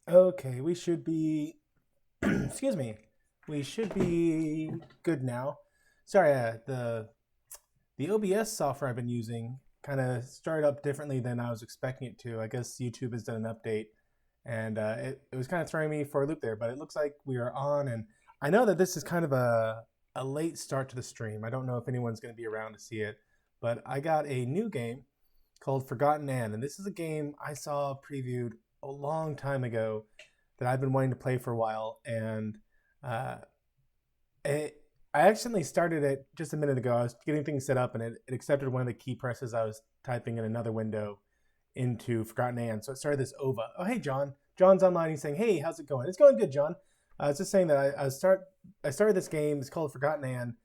Okay, we should be, excuse me, we should be good now. Sorry, the OBS software I've been using kind of started up differently than I was expecting it to. I guess YouTube has done an update, and it was kind of throwing me for a loop there. But it looks like we are on, and I know that this is kind of a late start to the stream. I don't know if anyone's going to be around to see it, but I got a new game called Forgotten and this is a game I saw previewed a long time ago that I've been wanting to play for a while, and uh, I accidentally started it just a minute ago. I was getting things set up, and it accepted one of the key presses I was typing in another window into Forgotten and so it started this OVA. Oh, hey, John. John's online. He's saying, hey, how's it going? It's going good, John. I was just saying that I started this game. It's called Forgotten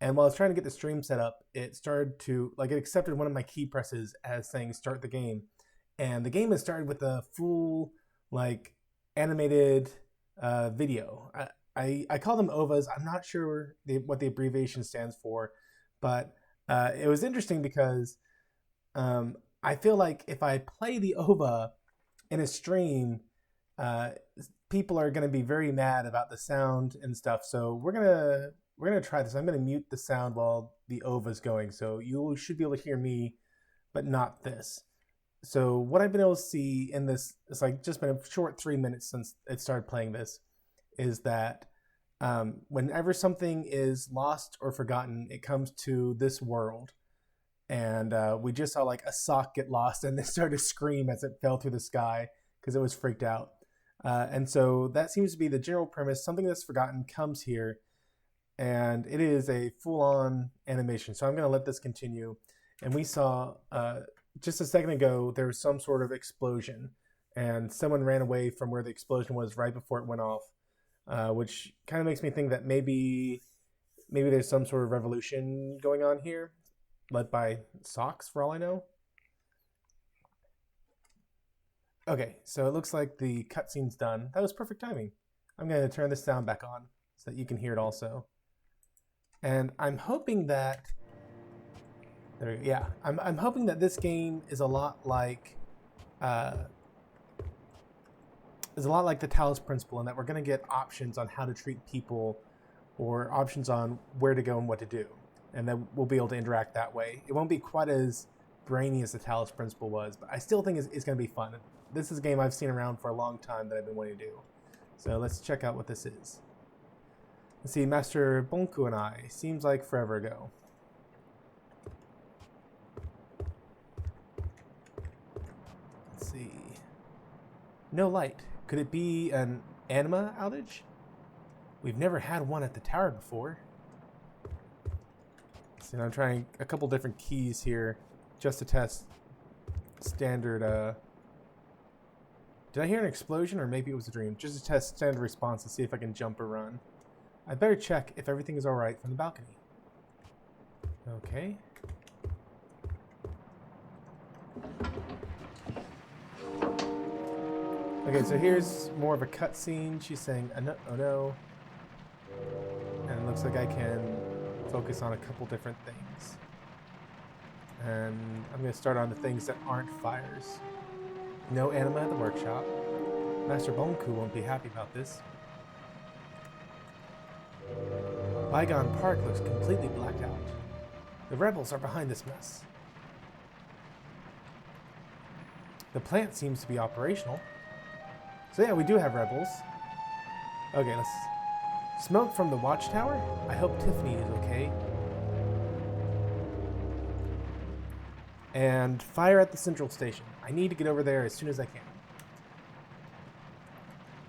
and while I was trying to get the stream set up, it started to, like, it accepted one of my key presses as saying start the game. And the game has started with a full, like, animated video. I call them OVAs. I'm not sure what the abbreviation stands for, but it was interesting because I feel like if I play the OVA in a stream, uh, people are going to be very mad about the sound and stuff. So we're gonna try this. I'm gonna mute the sound while the OVA is going, so you should be able to hear me, but not this. So what I've been able to see in this, it's like just been a short 3 minutes since it started playing this, is that whenever something is lost or forgotten, it comes to this world. And we just saw like a sock get lost and it started to scream as it fell through the sky because it was freaked out. And so that seems to be the general premise. Something that's forgotten comes here, and it is a full-on animation. So I'm going to let this continue. And we saw just a second ago, there was some sort of explosion, and someone ran away from where the explosion was right before it went off, which kind of makes me think that maybe there's some sort of revolution going on here, led by socks, for all I know. Okay, so it looks like the cutscene's done. That was perfect timing. I'm going to turn this sound back on so that you can hear it also. And I'm hoping that I'm hoping that this game is a lot like the Talos Principle, and that we're going to get options on how to treat people, or options on where to go and what to do, and that we'll be able to interact that way. It won't be quite as brainy as the Talos Principle was, but I still think it's going to be fun. This is a game I've seen around for a long time that I've been wanting to do. So let's check out what this is. Let's see, Master Bonku and I. Seems like forever ago. Let's see. No light. Could it be an anima outage? We've never had one at the tower before. So I'm trying a couple different keys here just to test standard. Did I hear an explosion, or maybe it was a dream? Just to test standard response to see if I can jump or run. I'd better check if everything is alright from the balcony. Okay. Okay, so here's more of a cutscene. She's saying, oh no. And it looks like I can focus on a couple different things. And I'm going to start on the things that aren't fires. No anima at the workshop. Master Bonku won't be happy about this. Bygone Park looks completely blacked out. The rebels are behind this mess. The plant seems to be operational. So yeah, we do have rebels. Okay, let's... Smoke from the watchtower? I hope Tiffany is okay. And fire at the central station. I need to get over there as soon as I can.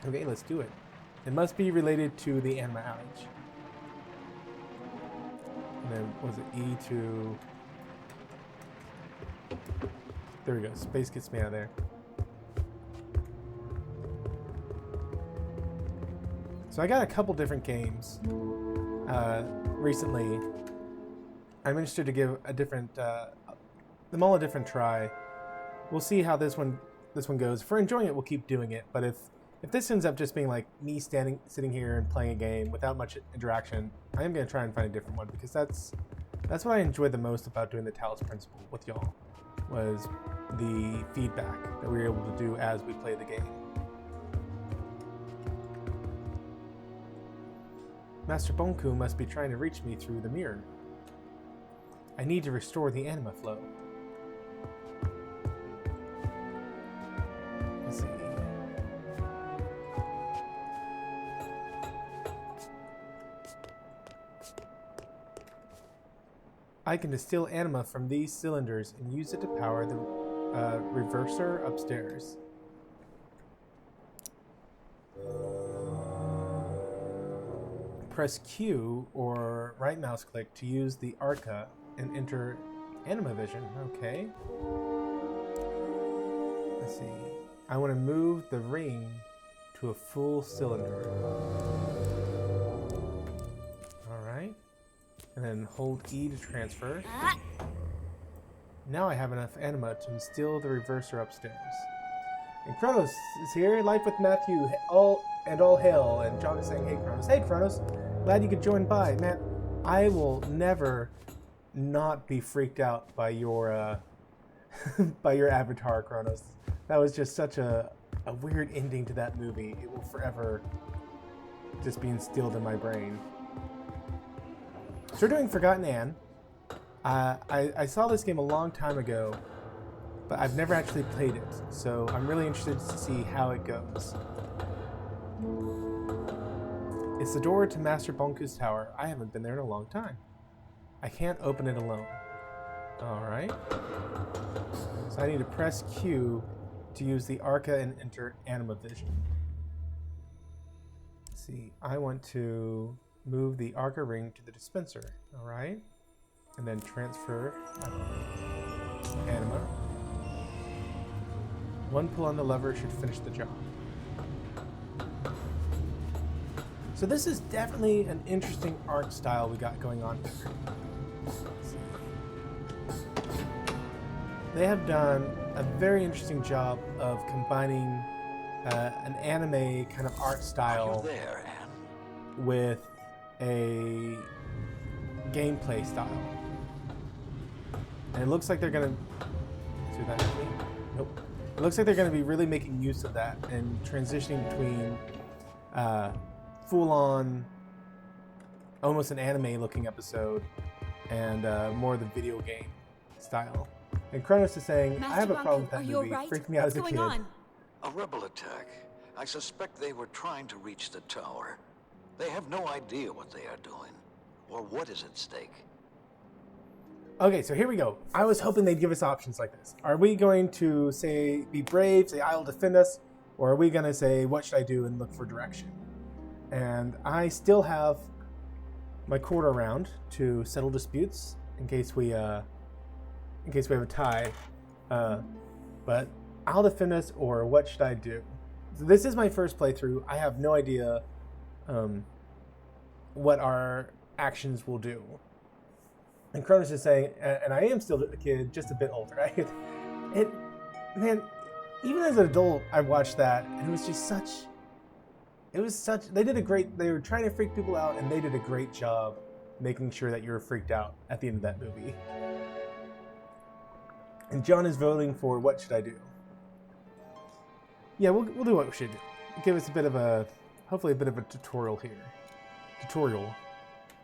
Okay, let's do it. It must be related to the anima outage. And then, was it E to... There we go. Space gets me out of there. So I got a couple different games recently. I'm interested to give a different, them all a different try. We'll see how this one goes. If we're enjoying it, we'll keep doing it. But if this ends up just being like me sitting here and playing a game without much interaction, I am going to try and find a different one, because that's what I enjoyed the most about doing the Talos Principle with y'all, was the feedback that we were able to do as we play the game. Master Bonku must be trying to reach me through the mirror. I need to restore the anima flow. Let's see. I can distill anima from these cylinders and use it to power the reverser upstairs. Press Q or right mouse click to use the Arca and enter anima vision. Okay. Let's see. I want to move the ring to a full cylinder. Alright. And then hold E to transfer. Now I have enough anima to instill the reverser upstairs. And Kronos is here. Life with Matthew. All hail. And John is saying, hey Kronos. Hey Kronos. Glad you could join by. Man, I will never not be freaked out by your by your avatar, Kronos. That was just such a weird ending to that movie. It will forever just be instilled in my brain. So we're doing Forgotton Anne. I saw this game a long time ago, but I've never actually played it, so I'm really interested to see how it goes. It's the door to Master Bonku's tower. I haven't been there in a long time. I can't open it alone. Alright. So I need to press Q to use the Arca and enter anima vision. Let's see, I want to move the Arca ring to the dispenser. Alright. And then transfer anima. One pull on the lever should finish the job. So this is definitely an interesting art style we got going on here. They have done a very interesting job of combining an anime kind of art style there, with a gameplay style. And it looks like they're gonna do that with me. Nope. It looks like they're gonna be really making use of that and transitioning between full-on, almost an anime-looking episode, and more of the video game style. And Kronos is saying, Master I have a problem with Bonku, that are you movie. alright? Freaked me out What's as a going kid. on? A rebel attack. I suspect they were trying to reach the tower. They have no idea what they are doing, or what is at stake. Okay, so here we go. I was hoping they'd give us options like this. Are we going to say, be brave, say, I'll defend us, or are we going to say, what should I do, and look for direction? And I still have my quarter round to settle disputes in case we have a tie. But I'll defend us, or what should I do? So this is my first playthrough. I have no idea what our actions will do. And Kronos is saying, and I am still a kid, just a bit older. Man, even as an adult, I watched that, and it was just such. They were trying to freak people out, and they did a great job making sure that you were freaked out at the end of that movie. And John is voting for what should I do? Yeah, we'll do what we should do. Give us hopefully a bit of a tutorial here.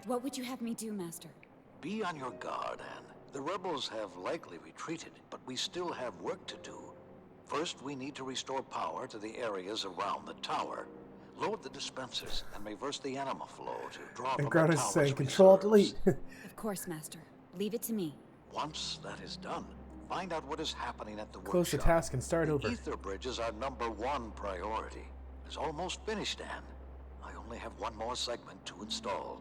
What would you have me do, Master? Be on your guard, Anne. The rebels have likely retreated, but we still have work to do. First, we need to restore power to the areas around the tower. Load the dispensers and reverse the anima flow to draw from the Kronos tower's saying, Control Delete. Of course, Master. Leave it to me. Once that is done, find out what is happening at the Close the workshop. task and start over. Ether bridges are #1 priority. It's almost finished, Anne. I only have one more segment to install.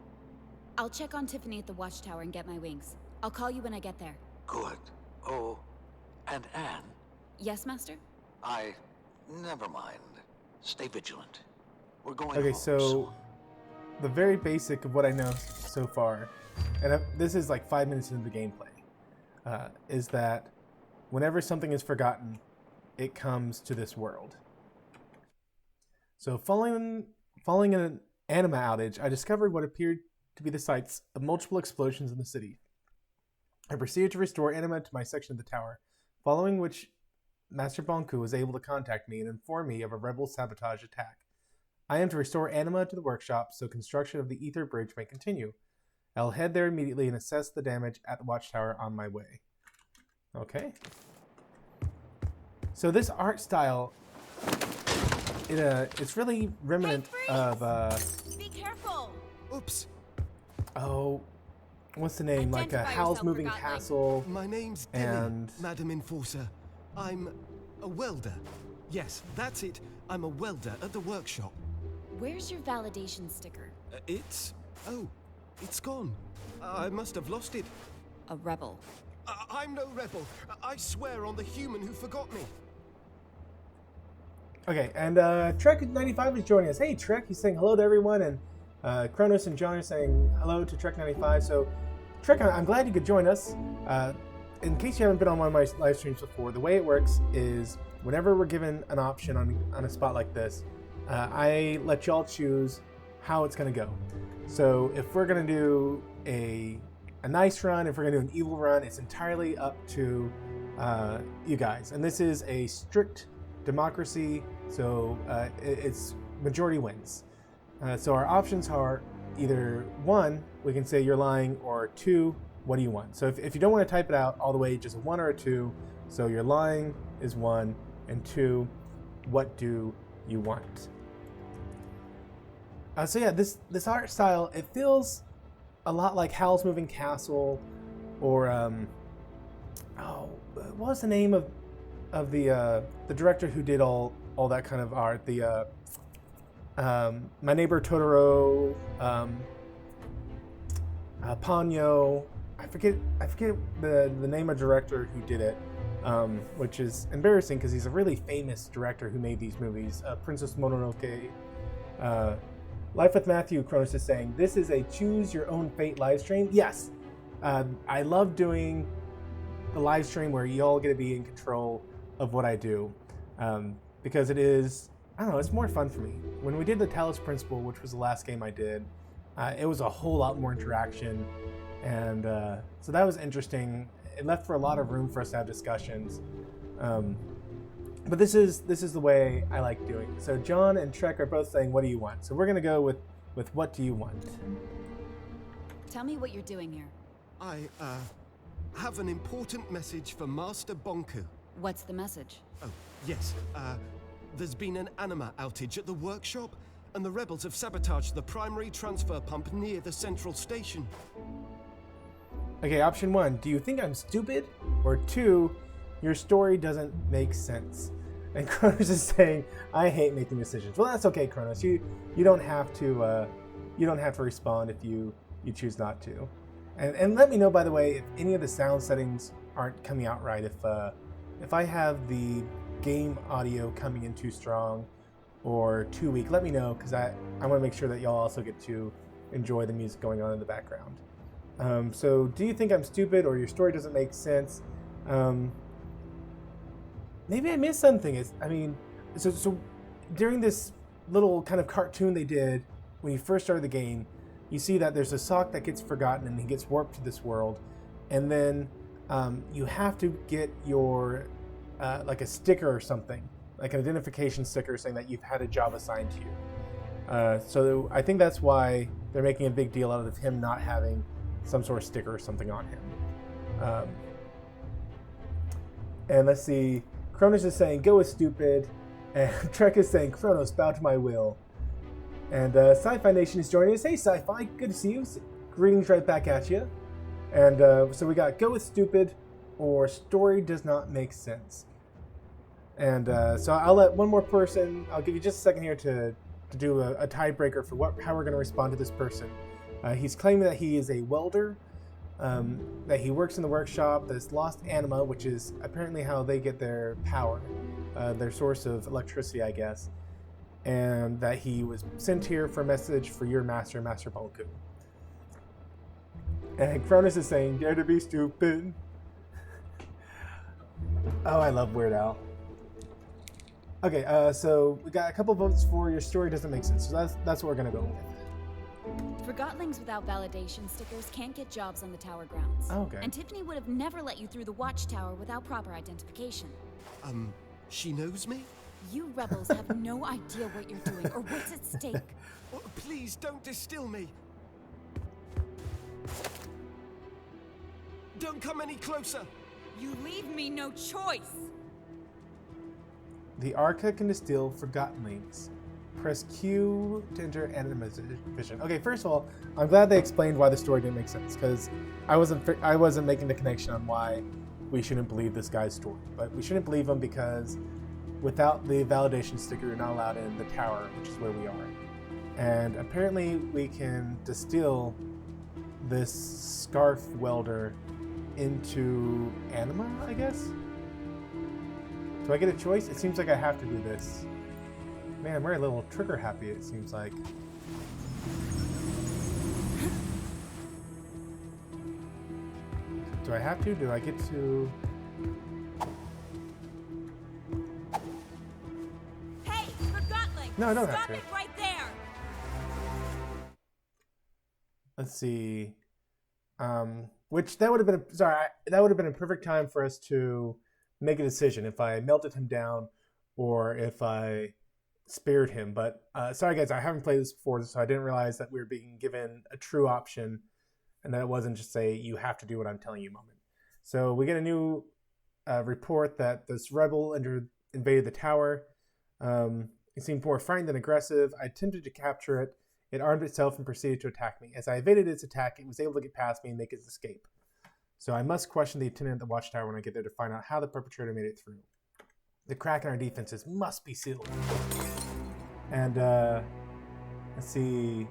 I'll check on Tiffany at the watchtower and get my wings. I'll call you when I get there. Good. Oh, and Anne, Yes, Master? never mind. Stay vigilant. We're going Okay, home so soon. the very basic of what I know so far, and this is like 5 minutes into the gameplay, is that whenever something is forgotten, it comes to this world. So following an anima outage, I discovered what appeared to be the sites of multiple explosions in the city. I proceeded to restore anima to my section of the tower, following which Master Bonku was able to contact me and inform me of a rebel sabotage attack. I am to restore anima to the workshop so construction of the ether bridge may continue. I'll head there immediately and assess the damage at the watchtower on my way. Okay. So this art style, it's really remnant of Be careful. Oops. Oh, what's the name? Like a Howl's Moving Forgotton. Castle. My name's And- Demi, Madam Enforcer. I'm a welder. Yes, that's it. I'm a welder at the workshop. Where's your validation sticker? Oh, it's gone. I must have lost it. A rebel. I'm no rebel. I swear on the human who forgot me. Okay, and Trek95 is joining us. Hey, Trek, he's saying hello to everyone, and Kronos and John are saying hello to Trek95. So, Trek, I'm glad you could join us. In case you haven't been on one of my live streams before, the way it works is whenever we're given an option on a spot like this, I let y'all choose how it's going to go. So, if we're going to do a nice run, if we're going to do an evil run, it's entirely up to you guys. And this is a strict democracy, so it's majority wins. So our options are either 1, we can say you're lying, or 2, what do you want? So if you don't want to type it out all the way, just a 1 or a 2. So you're lying is 1, and 2, what do you want? So yeah, this art style, it feels a lot like Howl's Moving Castle, or what was the name of the director who did all that kind of art? The My Neighbor Totoro, Ponyo. I forget the name of director who did it, which is embarrassing because he's a really famous director who made these movies. Princess Mononoke. Life with Matthew, Kronos is saying, this is a choose your own fate live stream. Yes, I love doing the live stream where y'all get to be in control of what I do, because it is, I don't know, it's more fun for me. When we did the Talos Principle, which was the last game I did, it was a whole lot more interaction, and so that was interesting. It left for a lot of room for us to have discussions. But this is the way I like doing it. So John and Trek are both saying, what do you want? So we're going to go with what do you want? Tell me what you're doing here. I have an important message for Master Bonku. What's the message? Oh, yes. There's been an anima outage at the workshop, and the rebels have sabotaged the primary transfer pump near the central station. Okay, option 1, do you think I'm stupid? Or 2, your story doesn't make sense. And Kronos is saying, I hate making decisions. Well, that's okay, Kronos. You don't have to respond if you choose not to. And let me know, by the way, if any of the sound settings aren't coming out right. If I have the game audio coming in too strong or too weak, let me know, because I want to make sure that y'all also get to enjoy the music going on in the background. So do you think I'm stupid or your story doesn't make sense? Maybe I missed something. So during this little kind of cartoon they did when you first started the game, you see that there's a sock that gets forgotten and he gets warped to this world, and then you have to get your like a sticker or something, like an identification sticker saying that you've had a job assigned to you. So I think that's why they're making a big deal out of him not having some sort of sticker or something on him. And let's see, Kronos is saying, go with stupid. And Trek is saying, Kronos, bow to my will. And Sci-Fi Nation is joining us. Hey, Sci-Fi, good to see you. Greetings right back at you. And so we got go with stupid or story does not make sense. And so I'll let one more person, I'll give you just a second here to do a tiebreaker for how we're going to respond to this person. He's claiming that he is a welder, that he works in the workshop, that's lost anima, which is apparently how they get their power, their source of electricity, I guess, and that he was sent here for a message for your master, Master Bonku. And Kronos is saying, dare to be stupid. Oh, I love Weird Al. Okay, so we got a couple votes for your story doesn't make sense, so that's what we're going to go with. Forgottlings without validation stickers can't get jobs on the tower grounds. Oh, okay. And Tiffany would have never let you through the watchtower without proper identification. She knows me? You rebels have no idea what you're doing or what's at stake. Oh, please don't distill me. Don't come any closer. You leave me no choice. The Arca can distill Forgotton links. Press Q to enter enemy vision. Okay, first of all, I'm glad they explained why the story didn't make sense, because I wasn't making the connection on why we shouldn't believe this guy's story. But we shouldn't believe him because without the validation sticker, you're not allowed in the tower, which is where we are. And apparently we can distill this scarf welder into anima, I guess? Do I get a choice? It seems like I have to do this. Man, we're a little trigger happy, it seems like. Do I have to? Do I get to... Hey, Forgotton! No, I don't have Stop to. it right there! Let's see. Which that would have been that would have been a perfect time for us to make a decision if I melted him down or if I spared him. But sorry guys, I haven't played this before, so I didn't realize that we were being given a true option and that it wasn't just a you have to do what I'm telling you moment. So we get a new report that this rebel invaded the tower. It seemed more frightened than aggressive. I attempted to capture it. It armed itself and proceeded to attack me. As I evaded its attack, it was able to get past me and make its escape. So I must question the attendant at the watchtower when I get there to find out how the perpetrator made it through. The crack in our defenses must be sealed. And, let's see.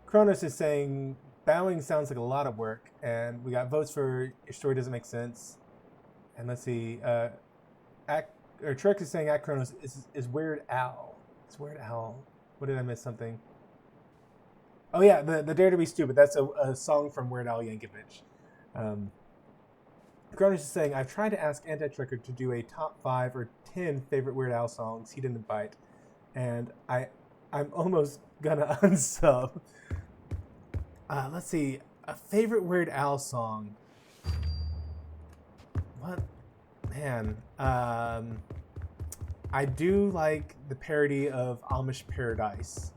Kronos is saying, bowing sounds like a lot of work, and we got votes for your story doesn't make sense. And let's see, Trek is saying at Kronos is Weird Al. It's Weird Al. What did I miss something? Oh yeah, the Dare to Be Stupid. That's a song from Weird Al Yankovic. Kronos is saying, I've tried to ask Anti-Trekker to do a top 5 or 10 favorite Weird Al songs. He didn't bite. And I'm almost gonna unsub. Let's see. A favorite Weird Al song. What? Man. I do like the parody of Amish Paradise.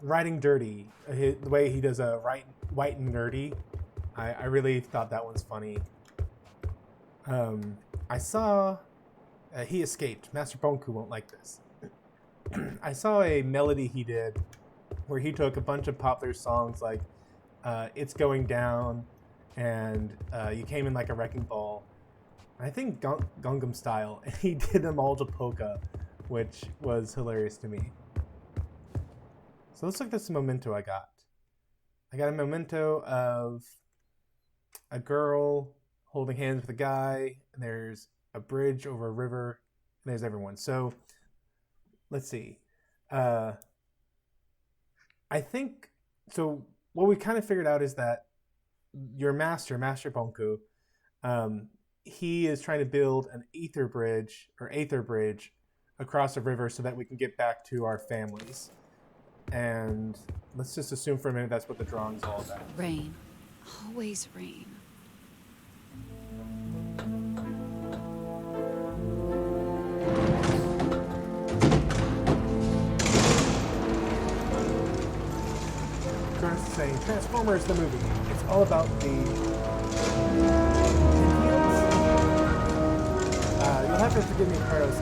Riding Dirty. The way he does a White and Nerdy. I really thought that one's funny. I saw... he escaped. Master Bonku won't like this. I saw a melody he did where he took a bunch of popular songs like It's Going Down and You Came In Like a Wrecking Ball. I think Gangnam Style, and he did them all to polka, which was hilarious to me. So let's look at this memento I got. I got a memento of a girl holding hands with a guy, and there's a bridge over a river, and there's everyone. So let's see. I think, so what we kind of figured out is that your Master Bonku, he is trying to build an Aether bridge across the river so that we can get back to our families. And let's just assume for a minute that's what the drawing's all about. Rain. Always rain. Kronos is saying, Transformers the movie. It's all about the... you'll have to forgive me, Carlos.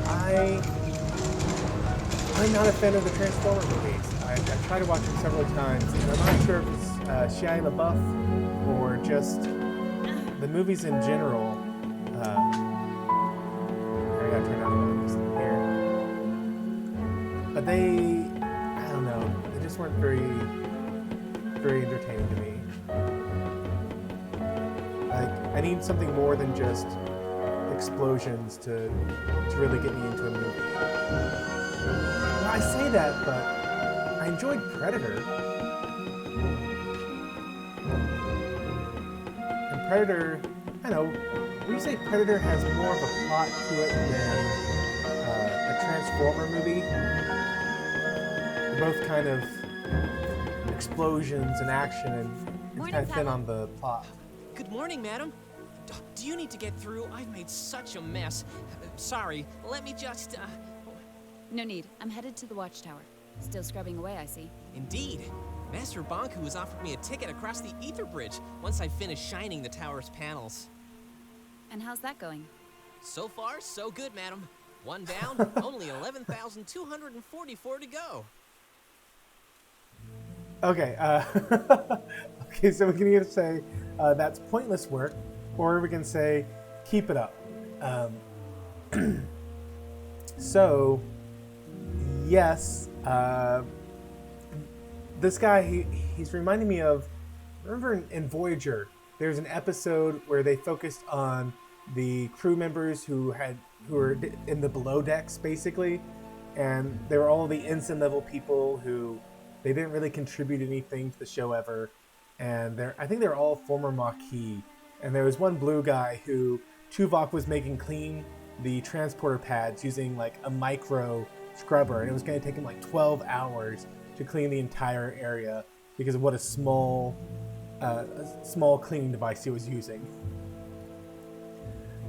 I'm not a fan of the Transformer movies. I've tried to watch them several times, and I'm not sure if it's Shia LaBeouf or just the movies in general. I gotta turn down the volume here. But they, I don't know, they just weren't very entertaining to me. Like, I need something more than just explosions to really get me into a movie. Well, I say that, but I enjoyed Predator. And Predator, I know, when you say Predator has more of a plot to it than a Transformer movie, they're both kind of explosions and action, and it's kind of thin on the plot. Good morning, madam. Do you need to get through? I've made such a mess. Sorry, let me just, No need. I'm headed to the watchtower. Still scrubbing away, I see. Indeed. Master Bonku has offered me a ticket across the Ether Bridge once I finish shining the tower's panels. And how's that going? So far, so good, madam. One down, only 11,244 to go. Okay, okay, so we can either say that's pointless work, or we can say keep it up. So, yes, this guy, he's reminding me of, remember in Voyager, there's an episode where they focused on the crew members who were in the below decks, basically, and they were all the ensign level people who they didn't really contribute anything to the show ever, and I think they were all former Maquis, and there was one blue guy who Tuvok was making clean the transporter pads using like a micro scrubber, and it was going to take him like 12 hours to clean the entire area because of what a small cleaning device he was using.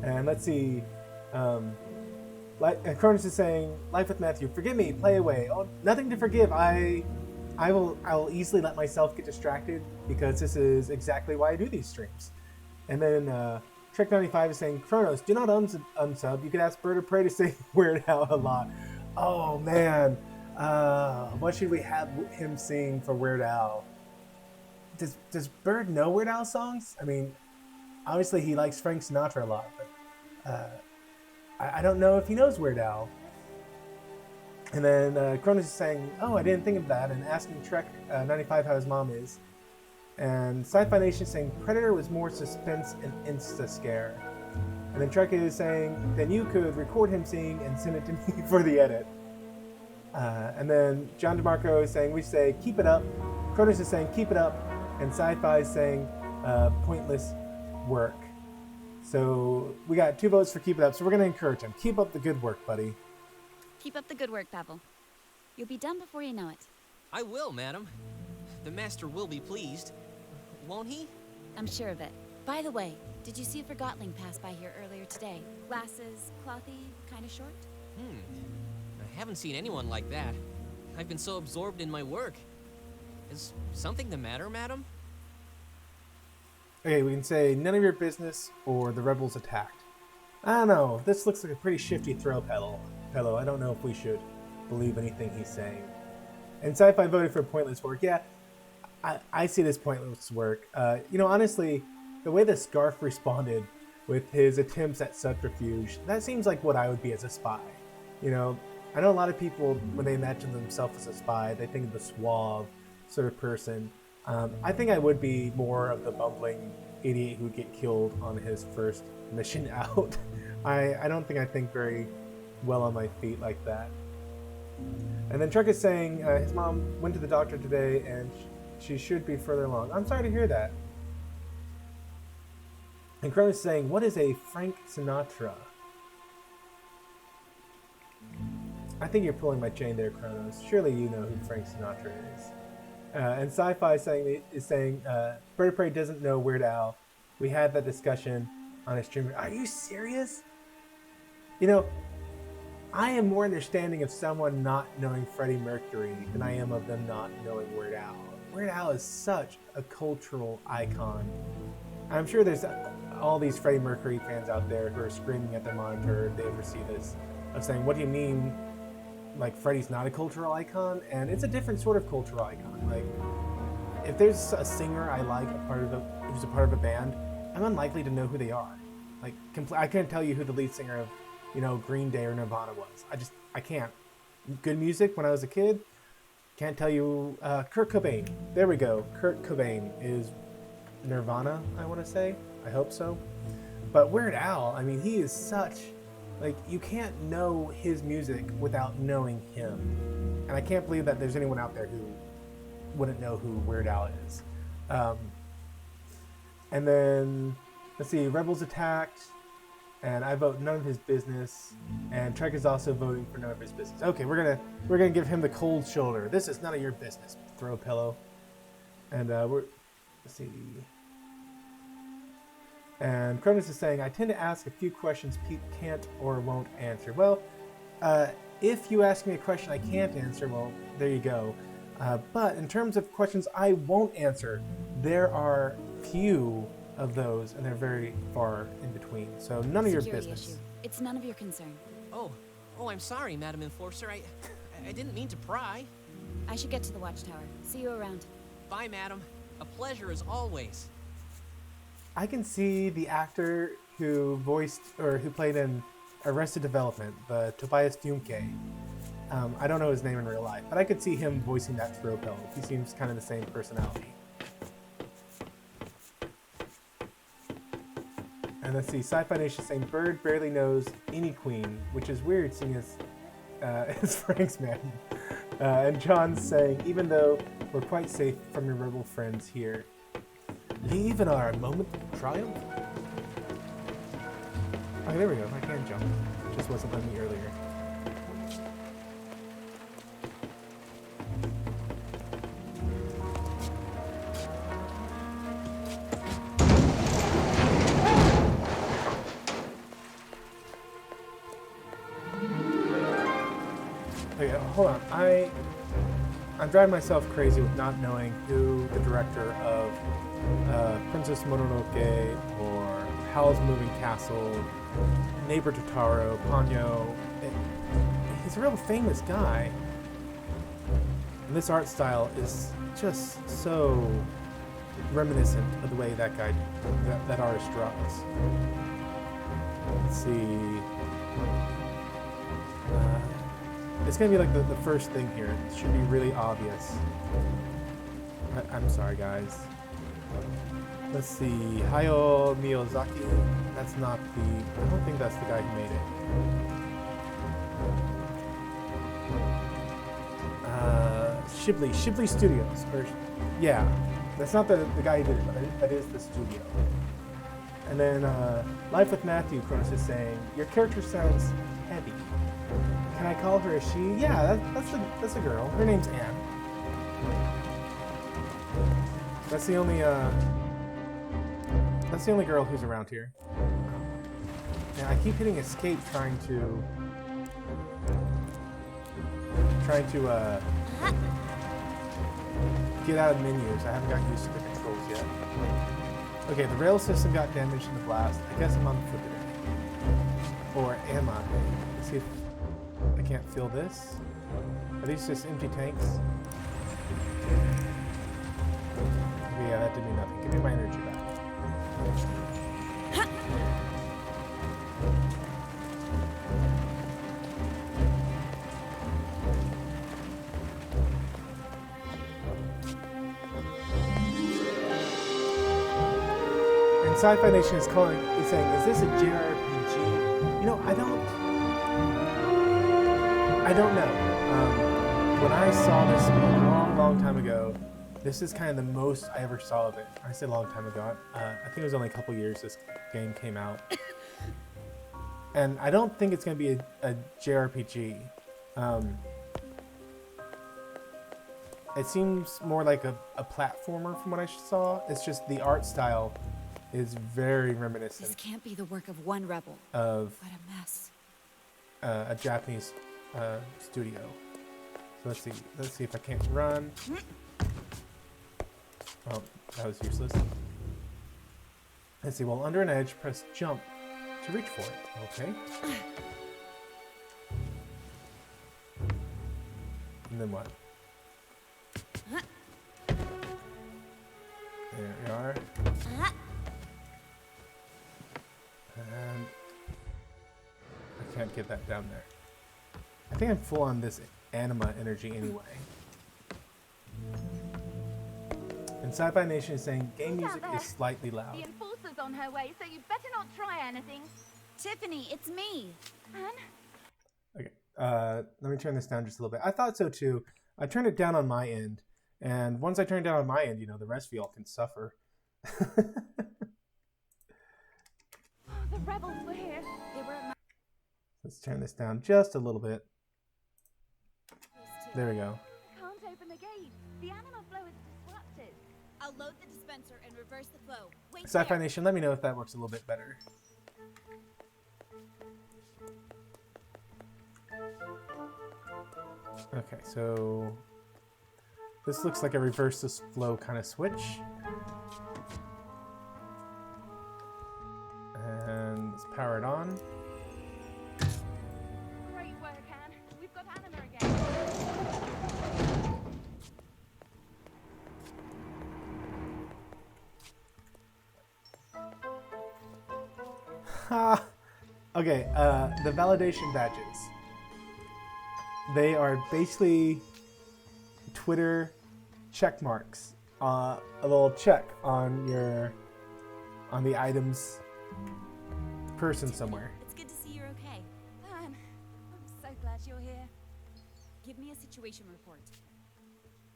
And let's see, Cronus is saying, "Life with Matthew, forgive me, play away. Oh, nothing to forgive. I will easily let myself get distracted because this is exactly why I do these streams." And then Trek95 is saying, "Kronos, do not unsub. You could ask Bird of Prey to say Weird Al a lot." Oh man, what should we have him sing for Weird Al? Does Bird know Weird Al songs? I mean, obviously he likes Frank Sinatra a lot, but I don't know if he knows Weird Al. And then Cronus is saying, "Oh, I didn't think of that," and asking Trek95 how his mom is. And Sci-Fi Nation is saying Predator was more suspense and insta-scare. And then Trek is saying, "Then you could record him singing and send it to me for the edit." And then John DeMarco is saying, we say, "Keep it up." Cronus is saying, "Keep it up." And Sci-Fi is saying, "Pointless work." So we got 2 votes for keep it up, so we're going to encourage him. Keep up the good work, buddy. Keep up the good work, Pavel. You'll be done before you know it. I will, madam. The master will be pleased. Won't he? I'm sure of it. By the way, did you see a Forgotton pass by here earlier today? Glasses, clothy, kind of short? I haven't seen anyone like that. I've been so absorbed in my work. Is something the matter, madam? Okay, we can say none of your business or the rebels attacked. I don't know. This looks like a pretty shifty throw pillow. I don't know if we should believe anything he's saying. And Sci-Fi voted for pointless work. Yeah, I see this pointless work. Honestly, the way the Scarf responded with his attempts at subterfuge, that seems like what I would be as a spy. I know a lot of people, when they imagine themselves as a spy, they think of the suave sort of person. I think I would be more of the bumbling idiot who would get killed on his first mission out. I don't think I think very well on my feet like that. And then Trek is saying his mom went to the doctor today and she should be further along. I'm sorry to hear that. And Cronus is saying, what is a Frank Sinatra? I think you're pulling my chain there, Kronos. Surely you know who Frank Sinatra is. And Sci-Fi is saying, Bird of Prey doesn't know Weird Al. We had that discussion on a stream. Are you serious? I am more understanding of someone not knowing Freddie Mercury than I am of them not knowing Weird Al. Weird Al is such a cultural icon. I'm sure there's all these Freddie Mercury fans out there who are screaming at their monitor if they ever see this, of saying, what do you mean, like, Freddie's not a cultural icon? And it's a different sort of cultural icon. Like, if there's a singer I like who's a part of a band, I'm unlikely to know who they are. Like, I couldn't tell you who the lead singer of, Green Day or Nirvana was. I can't. Good music when I was a kid, can't tell you. Kurt Cobain. There we go. Kurt Cobain is Nirvana, I want to say. I hope so. But Weird Al, I mean, he is such, like, you can't know his music without knowing him. And I can't believe that there's anyone out there who wouldn't know who Weird Al is. And then, let's see, Rebels attacked, and I vote none of his business, and Trek is also voting for none of his business. Okay, we're gonna give him the cold shoulder. This is none of your business, throw pillow. And let's see. And Cronus is saying, I tend to ask a few questions Pete can't or won't answer. Well, if you ask me a question I can't answer, well, there you go. But in terms of questions I won't answer, there are few of those, and they're very far in between. So none of your Security business. issue. It's none of your concern. Oh, I'm sorry, Madam Enforcer. I didn't mean to pry. I should get to the watchtower. See you around. Bye, Madam. A pleasure as always. I can see the actor who voiced or who played in Arrested Development, the Tobias Funke. I don't know his name in real life, but I could see him voicing that throw pill. He seems kind of the same personality. And let's see, Sci-Fi Nation saying Bird barely knows any queen, which is weird seeing as it's Frank's man. And John's saying, even though we're quite safe from your rebel friends here, leave in our moment of triumph? Okay, there we go. I can jump. It just wasn't letting me earlier. Okay, hold on. I'm driving myself crazy with not knowing who the director of Princess Mononoke or Howl's Moving Castle, Neighbor Totoro, Ponyo. He's a real famous guy. And this art style is just so reminiscent of the way that guy, that artist draws. Let's see. It's gonna be like the first thing here. It should be really obvious. I'm sorry, guys. Let's see. Hayao Miyazaki. That's not the. I don't think that's the guy who made it. Shibli Studios. Or, yeah, that's not the guy who did it, but that is the studio. And then Life with Matthew, Cronus is saying, your character sounds heavy. Can I call her a she? Yeah, that's a girl. Her name's Anne. That's the only girl who's around here. And I keep hitting escape trying to get out of menus. I haven't gotten used to the controls yet. Okay, the rail system got damaged in the blast. I guess I'm on foot today. Or am I? Let's see if I can't feel this. Are these just empty tanks? Yeah, that did me nothing. Give me my energy back. And Sci-Fi Nation is saying, is this a JRPG? You know, I don't know. When I saw this a long time ago, this is kind of the most I ever saw of it. I say a long time ago. I think it was only a couple years this game came out. And I don't think it's going to be a JRPG. It seems more like a platformer from what I saw. It's just the art style is very reminiscent. This can't be the work of one rebel. Of what a mess. A Japanese studio. So let's see if I can't run. Oh, that was useless. Let's see, while under an edge, press jump to reach for it. Okay. And then what? There we are. And I can't get that down there. I think I'm full on this anima energy anyway. And Sci-Fi Nation is saying game music is slightly loud. The enforcer's on her way, so you'd better not try anything. Tiffany, it's me. Anne? Okay, let me turn this down just a little bit. I thought so too. I turned it down on my end, and once I turn it down on my end, you know, the rest of y'all can suffer. The rebels were here. They were at my Let's turn this down just a little bit. place There we go. Can't open the gate. The anima flow is disrupted. I'll load the dispenser and reverse the flow. Wait Sci-Fi there. Nation, let me know if that works a little bit better. Okay, so this looks like a reverse this flow kind of switch. And let's power it on. Great work, Anne. We've got Anima again. Ha! Okay, the validation badges. They are basically Twitter check marks. A little check on the item's person somewhere. It's good to see you're okay. Anne, I'm so glad you're here. Give me a situation report.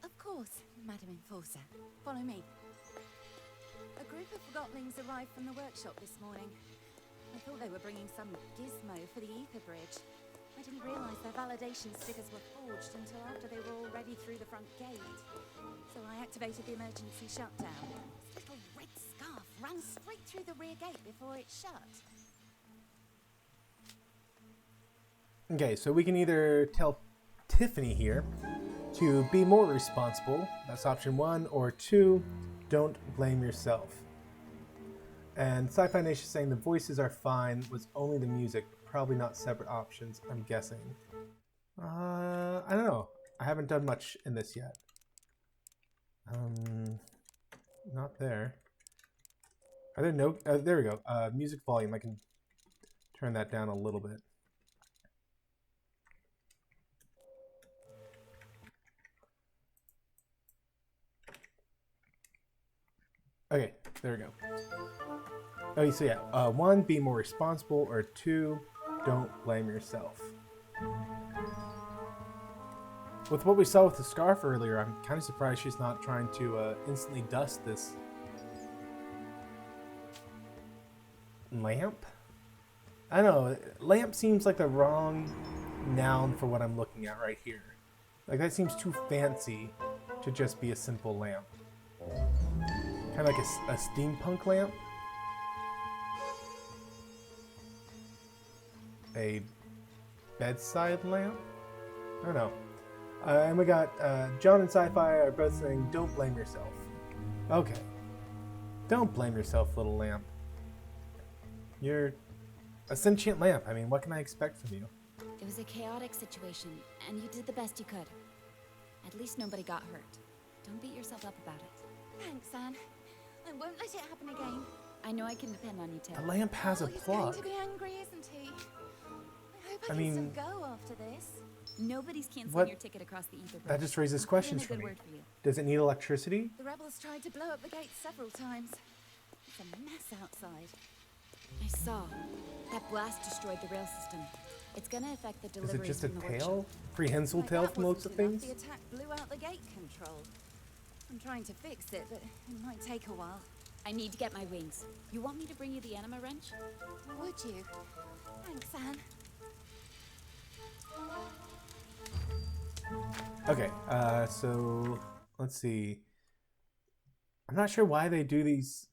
Of course, Madam Enforcer. Follow me. A group of Forgottlings arrived from the workshop this morning. I thought they were bringing some gizmo for the ether bridge. I didn't realize their validation stickers were forged until after they were already through the front gate. So I activated the emergency shutdown. This little red scarf ran straight through the rear gate before it shut. Okay, so we can either tell Tiffany here to be more responsible, that's option 1, or 2, don't blame yourself. And Sci-Fi Nation saying the voices are fine, was only the music, probably not separate options, I'm guessing. I don't know. I haven't done much in this yet. Not there. Are there no... there we go. Music volume. I can turn that down a little bit. Okay, there we go. Okay, so yeah, 1, be more responsible, or 2, don't blame yourself. With what we saw with the scarf earlier, I'm kind of surprised she's not trying to instantly dust this lamp. I don't know, lamp seems like the wrong noun for what I'm looking at right here. Like, that seems too fancy to just be a simple lamp. Kind of like a steampunk lamp. A bedside lamp? I don't know. And we got John and Sci-Fi are both saying, don't blame yourself. Okay. Don't blame yourself, little lamp. You're a sentient lamp. I mean, what can I expect from you? It was a chaotic situation, and you did the best you could. At least nobody got hurt. Don't beat yourself up about it. Thanks, Anne. I won't let it happen again. I know I can depend on you, Tim. The lamp has a He's plug. going to be angry, isn't he? I hope I I mean- can still go after this. Nobody's canceling What- your ticket across the ether bridge. That just raises I'll put in questions a for good me. word for you. Does it need electricity? The rebels tried to blow up the gate several times. It's a mess outside. I saw. That blast destroyed the rail system. It's gonna affect the Is deliveries it just a from the tail? workshop. Prehensile Like tail that from the looks of wasn't enough, things? The attack blew out the gate control. I'm trying to fix it, but it might take a while. I need to get my wings. You want me to bring you the anima wrench? Would you? Thanks, Anne. Okay, so let's see. I'm not sure why they do these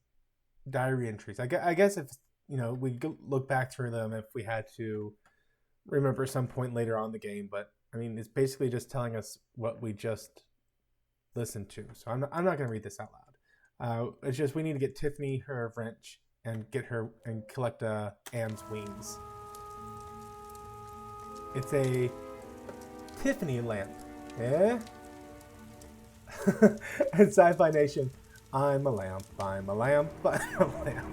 diary entries. I guess if, you know, we look back through them if we had to remember some point later on in the game, but I mean, it's basically just telling us what we just listened to. So I'm not going to read this out loud. It's just we need to get Tiffany her wrench and get her and collect Anne's wings. It's a Tiffany lamp. Yeah? And Sci-Fi Nation, I'm a lamp, I'm a lamp, I'm a lamp.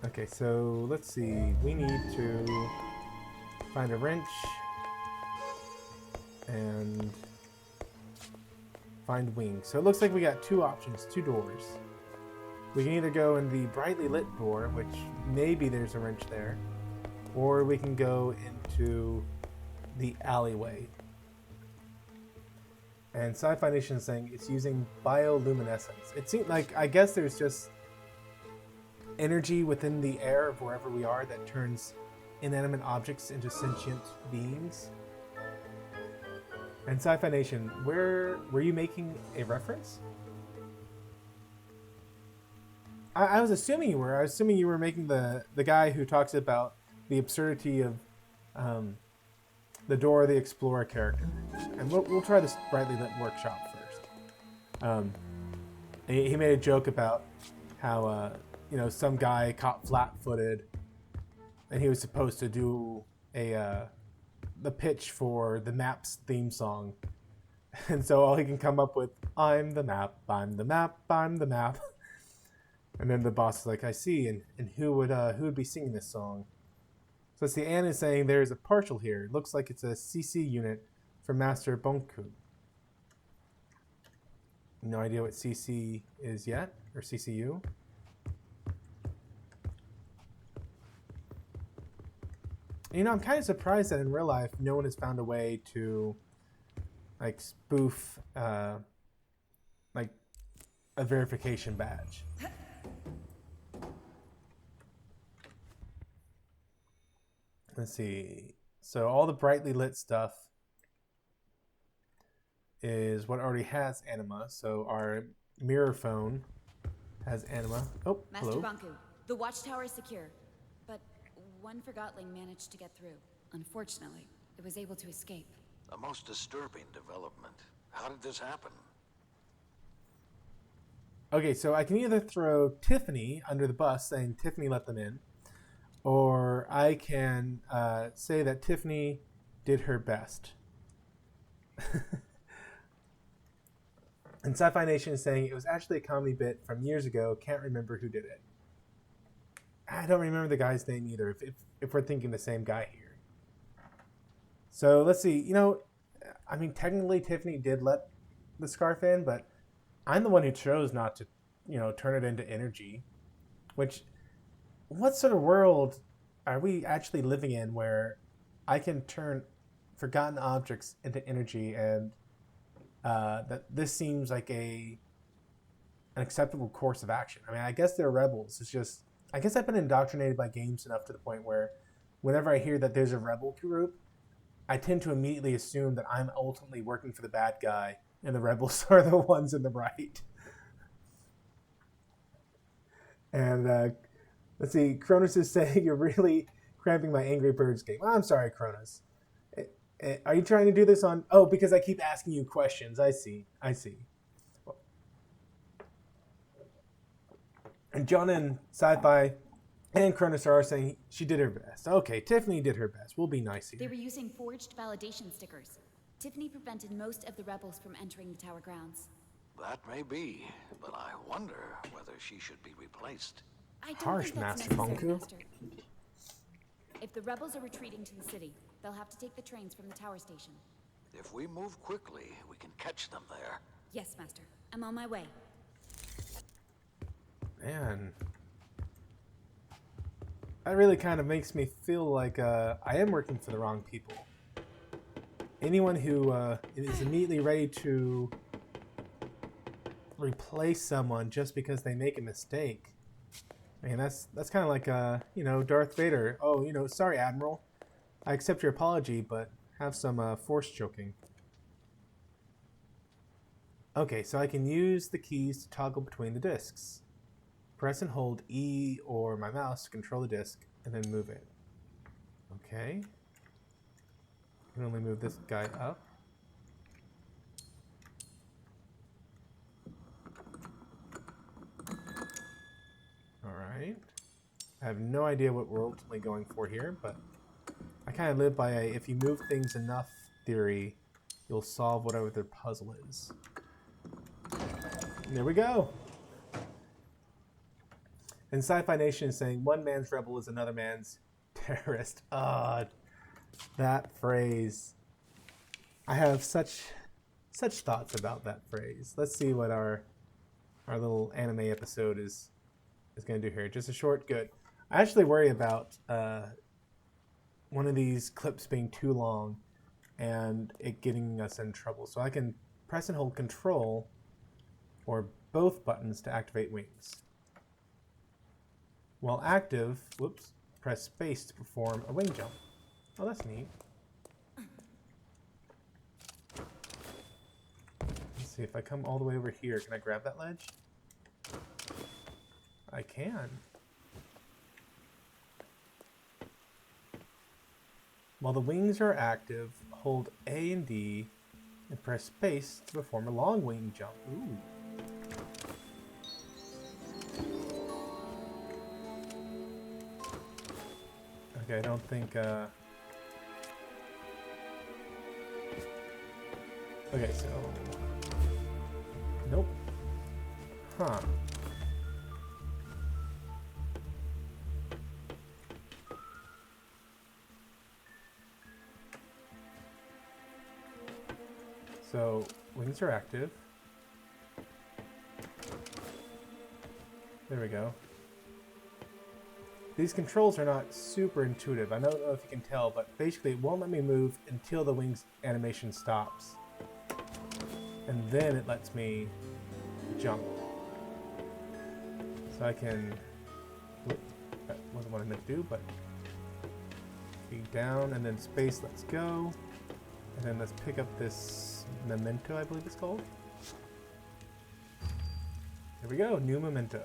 Okay, so let's see. We need to find a wrench and find wings. So it looks like we got two options, two doors. We can either go in the brightly lit door, which maybe there's a wrench there, or we can go into the alleyway. And Sci-Fi Nation is saying it's using bioluminescence. It seems like, I guess there's just energy within the air of wherever we are that turns inanimate objects into sentient beings. And Sci-Fi Nation, where were you making a reference? I was assuming you were. I was assuming you were making the guy who talks about the absurdity of the Dora the Explorer character. And we'll try this brightly lit workshop first. He made a joke about how some guy caught flat-footed, and he was supposed to do the pitch for the map's theme song, and so all he can come up with, "I'm the map, I'm the map, I'm the map." And then the boss is like, "I see," and who would be singing this song? So it's the Anne is saying there's a partial here. It looks like it's a CC unit for Master Bonku. No idea what CC is yet, or CCU. I'm kind of surprised that in real life no one has found a way to like spoof like a verification badge. Let's see. So all the brightly lit stuff is what already has anima. So our mirror phone has anima. Oh, Master hello. Bonku, the watchtower is secure, but one Forgotling managed to get through. Unfortunately, it was able to escape. A most disturbing development. How did this happen? Okay, so I can either throw Tiffany under the bus saying Tiffany let them in, or I can say that Tiffany did her best. And Sci-Fi Nation is saying it was actually a comedy bit from years ago. Can't remember who did it. I don't remember the guy's name either, if we're thinking the same guy here. So let's see. I mean, technically Tiffany did let the scarf in, but I'm the one who chose not to, turn it into energy. Which, what sort of world are we actually living in where I can turn forgotten objects into energy, and that this seems like an acceptable course of action? I mean, I guess they're rebels. It's just, I guess I've been indoctrinated by games enough to the point where whenever I hear that there's a rebel group, I tend to immediately assume that I'm ultimately working for the bad guy and the rebels are the ones in the right. And let's see, Cronus is saying you're really cramping my Angry Birds game. I'm sorry, Cronus. Are you trying to do this on... Oh, because I keep asking you questions. I see. And John and Sci-Fi and Cronus are saying she did her best. Okay, Tiffany did her best. We'll be nice here. They were using forged validation stickers. Tiffany prevented most of the rebels from entering the tower grounds. That may be, but I wonder whether she should be replaced. I don't Harsh, think that's Master necessary, Bonku. Master. If the rebels are retreating to the city, they'll have to take the trains from the tower station. If we move quickly, we can catch them there. Yes, Master. I'm on my way. Man. That really kind of makes me feel like I am working for the wrong people. Anyone who is immediately ready to replace someone just because they make a mistake. I mean, that's kind of like, Darth Vader. Oh, sorry, Admiral. I accept your apology, but have some force choking. Okay, so I can use the keys to toggle between the discs. Press and hold E or my mouse to control the disc, and then move it. Okay. I can only move this guy up. Alright. I have no idea what we're ultimately going for here, but I kind of live by a if you move things enough theory, you'll solve whatever their puzzle is. And there we go! And Sci-Fi Nation is saying, one man's rebel is another man's terrorist. That phrase. I have such thoughts about that phrase. Let's see what our little anime episode is going to do here. Just a short good. I actually worry about one of these clips being too long and it getting us in trouble. So I can press and hold Control or both buttons to activate wings. While active, press space to perform a wing jump. Oh, that's neat. Let's see, if I come all the way over here, can I grab that ledge? I can. While the wings are active, hold A and D and press space to perform a long wing jump. Ooh. Okay, I don't think, okay, so... Nope. Huh. So, wings are active. There we go. These controls are not super intuitive. I don't know if you can tell, but basically it won't let me move until the wings animation stops. And then it lets me jump. So I can... Whoop, that wasn't what I meant to do, but... Be down, and then space, let's go. And then let's pick up this memento, I believe it's called. There we go, new memento.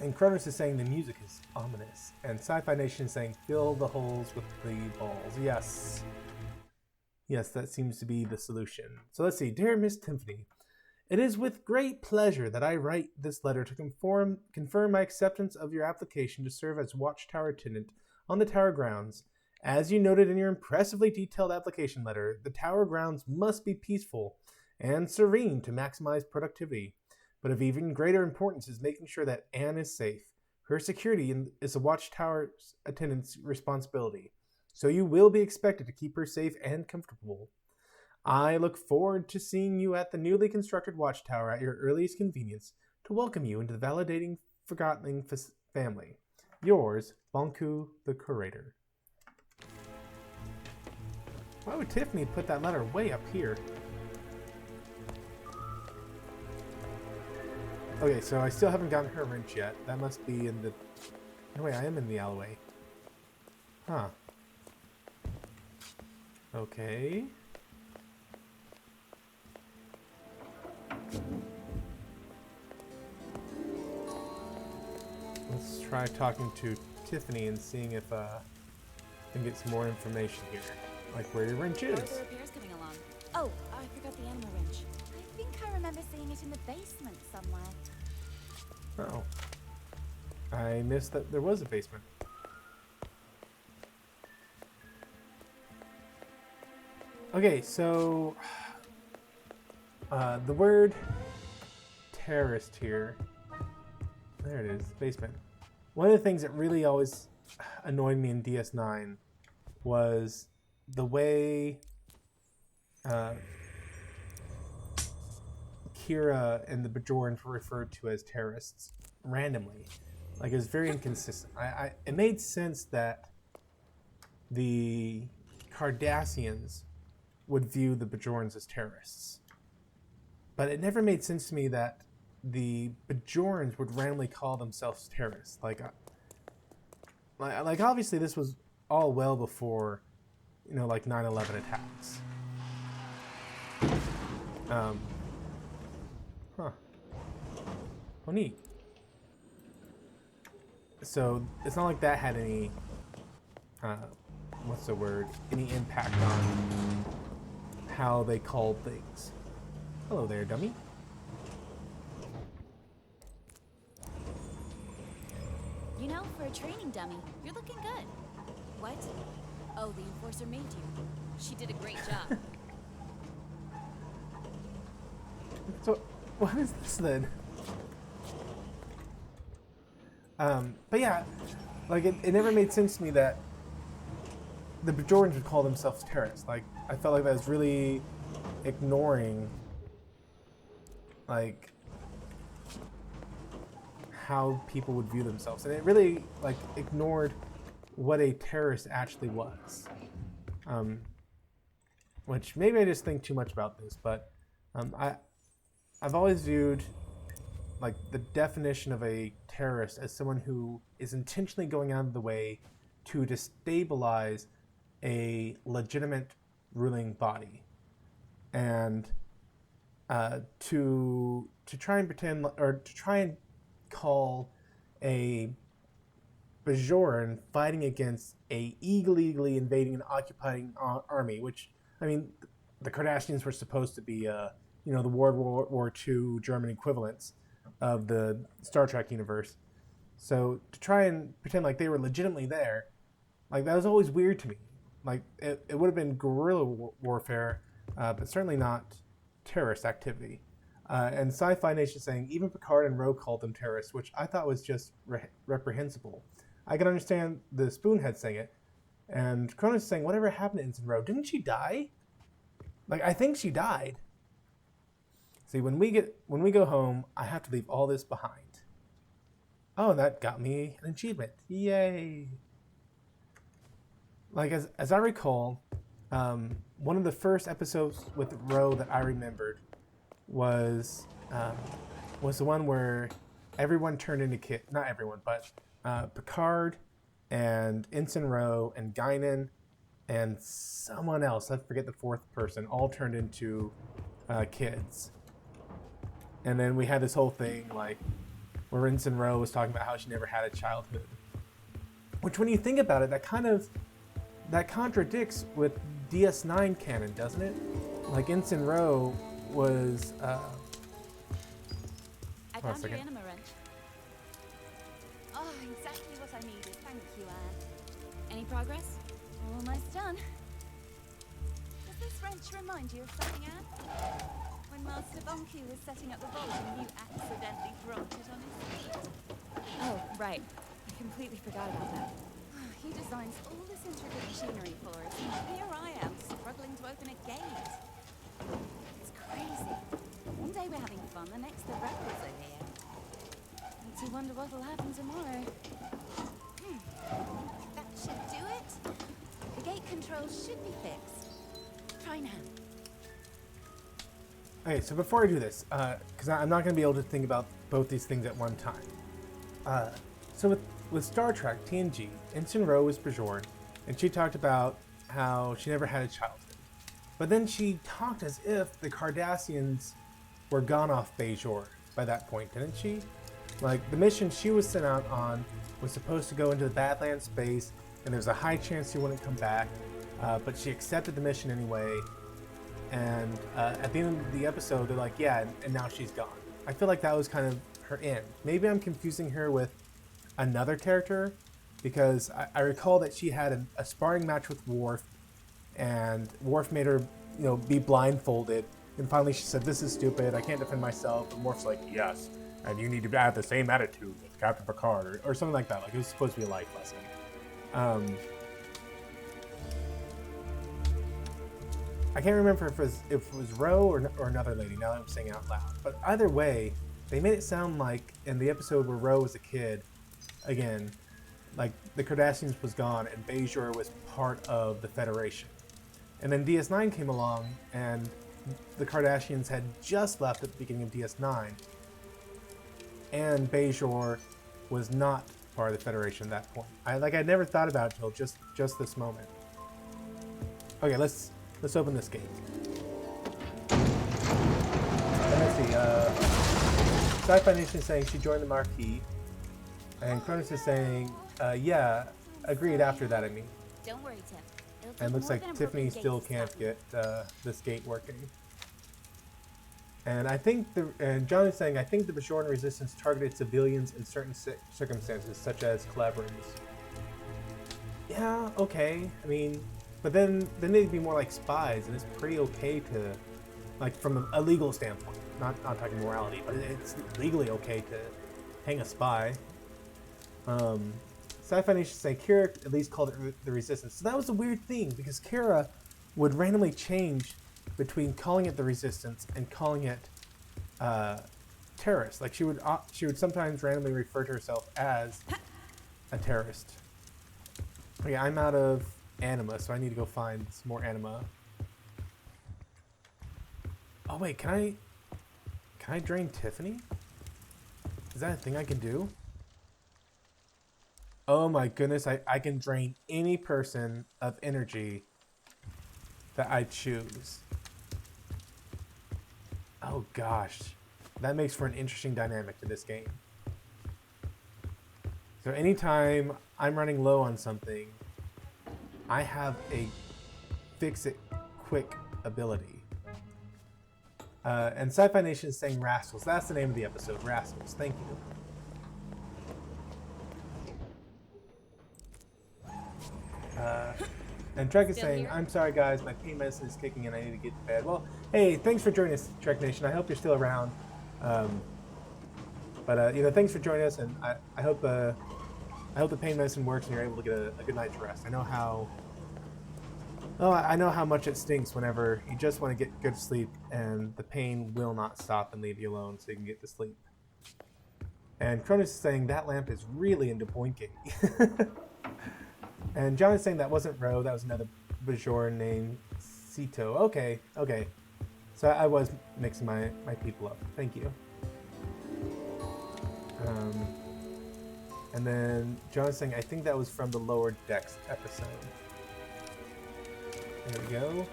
And Cronus is saying the music is ominous. And Sci-Fi Nation is saying fill the holes with the balls. Yes. Yes, that seems to be the solution. So let's see. Dear Miss Tiffany, it is with great pleasure that I write this letter to confirm my acceptance of your application to serve as watchtower attendant on the tower grounds. As you noted in your impressively detailed application letter, the tower grounds must be peaceful and serene to maximize productivity. But of even greater importance is making sure that Anne is safe. Her security is the watchtower attendant's responsibility, so you will be expected to keep her safe and comfortable. I look forward to seeing you at the newly constructed watchtower at your earliest convenience to welcome you into the validating Forgotton family. Yours, Bonku the Curator. Why would Tiffany put that letter way up here? Okay, so I still haven't gotten her wrench yet. That must be in the... No, wait, I am in the alleyway. Huh. Okay. Let's try talking to Tiffany and seeing if I can get some more information here. Like where your wrench is. How are the repairs coming along? Oh, I forgot the animal wrench. I think I remember seeing it in the basement somewhere. Oh. I missed that there was a basement. Okay, so... the word terrorist here. There it is, basement. One of the things that really always annoyed me in DS9 was the way Kira and the Bajorans were referred to as terrorists randomly. Like, it was very inconsistent. It made sense that the Cardassians would view the Bajorans as terrorists. But it never made sense to me that the Bajorans would randomly call themselves terrorists. Like obviously this was all well before, you know, like 9/11 attacks. Huh. Oh, neat. So it's not like that had any, what's the word? Any impact on how they called things. Hello there, dummy. You know, for a training dummy, you're looking good. What? Oh, the Enforcer made you. She did a great job. So, what is this then? But yeah, like it never made sense to me that the Bajorans would call themselves terrorists. Like, I felt like that was really ignoring, like, how people would view themselves. And it really, like, ignored what a terrorist actually was. Which, maybe I just think too much about this, but I've always viewed, like, the definition of a terrorist as someone who is intentionally going out of the way to destabilize a legitimate ruling body. And to try and pretend, or to try and call a Bajoran fighting against a illegally invading and occupying army, which, I mean, the Kardashians were supposed to be, the World War II German equivalents of the Star Trek universe. So to try and pretend like they were legitimately there, like, that was always weird to me. Like, it would have been guerrilla warfare, but certainly not terrorist activity. And Sci-Fi Nation saying, even Picard and Ro called them terrorists, which I thought was just reprehensible. I can understand the Spoonhead saying it, and Cronus saying, whatever happened to Ensign Ro? Didn't she die? Like, I think she died. See, when we go home, I have to leave all this behind. Oh, that got me an achievement. Yay! Like, as I recall, one of the first episodes with Ro that I remembered was the one where everyone turned into kid. Not everyone, but Picard and Ensign Ro and Guinan and someone else, I forget the fourth person, all turned into kids. And then we had this whole thing, like, where Ensign Ro was talking about how she never had a childhood. Which, when you think about it, that contradicts with DS9 canon, doesn't it? Like, Ensign Ro was, I found your anima wrench. Oh, exactly what I needed. Thank you, Anne. Any progress? Almost done. Does this wrench remind you of something, Anne? When Master Bonku was setting up the vault and you accidentally dropped it on his feet. Oh, right. I completely forgot about that. He designs all this intricate machinery for us, and here I am, struggling to open a gate. It's crazy. One day we're having fun, the next the rebels are here. Makes you wonder what'll happen tomorrow. That should do it. The gate controls should be fixed. Try now. Okay, so before I do this, because I'm not going to be able to think about both these things at one time. So with Star Trek, TNG, Ensign Ro was Bajoran, and she talked about how she never had a childhood. But then she talked as if the Cardassians were gone off Bajor by that point, didn't she? Like, the mission she was sent out on was supposed to go into the Badlands space, and there's a high chance she wouldn't come back, but she accepted the mission anyway. And at the end of the episode, they're like, yeah, and now she's gone. I feel like that was kind of her end. Maybe I'm confusing her with another character, because I recall that she had a sparring match with Worf, and Worf made her, be blindfolded. And finally she said, this is stupid, I can't defend myself. And Worf's like, yes, and you need to have the same attitude as Captain Picard, or something like that. Like, it was supposed to be a life lesson. I can't remember if it was Ro or another lady, now that I'm saying it out loud. But either way, they made it sound like in the episode where Ro was a kid, again, like the Cardassians was gone and Bajor was part of the Federation. And then DS9 came along and the Cardassians had just left at the beginning of DS9. And Bajor was not part of the Federation at that point. I never thought about it until just this moment. Okay, let's open this gate. And let's see, Sci-Fi Nation is saying she joined the Marquee. And Cronus is saying, yeah, agreed after that, I mean. Don't worry, Tim. It'll take And looks more like than a Tiffany broken still gate to can't stop get this gate working. And I think and John is saying, I think the Bajoran resistance targeted civilians in certain circumstances, such as collaborators. Yeah, okay. I mean, but then they'd be more like spies, and it's pretty okay to, like, from a legal standpoint, not talking morality, but it's legally okay to hang a spy. Sci-Fi Nation say Kira at least called it the Resistance. So that was a weird thing, because Kira would randomly change between calling it the Resistance and calling it terrorist. Like, she would sometimes randomly refer to herself as a terrorist. Okay, I'm out of anima, so I need to go find some more anima. Oh wait, can I drain Tiffany? Is that a thing I can do? Oh my goodness, I can drain any person of energy that I choose. Oh gosh, that makes for an interesting dynamic to this game. So anytime I'm running low on something, I have a fix it quick ability. And Sci-Fi Nation is saying Rascals. That's the name of the episode, Rascals. Thank you. And Trek is Still saying, here? I'm sorry guys, my pain medicine is kicking in, I need to get to bed. Well, hey, thanks for joining us, Trek Nation. I hope you're still around. You know, thanks for joining us, and I hope the pain medicine works and you're able to get a good night's rest. I know how much it stinks whenever you just want to get good sleep and the pain will not stop and leave you alone so you can get to sleep. And Cronus is saying that lamp is really into boinking. And John is saying that wasn't Ro, that was another Bajoran named Sito. Okay. So I was mixing my people up. Thank you. And then John is saying, I think that was from the Lower Decks episode. There we go.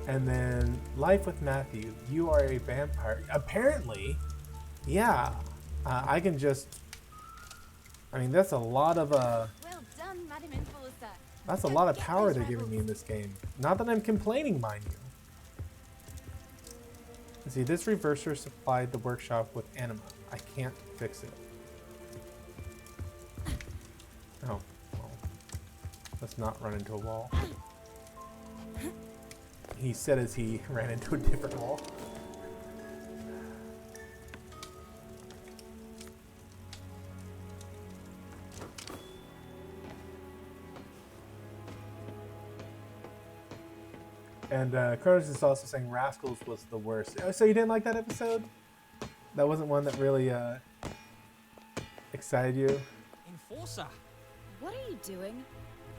And then Life with Matthew. You are a vampire. Apparently, yeah. I can just... I mean, that's a lot of Well done, Madam Enforcer. that's a lot of power they're giving me in this game. Not that I'm complaining, mind you. Let's see, this reverser supplied the workshop with anima. I can't fix it. Oh, well. Let's not run into a wall. He said as he ran into a different wall. And Cronus is also saying Rascals was the worst. Oh, so you didn't like that episode? That wasn't one that really excited you? Enforcer! What are you doing?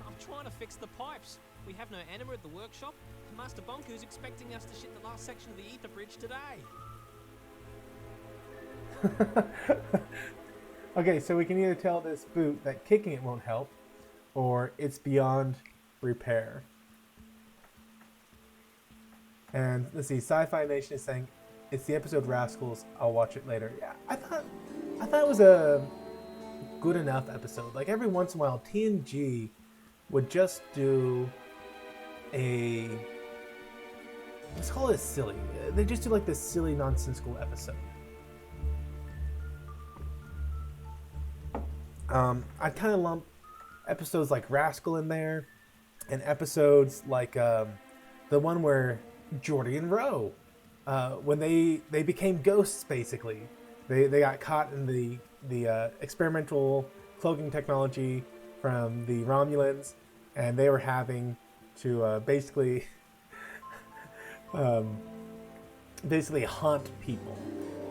I'm trying to fix the pipes. We have no anima at the workshop, and Master Bonku's expecting us to ship the last section of the ether bridge today. Okay, so we can either tell this boot that kicking it won't help, or it's beyond repair. And let's see, Sci-Fi Nation is saying it's the episode Rascals. I'll watch it later. Yeah, I thought it was a good enough episode. Like every once in a while, TNG would just do a, let's call it silly. They just do like this silly, nonsensical episode. I kind of lump episodes like Rascal in there, and episodes like the one where Geordie and Ro, when they became ghosts, basically. They got caught in the experimental cloaking technology from the Romulans, and they were having to basically haunt people.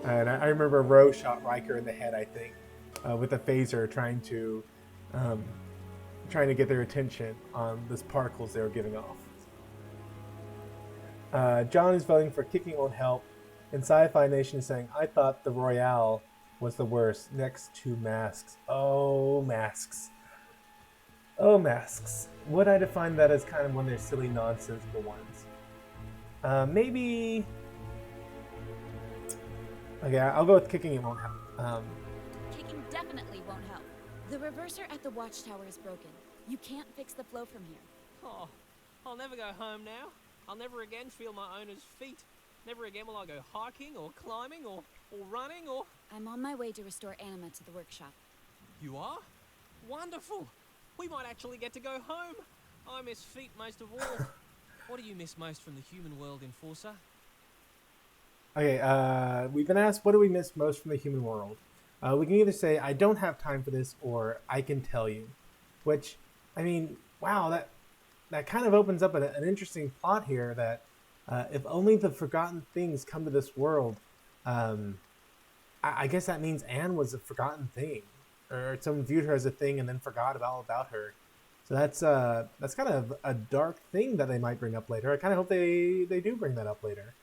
And I remember Ro shot Riker in the head, I think, with a phaser, trying to get their attention on these particles they were giving off. John is voting for kicking won't help, and Sci-Fi Nation is saying, I thought the Royale was the worst, next to Masks. Oh, Masks. Oh, Masks. Would I define that as kind of one of their silly, nonsensical ones? Maybe... Okay, I'll go with kicking it won't help. Kicking definitely won't help. The reverser at the watchtower is broken. You can't fix the flow from here. Oh, I'll never go home now. I'll never again feel my owner's feet. Never again will I go hiking or climbing or running or... I'm on my way to restore anima to the workshop. You are? Wonderful! We might actually get to go home. I miss feet most of all. What do you miss most from the human world, Enforcer? Okay, we've been asked, what do we miss most from the human world? We can either say, I don't have time for this, or I can tell you. Which, I mean, wow, that kind of opens up an interesting plot here that if only the forgotten things come to this world, I guess that means Anne was a forgotten thing. Or someone viewed her as a thing and then forgot all about her. So that's kind of a dark thing that they might bring up later. I kind of hope they do bring that up later.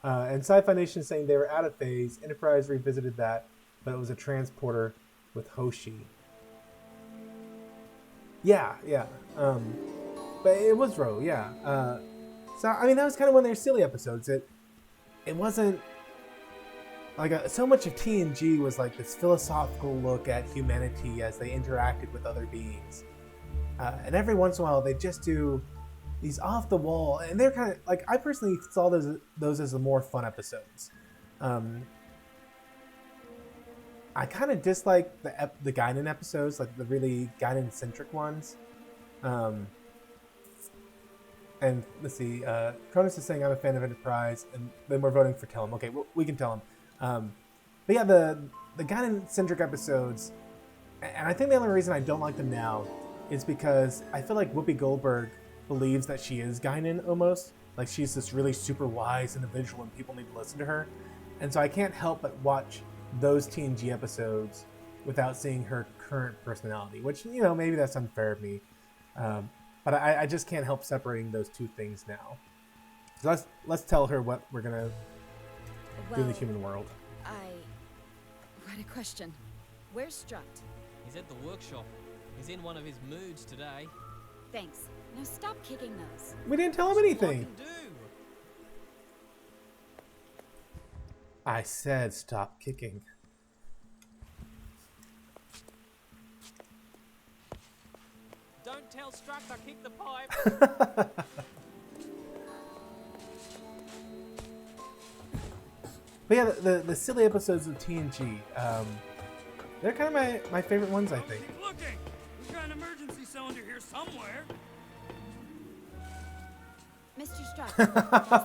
And Sci-Fi Nation is saying they were out of phase. Enterprise revisited that, but it was a transporter with Hoshi. Yeah. But it was Ro, yeah. So I mean, that was kind of one of their silly episodes. It wasn't like so much of TNG was like this philosophical look at humanity as they interacted with other beings. And every once in a while, they just do these off the wall, and they're kind of like, I personally saw those as the more fun episodes. I kind of dislike the Guinan episodes, like the really Guinan centric ones. And let's see, Cronus is saying I'm a fan of Enterprise, and then we're voting for Tell him. Okay, we can tell him. But yeah, the Guinan centric episodes, and I think the only reason I don't like them now is because I feel like Whoopi Goldberg believes that she is Guinan almost. Like she's this really super wise individual and people need to listen to her. And so I can't help but watch those TNG episodes without seeing her current personality, which, you know, maybe that's unfair of me. But I just can't help separating those two things now. So let's tell her what we're going to do in the human world. What a question. Where's Strut? He's at the workshop. He's in one of his moods today. Thanks. Now stop kicking those. We didn't tell him anything. What can do? I said stop kicking. Don't tell Struck I kicked the pipe. But yeah, the silly episodes of TNG, they're kind of my favorite ones, I think. Keep looking! We've got an emergency cylinder here somewhere. Mr. Struck,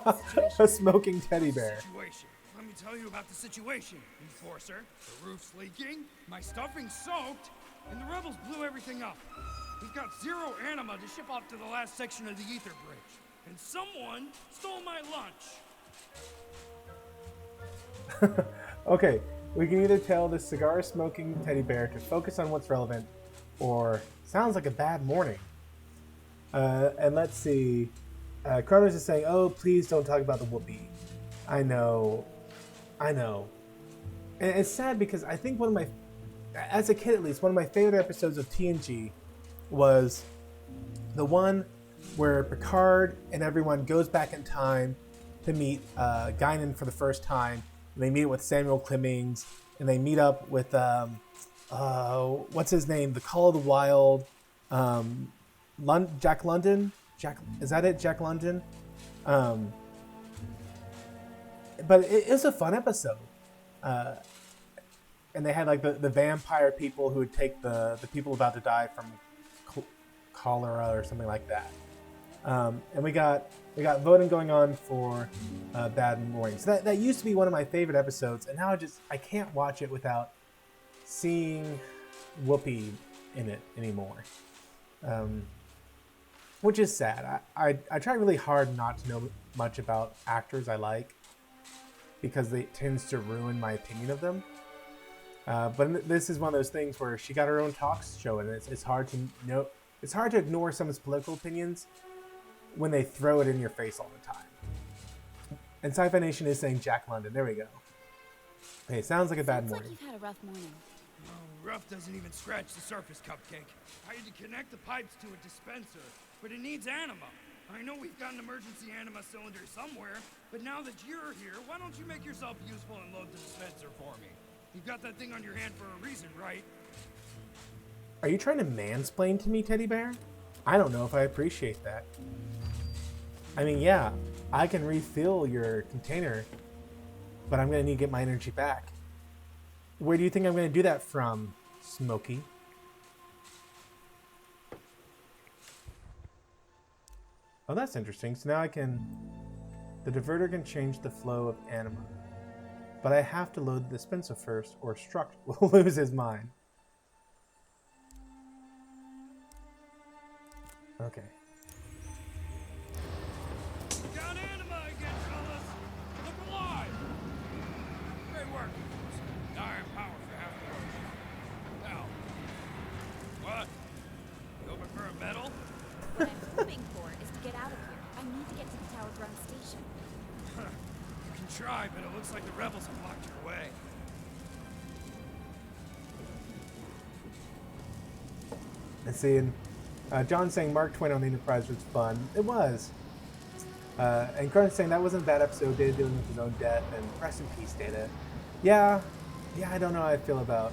what's the situation? A smoking teddy bear. Situation. Let me tell you about the situation, Enforcer. The roof's leaking, my stuffing's soaked, and the rebels blew everything up. We've got 0 anima to ship off to the last section of the ether bridge. And someone stole my lunch. Okay, we can either tell the cigar-smoking teddy bear to focus on what's relevant, or sounds like a bad morning. And let's see. Kronos is saying, "Oh, please don't talk about the whoopee." I know. And it's sad because I think as a kid at least, one of my favorite episodes of TNG was the one where Picard and everyone goes back in time to meet Guinan for the first time. And they meet with Samuel Clemens, and they meet up with what's his name? The Call of the Wild, Jack London. Is that it? Jack London. But it was a fun episode. And they had like the vampire people who would take the people about to die from cholera or something like that. And we got voting going on for Bad Morning. So that used to be one of my favorite episodes, and now I can't watch it without seeing Whoopi in it anymore. Which is sad. I try really hard not to know much about actors I like, because it tends to ruin my opinion of them. But this is one of those things where she got her own talk show, and it's hard to know. It's hard to ignore someone's political opinions when they throw it in your face all the time. And Sci-Fi Nation is saying Jack London. There we go. Hey, sounds like a bad Sounds morning. like you've had a rough morning. Oh, rough doesn't even scratch the surface, Cupcake. I had to connect the pipes to a dispenser, but it needs anima. I know we've got an emergency anima cylinder somewhere, but now that you're here, why don't you make yourself useful and load the dispenser for me? You've got that thing on your hand for a reason, right? Are you trying to mansplain to me, Teddy Bear? I don't know if I appreciate that. I mean, yeah, I can refill your container, but I'm going to need to get my energy back. Where do you think I'm going to do that from, Smokey? Oh, that's interesting. So now the diverter can change the flow of anima. But I have to load the dispenser first, or Struck will lose his mind. Okay. Got anima again, fellas! Look alive! Great work. Dire power for half the Now, what? You open for a medal? What I'm hoping for is to get out of here. I need to get to the Tower Ground station. You can try, but it looks like the rebels have blocked your way. Let's see. John's saying Mark Twain on the Enterprise was fun. It was. And Cronus saying that wasn't a bad episode. Data dealing with his own death, and rest in peace, Data. Yeah, I don't know how I feel about.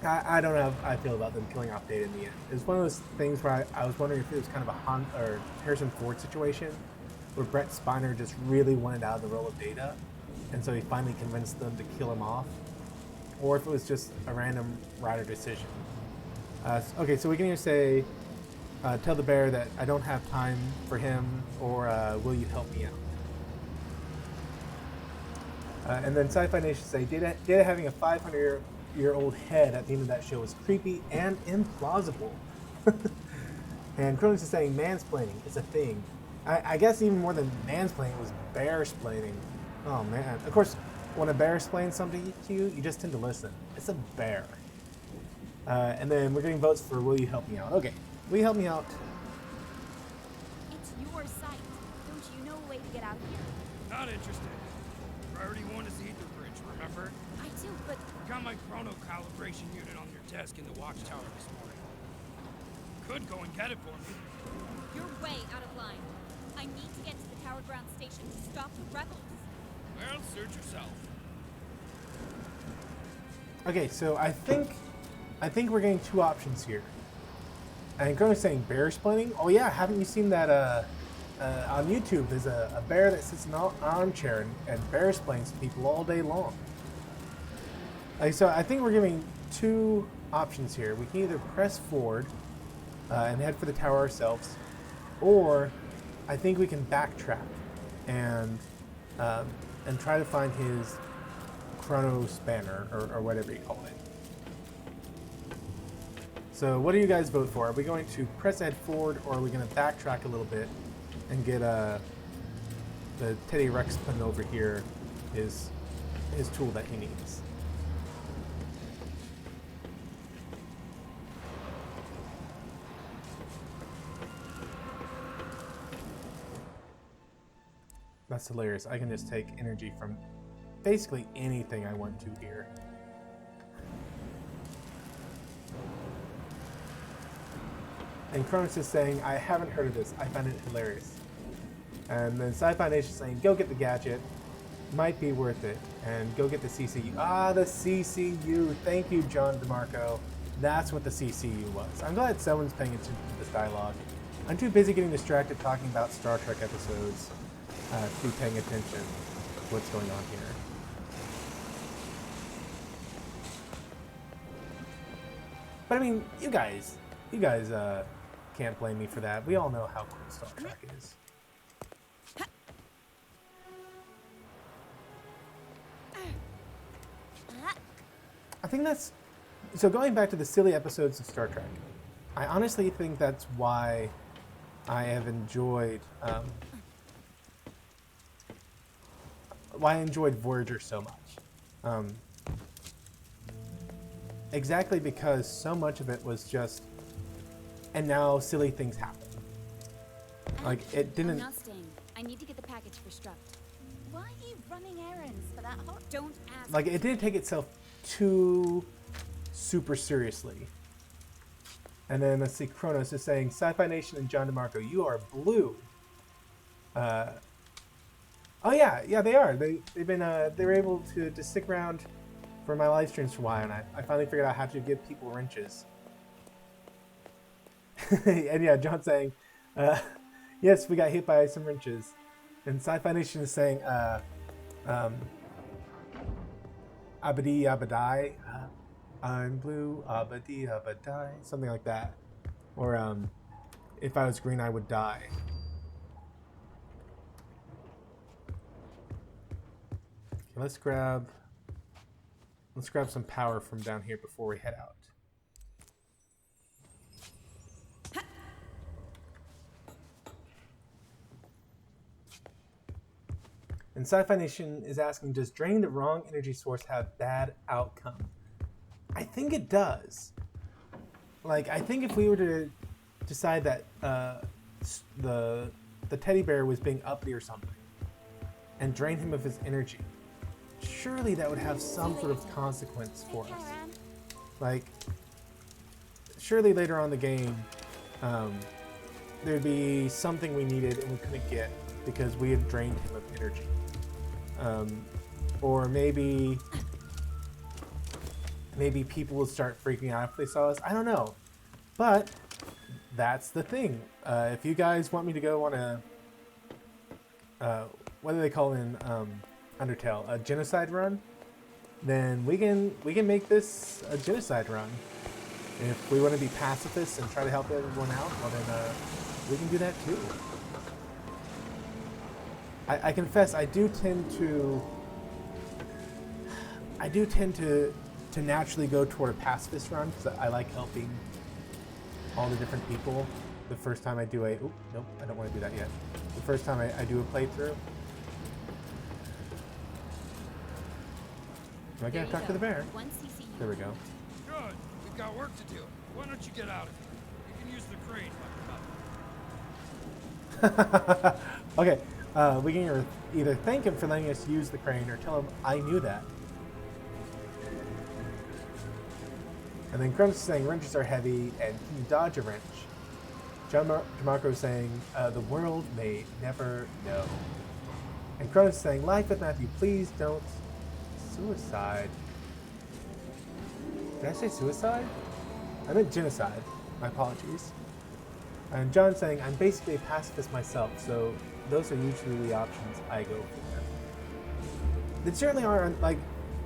I don't know how I feel about them killing off Data in the end. It was one of those things where I was wondering if it was kind of a Han or Harrison Ford situation, where Brett Spiner just really wanted out of the role of Data, and so he finally convinced them to kill him off, or if it was just a random writer decision. Okay, so we can either say, tell the bear that I don't have time for him, or will you help me out? And then Sci-Fi Nation say, Data having a 500-year-old head at the end of that show was creepy and implausible. And Cronus is saying mansplaining is a thing. I guess even more than mansplaining was bear-splaining. Oh man. Of course, when a bear explains something to you, you just tend to listen. It's a bear. And then we're getting votes for will you help me out? Okay, will you help me out? It's your site. Don't you know a way to get out of here? Not interested. Priority 1 is the ether bridge, remember? I do, but Got my chrono calibration unit on your desk in the watchtower this morning. Could go and get it for me. you're way out of line. I need to get to the tower ground station to stop the rebels. Well, search yourself. Okay, so I think we're getting two options here. And Cronus saying bear explaining. Oh yeah, haven't you seen that on YouTube? There's a bear that sits in an armchair and bear explains to people all day long. So I think we're giving two options here. We can either press forward and head for the tower ourselves, or I think we can backtrack and try to find his chrono spanner or whatever you call it. So what do you guys vote for? Are we going to press head forward, or are we going to backtrack a little bit and get the Teddy Ruxpin over here his tool that he needs? That's hilarious. I can just take energy from basically anything I want to here. And Cronus is saying, I haven't heard of this. I find it hilarious. And then Sci-Fi Nation saying, go get the gadget. Might be worth it. And go get the CCU. Ah, the CCU. Thank you, John DeMarco. That's what the CCU was. I'm glad someone's paying attention to this dialogue. I'm too busy getting distracted talking about Star Trek episodes to be paying attention to what's going on here. But I mean, you guys can't blame me for that. We all know how cool Star Trek is. I think that's... So going back to the silly episodes of Star Trek, I honestly think that's why I have enjoyed... why I enjoyed Voyager so much. Exactly because so much of it was just... And now silly things happen. Like, it didn't... I'm not staying. I need to get the package for Struct. Why are you running errands for that hot? Don't ask. Like, it didn't take itself too super seriously. And then, let's see, Kronos is saying, Sci-Fi Nation and John DeMarco, you are blue. Oh yeah, they are. They were able to stick around for my live streams for a while, and I finally figured out how to give people wrenches. And yeah, John saying, yes, we got hit by some wrenches. And Sci-Fi Nation is saying, Abadi Abadai, I'm blue, Abadi Abadai, something like that. Or, if I was green, I would die. Okay, let's grab some power from down here before we head out. And Sci-Fi Nation is asking, does draining the wrong energy source have bad outcome? I think it does. Like, I think if we were to decide that the teddy bear was being uppity or something, and drain him of his energy, surely that would have some sort of consequence for us. Like, surely later on in the game, there'd be something we needed and we couldn't get because we had drained him of energy. Or maybe people would start freaking out if they saw us. I don't know. But that's the thing. If you guys want me to go on a what do they call in Undertale, a genocide run, then we can make this a genocide run. If we want to be pacifists and try to help everyone out, well then we can do that too. I confess I do tend to naturally go toward a pacifist run because I like helping all the different people. The first time I do a nope, I don't want to do that yet. The first time I do a playthrough. Do I gotta talk to the bear? There we go. Good. We've got work to do. Why don't you get out of here? You can use the crane like a Okay, we can either thank him for letting us use the crane or tell him I knew that. And then Cronus is saying wrenches are heavy and can you dodge a wrench? Jamarco is saying the world may never know. And Cronus is saying life with Matthew, please don't. Suicide. Did I say suicide? I meant genocide. My apologies. And John's saying I'm basically a pacifist myself, so those are usually the options I go for. They certainly are, like,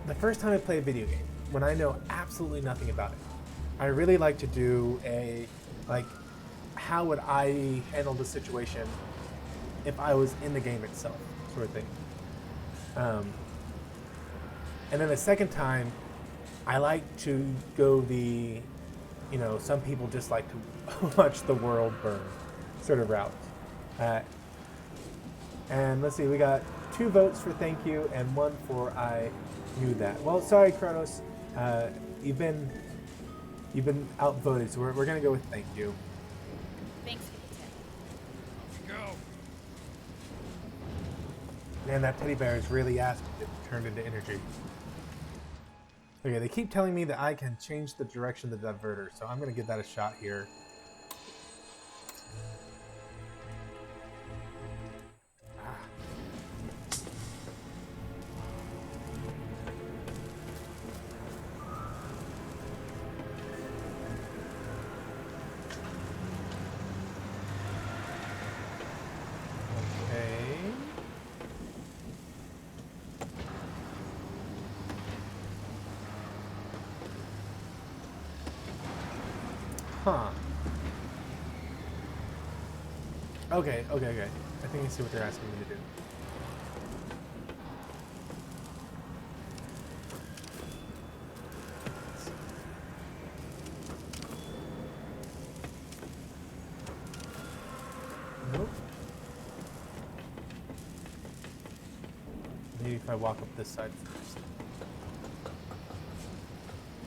the first time I play a video game, when I know absolutely nothing about it. I really like to do a, like, how would I handle the situation if I was in the game itself, sort of thing. And then the second time, I like to go the, you know, some people just like to watch the world burn sort of route. And let's see, we got 2 votes for thank you and 1 for I knew that. Well, sorry, Kronos, you've been outvoted, so we're gonna go with thank you. Thanks for the tip. go. Man, that teddy bear is really asked to get turned into energy. Okay, they keep telling me that I can change the direction of the diverter, so I'm gonna give that a shot here. Huh. Okay. I think I see what they're asking me to do. Nope. Maybe if I walk up this side first.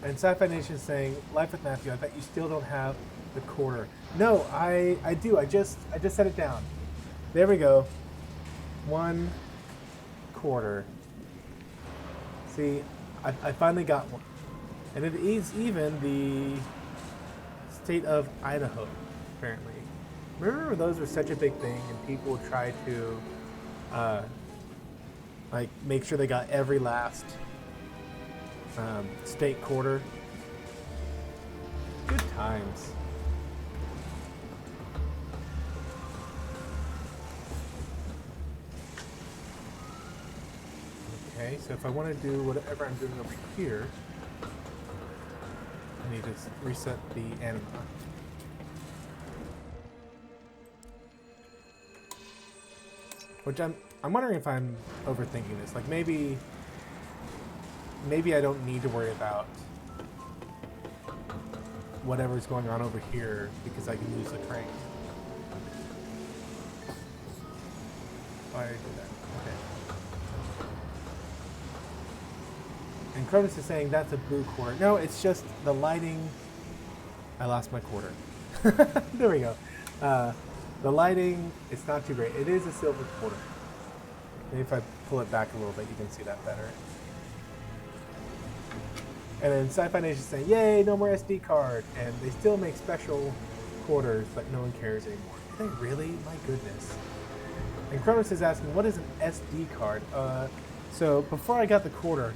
And Sci-Fi Nation is saying, Life with Matthew, I bet you still don't have the quarter. No, I do. I just set it down. There we go. 1 quarter. See, I finally got one. And it is even the state of Idaho, apparently. Remember those were such a big thing and people would try to like make sure they got every last state quarter. Good times. Okay, so if I want to do whatever I'm doing over here, I need to reset the anima. Which I'm wondering if I'm overthinking this. Like maybe I don't need to worry about whatever's going on over here because I can use the crane. Why did I do that? Okay. And Cronus is saying that's a blue quarter. No, it's just the lighting. I lost my quarter. There we go. The lighting, it's not too great. It is a silver quarter. Maybe if I pull it back a little bit, you can see that better. And then Sci-Fi Nation is saying, yay, no more SD card. And they still make special quarters, but no one cares anymore. they really? My goodness. And Cronus is asking, what is an SD card? So before I got the quarter,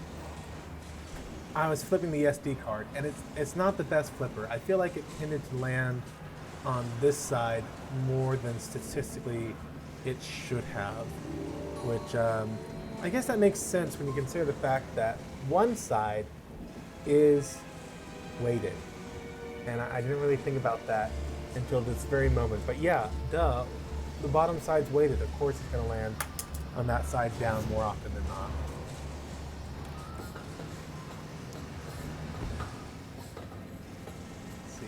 I was flipping the SD card, and it's not the best flipper. I feel like it tended to land on this side more than statistically it should have, which I guess that makes sense when you consider the fact that one side is weighted, and I didn't really think about that until this very moment. But yeah, duh, the bottom side's weighted. Of course it's going to land on that side down more often than not. Let's see.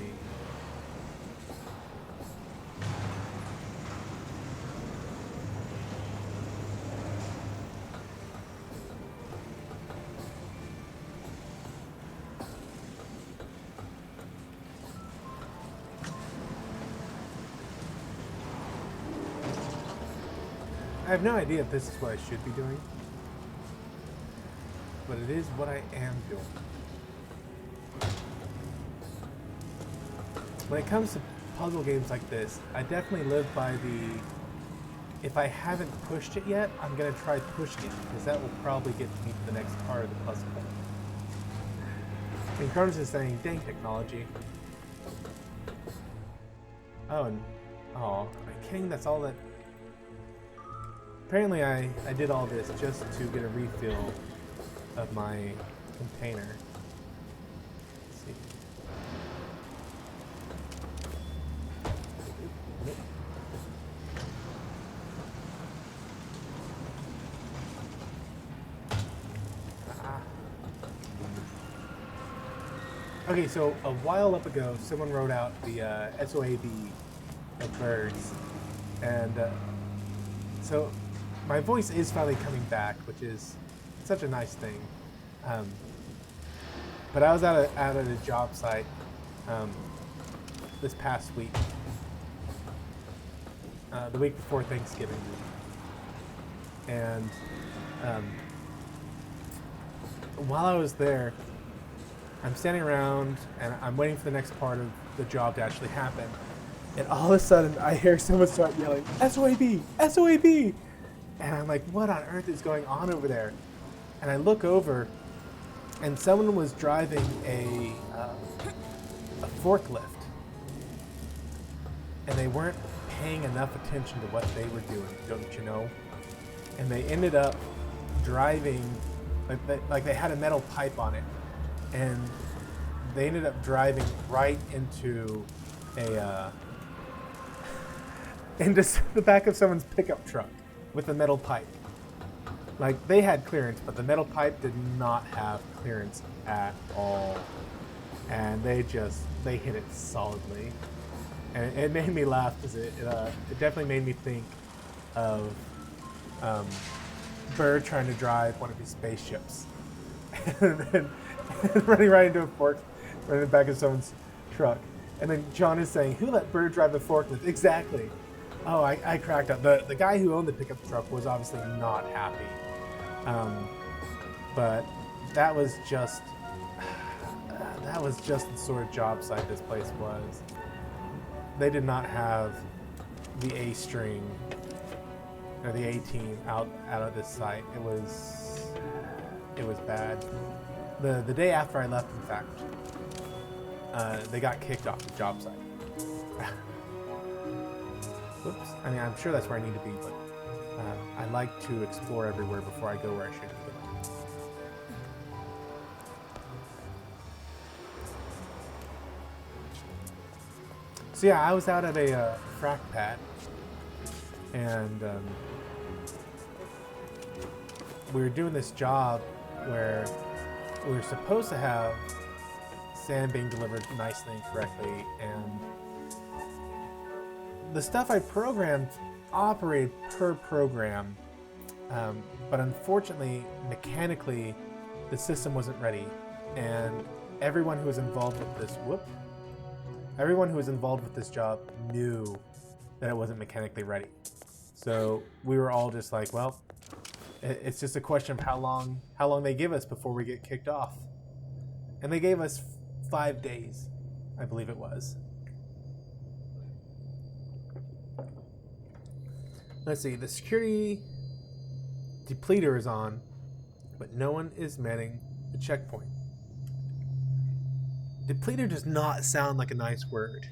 I have no idea if this is what I should be doing, but it is what I am doing. When it comes to puzzle games like this, I definitely live by the, if I haven't pushed it yet, I'm going to try pushing it, because that will probably get me to the next part of the puzzle. And Cronus is saying, dang technology. Oh, and, oh, am I kidding? That's all that... Apparently I did all this just to get a refill of my container. Let's see. Nope. Ah. Okay, so a while up ago, someone wrote out the SOAB of birds, and so my voice is finally coming back, which is such a nice thing. But I was out at a job site this past week, the week before Thanksgiving, and while I was there, I'm standing around and I'm waiting for the next part of the job to actually happen, and all of a sudden I hear someone start yelling, SOAB! SOAB! And I'm like, what on earth is going on over there? And I look over, and someone was driving a forklift. And they weren't paying enough attention to what they were doing, don't you know? And they ended up driving, like they had a metal pipe on it. And they ended up driving right into into the back of someone's pickup truck with a metal pipe. Like, they had clearance, but the metal pipe did not have clearance at all. And they hit it solidly. And it made me laugh because it definitely made me think of Bird trying to drive one of his spaceships. and then running right into a fork, right in the back of someone's truck. And then John is saying, who let Bird drive a forklift? Exactly. Oh, I cracked up. The guy who owned the pickup truck was obviously not happy. But that was just the sort of job site this place was. They did not have the A string or the A team out of this site. It was bad. The day after I left, in fact, they got kicked off the job site. Whoops. I mean, I'm sure that's where I need to be, but I like to explore everywhere before I go where I shouldn't go. So yeah, I was out at a frack pad, and we were doing this job where we were supposed to have sand being delivered nicely and correctly, and the stuff I programmed operated per program, but unfortunately, mechanically, the system wasn't ready, and everyone who was involved with this job knew that it wasn't mechanically ready. So we were all just like, well, it's just a question of how long they give us before we get kicked off. And they gave us 5 days, I believe it was. Let's see. The security depleter is on, but no one is manning the checkpoint. Depleter does not sound like a nice word.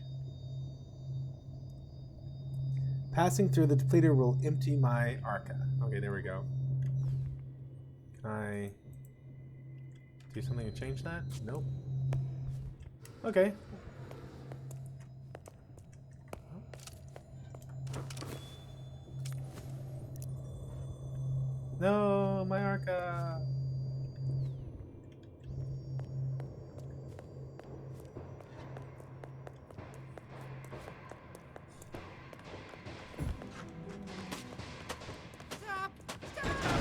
Passing through the depleter will empty my arca. Okay, there we go. Can I do something to change that? Nope. Okay. No, my arca. Stop! Stop!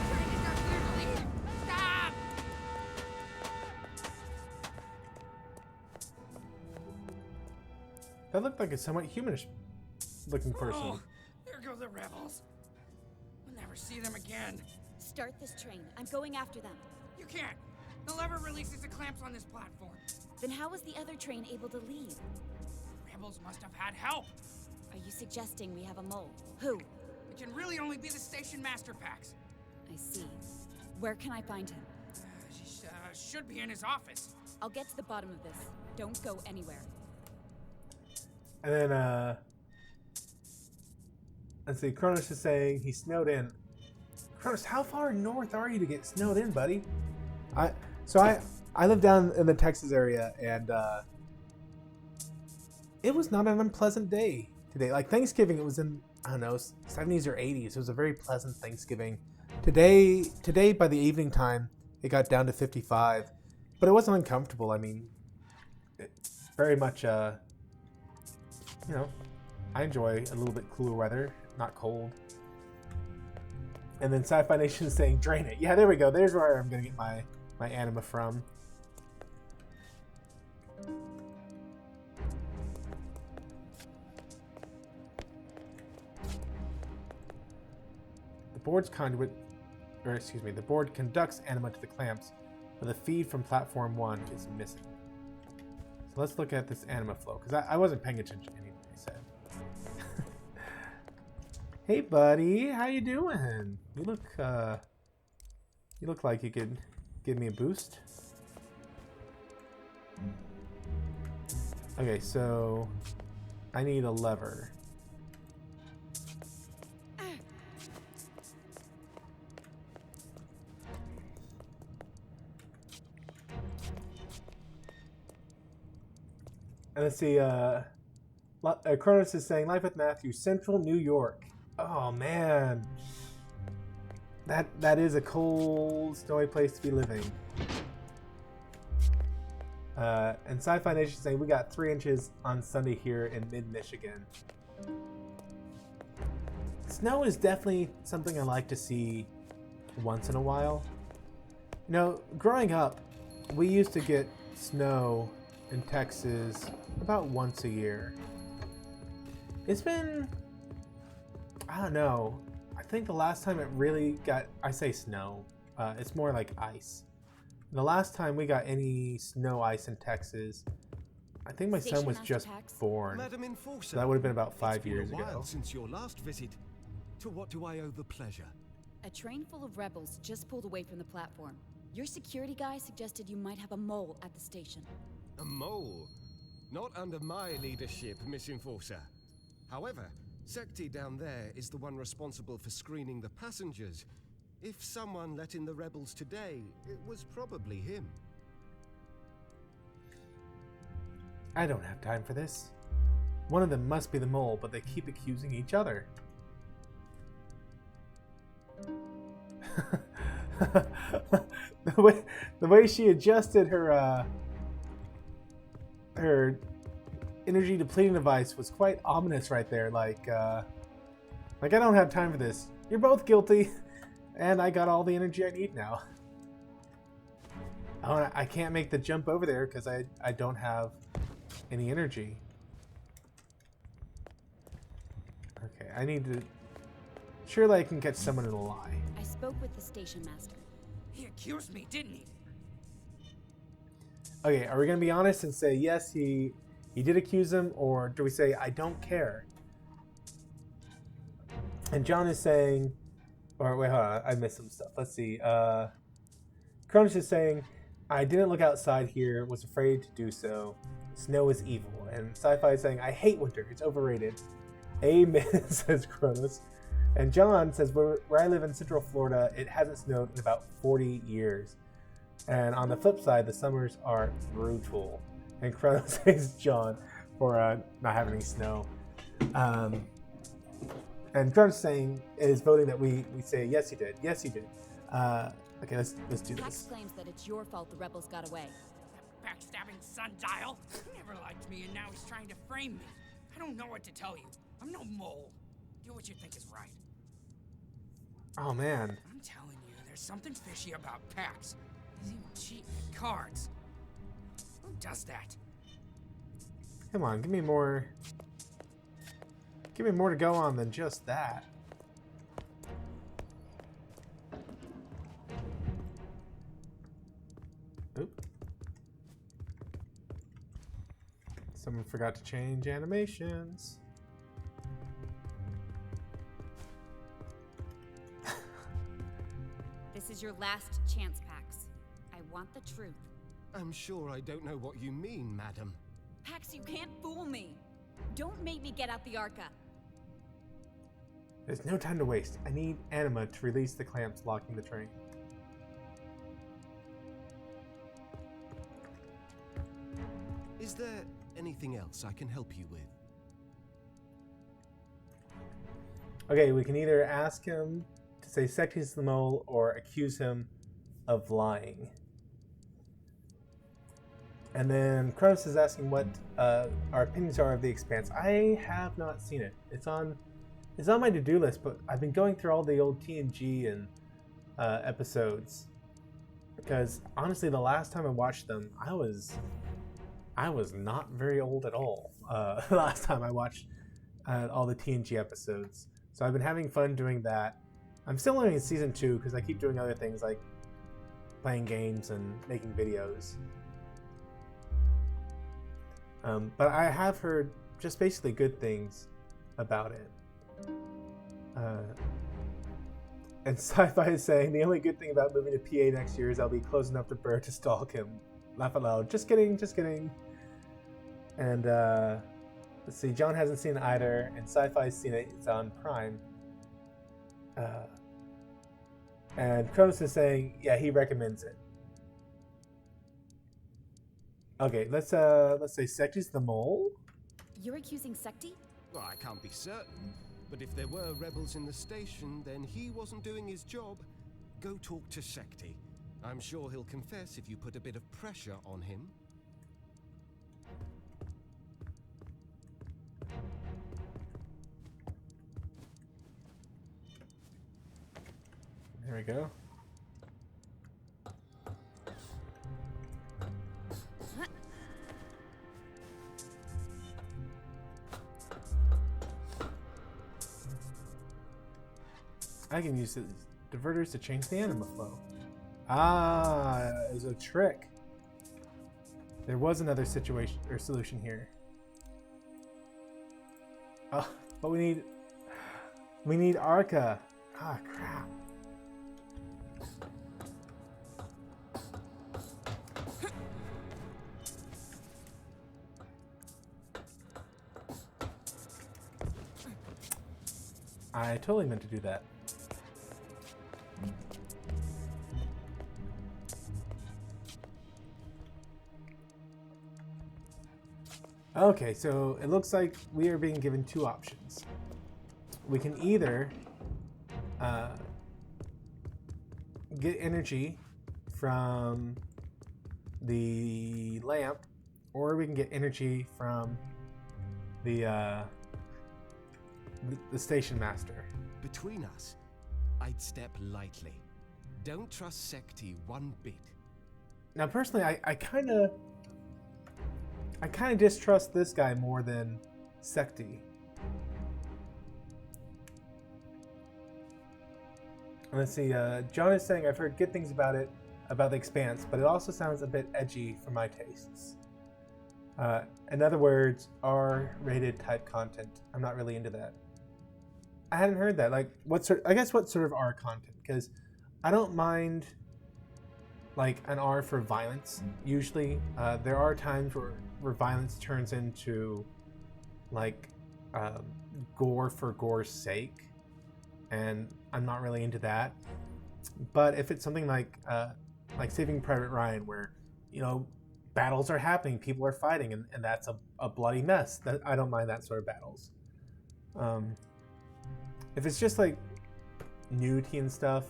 Train is not clear to leave! Stop! That looked like a somewhat humanish looking person. Oh, there go the rebels. We'll never see them again. Start this train. I'm going after them. You can't. The lever releases the clamps on this platform. Then how was the other train able to leave? Rebels must have had help. Are you suggesting we have a mole? Who? It can really only be the station master packs. I see. Where can I find him? She should be in his office. I'll get to the bottom of this. Don't go anywhere. And then, let's see, Kronos is saying he snowed in. Kronos, how far north are you to get snowed in, buddy? I live down in the Texas area, and it was not an unpleasant day today. Like Thanksgiving, it was in, I don't know, 70s or 80s. It was a very pleasant Thanksgiving. Today by the evening time, it got down to 55, but it wasn't uncomfortable. I mean, very much, you know, I enjoy a little bit cooler weather, not cold. And then Sci-Fi Nation is saying, drain it. Yeah, there we go. There's where I'm going to get my anima from. The board's conduit, or excuse me, the board conducts anima to the clamps, but the feed from platform 1 is missing. So let's look at this anima flow, because I wasn't paying attention to anything I said. Hey buddy, how you doing? You look like you could give me a boost. Okay, so I need a lever. And let's see, Cronus is saying, Life with Matthew, Central New York. Oh man. That is a cold, snowy place to be living. And Sci-Fi Nation is saying, we got 3 inches on Sunday here in mid-Michigan. Snow is definitely something I like to see once in a while. You know, growing up, we used to get snow in Texas about once a year. It's been, I don't know, I think the last time it really got, I say snow, it's more like ice. The last time we got any snow ice in Texas, I think my son was just born. Madam Enforcer, So that would have been about 5 years It's been a while ago. since your last visit. To what do I owe the pleasure? A train full of rebels just pulled away from the platform. Your security guy suggested you might have a mole at the station. A mole? Not under my leadership, Miss Enforcer. However, Sekti down there is the one responsible for screening the passengers. If someone let in the rebels today, it was probably him. I don't have time for this. One of them must be the mole, but they keep accusing each other. the way she adjusted her her energy depleting device was quite ominous right there. Like I don't have time for this. You're both guilty, and I got all the energy I need now. Oh, I can't make the jump over there because I don't have any energy. Okay, I need to. Surely I can catch someone in a lie. I spoke with the station master. He accused me, didn't he? Okay, are we gonna be honest and say yes, he did accuse him, or do we say I don't care? And John is saying, or wait, hold on, I missed some stuff. Let's see. Cronus is saying, I didn't look outside here, was afraid to do so. Snow is evil. And Sci-Fi is saying, I hate winter, it's overrated. Amen, says Cronus. And John says, where I live in Central Florida, it hasn't snowed in about 40 years. And on the flip side, the summers are brutal. And Cronus says John for not having any snow. And Cronus is voting that we say, yes, he did. Yes, he did. Okay, let's do Pax this. claims that it's your fault the rebels got away. That backstabbing sundial. He never liked me, and now he's trying to frame me. I don't know what to tell you. I'm no mole. Do what you think is right. Oh, man. I'm telling you, there's something fishy about Pax. He's even cheating at cards. Who does that? Come on, give me more. Give me more to go on than just that. Oop. Someone forgot to change animations. This is your last chance, Pax. I want the truth. I'm sure I don't know what you mean, madam. Pax, you can't fool me. Don't make me get out the Arca. There's no time to waste. I need Anima to release the clamps locking the train. Is there anything else I can help you with? Okay, we can either ask him to say Secti's the mole or accuse him of lying. And then Cronus is asking what our opinions are of The Expanse. I have not seen it. It's on my to-do list, but I've been going through all the old TNG and episodes because honestly, the last time I watched them, I was not very old at all. The last time I watched all the TNG episodes, so I've been having fun doing that. I'm still only in season 2 because I keep doing other things like playing games and making videos. But I have heard just basically good things about it. And Sci-Fi is saying the only good thing about moving to PA next year is I'll be close enough to Burr to stalk him. Laugh out loud. Just kidding, just kidding. And let's see, John hasn't seen it either, and Sci-Fi's seen it. It's on Prime. And Cronus is saying, yeah, he recommends it. Okay, let's say Secti's the mole. You're accusing Secti? Well, I can't be certain, but if there were rebels in the station, then he wasn't doing his job. Go talk to Secti. I'm sure he'll confess if you put a bit of pressure on him. There we go. I can use the diverters to change the anima flow. Ah, it was a trick. There was another situation or solution here. Oh, but we need Arca. Ah, crap. I totally meant to do that. Okay, so it looks like we are being given two options. We can either get energy from the lamp, or we can get energy from the station master. Between us, I'd step lightly. Don't trust Secti one bit. Now, personally, I kind of distrust this guy more than Secti. Let's see, John is saying, I've heard good things about The Expanse, but it also sounds a bit edgy for my tastes. In other words, R-rated type content. I'm not really into that. I hadn't heard that. Like, what sort of R content? Because I don't mind like an R for violence. Usually, there are times where violence turns into like gore for gore's sake, and I'm not really into that. But if it's something like Saving Private Ryan, where battles are happening, people are fighting, and that's a bloody mess, that I don't mind that sort of battles. If it's just like nudity and stuff,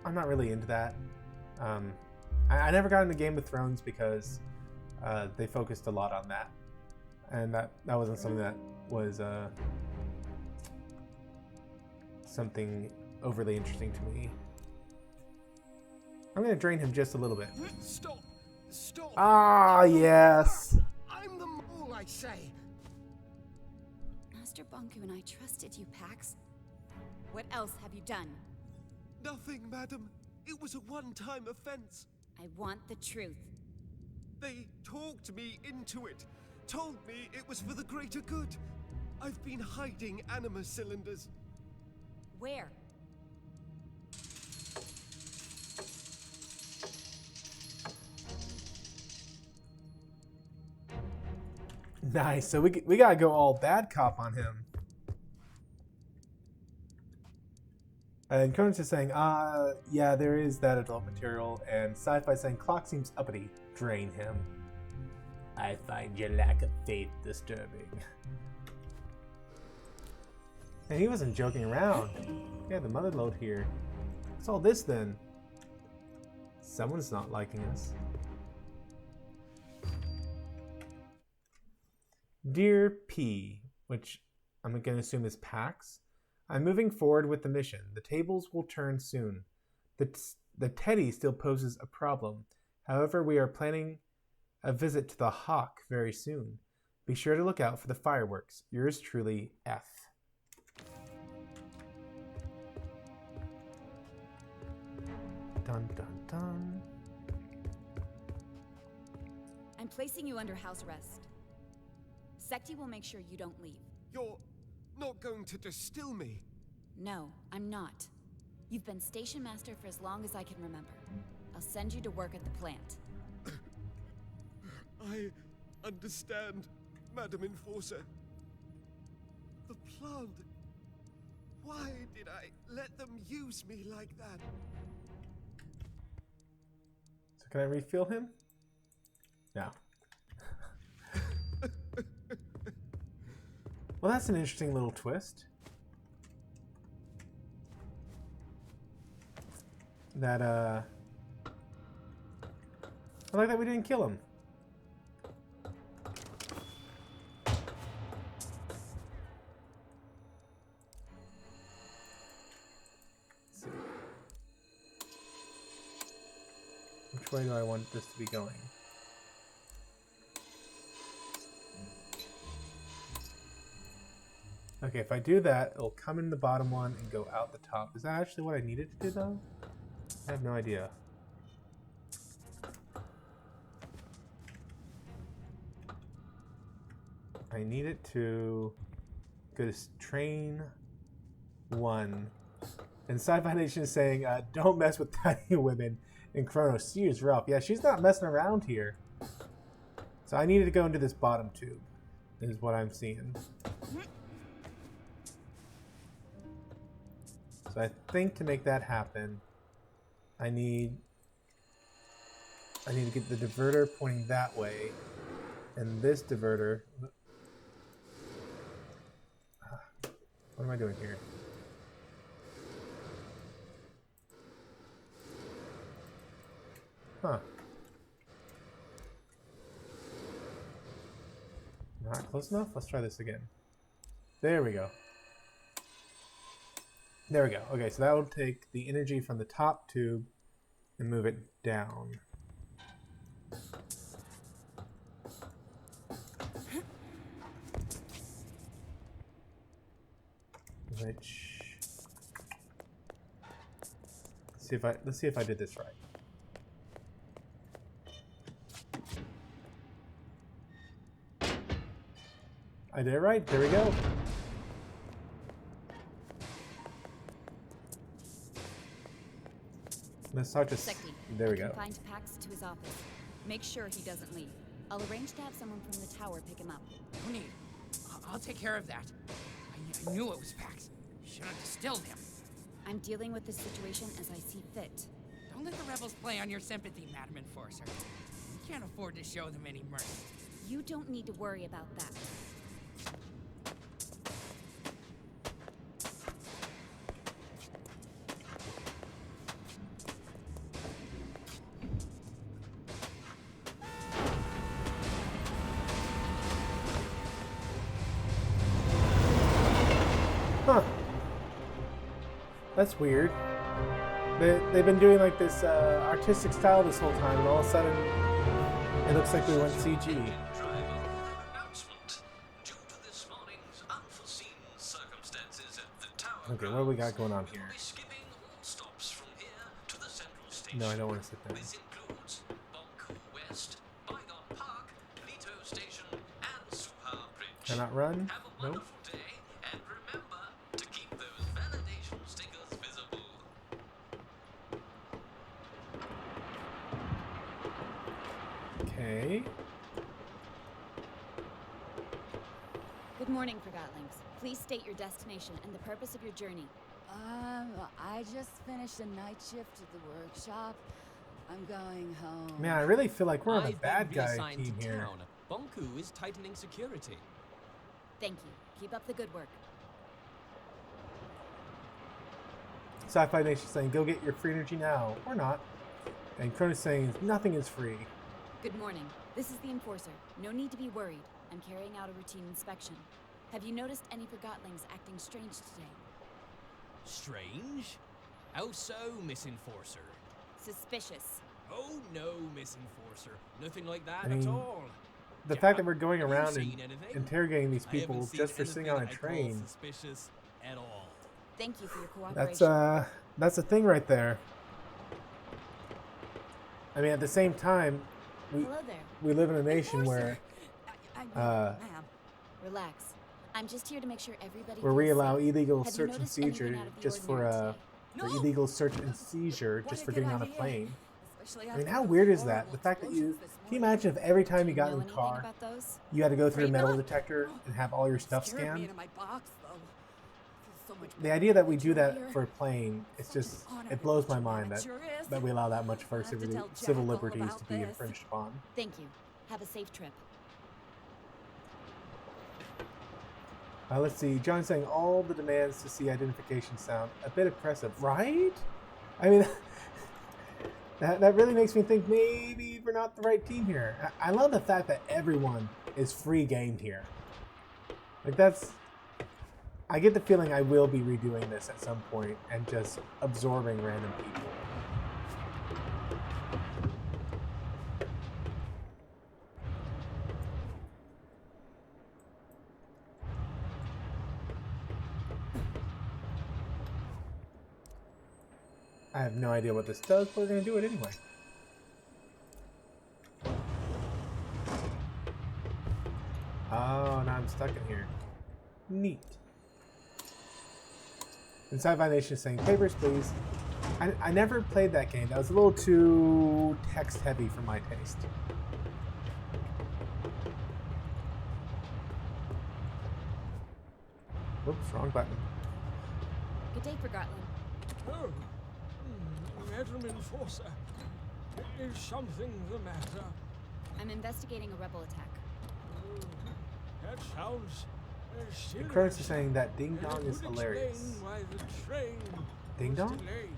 I'm not really into that. I never got into Game of Thrones because they focused a lot on that, and that wasn't something that was something overly interesting to me. I'm gonna drain him just a little bit. Stop! Stop! Ah, yes. I'm the mole, I say. Master Bonku and I trusted you, Pax. What else have you done? Nothing, madam. It was a one-time offense. I want the truth. They talked me into it. Told me it was for the greater good. I've been hiding anima cylinders. Where? Nice. So we gotta go all bad cop on him. And Conan's just saying, yeah, there is that adult material. And Sci-Fi saying, Clock seems uppity. Drain him. I find your lack of faith disturbing. And he wasn't joking around. Yeah, the mother load here. What's all this then? Someone's not liking us. Dear P, which I'm going to assume is Pax, I'm moving forward with the mission. The tables will turn soon. The teddy still poses a problem. However, we are planning a visit to the Hawk very soon. Be sure to look out for the fireworks. Yours truly, F. Dun dun dun. I'm placing you under house arrest. Secti will make sure you don't leave. You're not going to distill me? No, I'm not. You've been station master for as long as I can remember. I'll send you to work at the plant. I understand, Madam Enforcer. The plant. Why did I let them use me like that? So can I refill him? No. Well, that's an interesting little twist. That, I like that we didn't kill him. Let's see. Which way do I want this to be going? Okay, if I do that, it'll come in the bottom one and go out the top. Is that actually what I needed to do, though? I have no idea. I need it to go to train 1. And Sci-Fi Nation is saying, don't mess with tiny women in Chronos. She is rough. Yeah, she's not messing around here. So I needed to go into this bottom tube, is what I'm seeing. So I think to make that happen, I need to get the diverter pointing that way, and this diverter. What am I doing here? Huh. Not close enough? Let's try this again. There we go. There we go. Okay, so that will take the energy from the top tube and move it down. Which, let's see if I did this right. I did it right. There we go. Let's talk to... Secti, There we go. confined Pax to his office. Make sure he doesn't leave. I'll arrange to have someone from the tower pick him up. No need. I'll take care of that. I knew it was Pax. Should have distilled him. I'm dealing with this situation as I see fit. Don't let the rebels play on your sympathy, Madam Enforcer. You can't afford to show them any mercy. You don't need to worry about that. Huh. That's weird. They've been doing like this artistic style this whole time, and all of a sudden it looks like we went CG. Okay, what do we got going on here? No, I don't want to sit there. Cannot run? Nope. Okay. Good morning, Forgottlings. Please state your destination and the purpose of your journey. I just finished a night shift at the workshop. I'm going home. Man, I really feel like we're on a I've bad been guy reassigned team to here. town. Bonku is tightening security. Thank you. Keep up the good work. Sci-Fi Nation saying, go get your free energy now, or not. And Cronus saying, nothing is free. Good morning. This is the Enforcer. No need to be worried. I'm carrying out a routine inspection. Have you noticed any Forgottlings acting strange today? Strange? How so, Miss Enforcer? Suspicious. Oh no, Miss Enforcer. Nothing like that I mean, at all. The Jack, fact that we're going have you around and seen anything? interrogating these I haven't people seen just for sitting on a anything I call train. Suspicious at all. Thank you for your cooperation. That's a thing right there. I mean, at the same time, Hello there. we live in a nation where Ma'am. Relax. I'm just here to make sure everybody where we feels allow safe. illegal Have you search and noticed anything seizure out of the just for ordinary today? for illegal search and seizure What just a for good getting on a idea. plane. Especially I mean, after how those weird is that? horrible The fact that explosions this can you morning. imagine if every time Do you got know in the anything car, about those? you had to go through a Afraid metal not? detector and have all your stuff Scared me scanned? into my box, though. Feels so much The better idea that we that do you're that here. for a plane, it's Such an just, honor it blows to my meet you, mind man. that, It sure is. that we allow that much of our I'll have to tell civil Jack all liberties to about be this. infringed upon. Thank you. Have a safe trip. Let's see. John's saying all the demands to see identification sound a bit oppressive, right? I mean, that really makes me think maybe we're not the right team here. I love the fact that everyone is free gamed here. Like that's, I get the feeling I will be redoing this at some point and just absorbing random people. I have no idea what this does, but we're going to do it anyway. Oh, now I'm stuck in here. Neat. And Sci-Fi Nation is saying, papers, please. I never played that game. That was a little too text-heavy for my taste. Oops, wrong button. Good day, Forgotton. Oh, Madam Enforcer, is something the matter? I'm investigating a rebel attack. Oh, that sounds serious. Curtis is saying that Ding And it Dong is would hilarious. explain why the train Ding was Dong? delayed.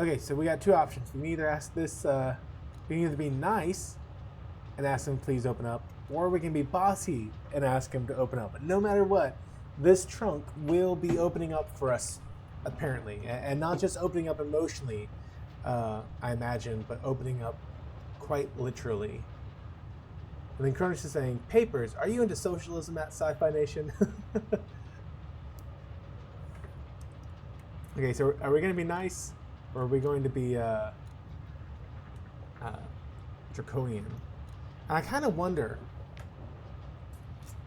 Okay, so we got two options. We can either ask this, we can either be nice and ask him please open up, or we can be bossy and ask him to open up. But no matter what, this trunk will be opening up for us, apparently. And not just opening up emotionally, I imagine, but opening up quite literally. And then Cronus is saying, papers, are you into socialism at Sci-Fi Nation? Okay, so are we going to be nice? Or are we going to be draconian? And I kind of wonder,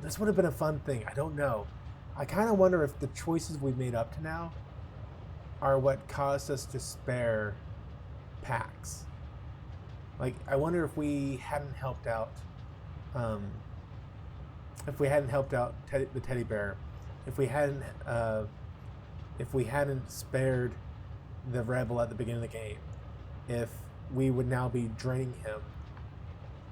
this would have been a fun thing. I don't know. I kind of wonder if the choices we've made up to now are what caused us to spare Pax. Like, I wonder if we hadn't helped out, the teddy bear, if we hadn't spared the rebel at the beginning of the game, if we would now be draining him,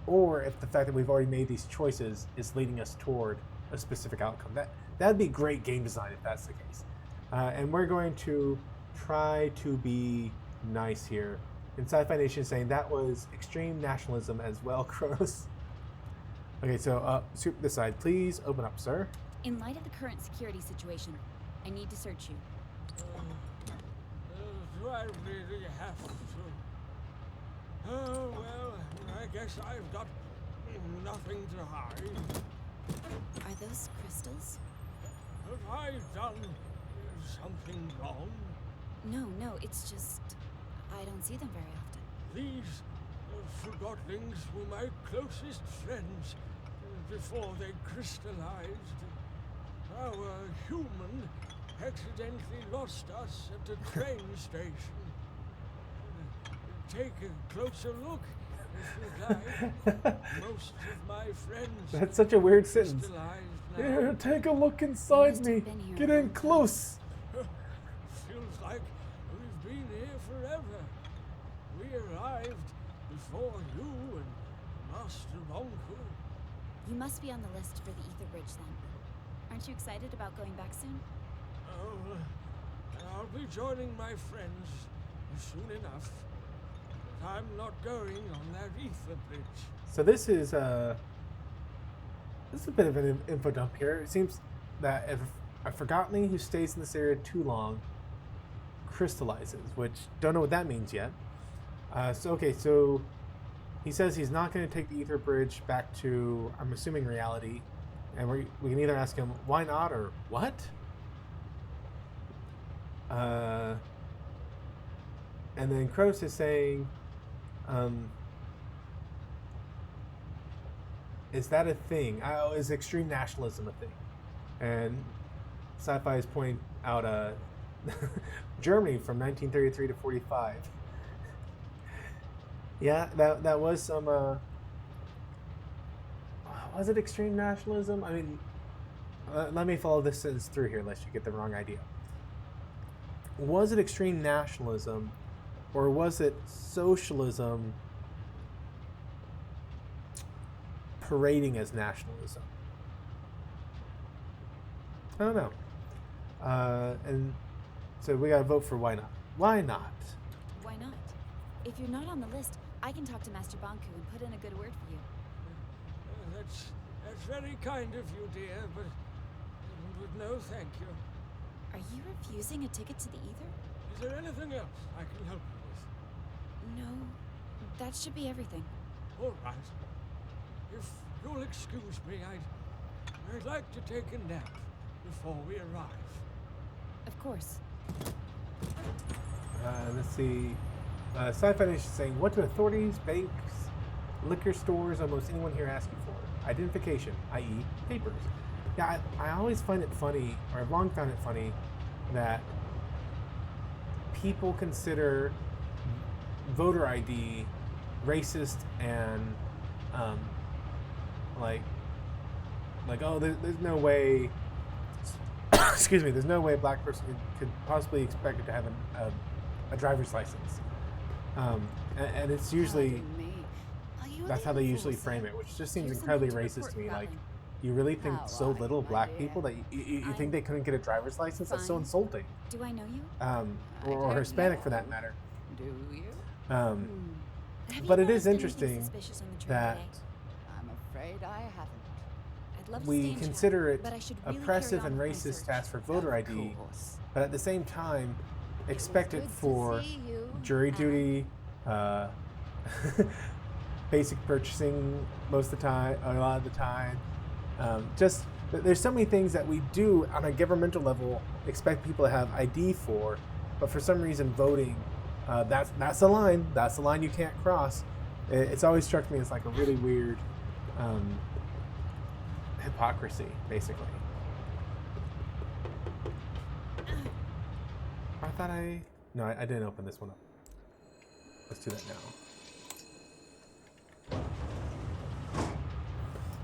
or if the fact that we've already made these choices is leading us toward a specific outcome. That'd be great game design if that's the case. And we're going to try to be nice here. And Sci-Fi Nation is saying that was extreme nationalism as well, Kronos. Okay, so scoop this side. Please open up, sir. In light of the current security situation, I need to search you. Do I really have to? Oh, well, I guess I've got nothing to hide. Are those crystals? Have I done something wrong? No, it's just... I don't see them very often. These Forgottlings were my closest friends before they crystallized. Our human accidentally lost us at the train station. Take a closer look, if you'd like. Most of my friends... That's such a weird sentence. crystallized now. Here, take a look inside me. Get in close. Feels like we've been here forever. We arrived before you and Master Ronku. You must be on the list for the Ether Bridge then. Aren't you excited about going back soon? Oh, I'll be joining my friends soon enough. But I'm not going on that Ether Bridge. So this is a bit of an info dump here. It seems that if a Forgotten who stays in this area too long crystallizes, which don't know what that means yet. So he says he's not going to take the Ether Bridge back to, I'm assuming, reality. And we can either ask him, why not, or what? And then Kronos is saying, is that a thing? Is extreme nationalism a thing? And Sci-Fi is pointing out Germany from 1933 to 45. Yeah, that was some... was it extreme nationalism? I mean, let me follow this sentence through here, lest you get the wrong idea. Was it extreme nationalism, or was it socialism parading as nationalism? I don't know. And so we gotta vote for why not. Why not? Why not? If you're not on the list, I can talk to Master Banku and put in a good word for you. That's very kind of you, dear, but no thank you. Are you refusing a ticket to the Ether? Is there anything else I can help you with? No, that should be everything. All right. If you'll excuse me, I'd like to take a nap before we arrive. Of course. Let's see. Sci-Fi Nation is saying, what do authorities, banks, liquor stores, almost anyone here ask you for? Identification, i.e. papers. Yeah, I always find it funny, or I've long found it funny, that people consider voter ID racist and like oh, there's no way excuse me, there's no way a black person could possibly expect to have a driver's license, and it's usually that's how they usually frame it, which just seems incredibly racist to me. Like, you really think so little of black people that you think they couldn't get a driver's license? That's so insulting. Do I know you? Or Hispanic for that matter. Do you? But it is interesting that I'm afraid I haven't. I'd love to we stay in consider chat, it but I should really oppressive carry and on with my racist search. to ask for voter ID, course. but at the same time expect it Good to for see you, jury Anna. duty, basic purchasing most of the time, a lot of the time. Just there's so many things that we do on a governmental level expect people to have ID for, but for some reason voting, that's the line. That's the line you can't cross. It's always struck me as like a really weird hypocrisy, basically. thought I... No, I didn't open this one up. Let's do that now.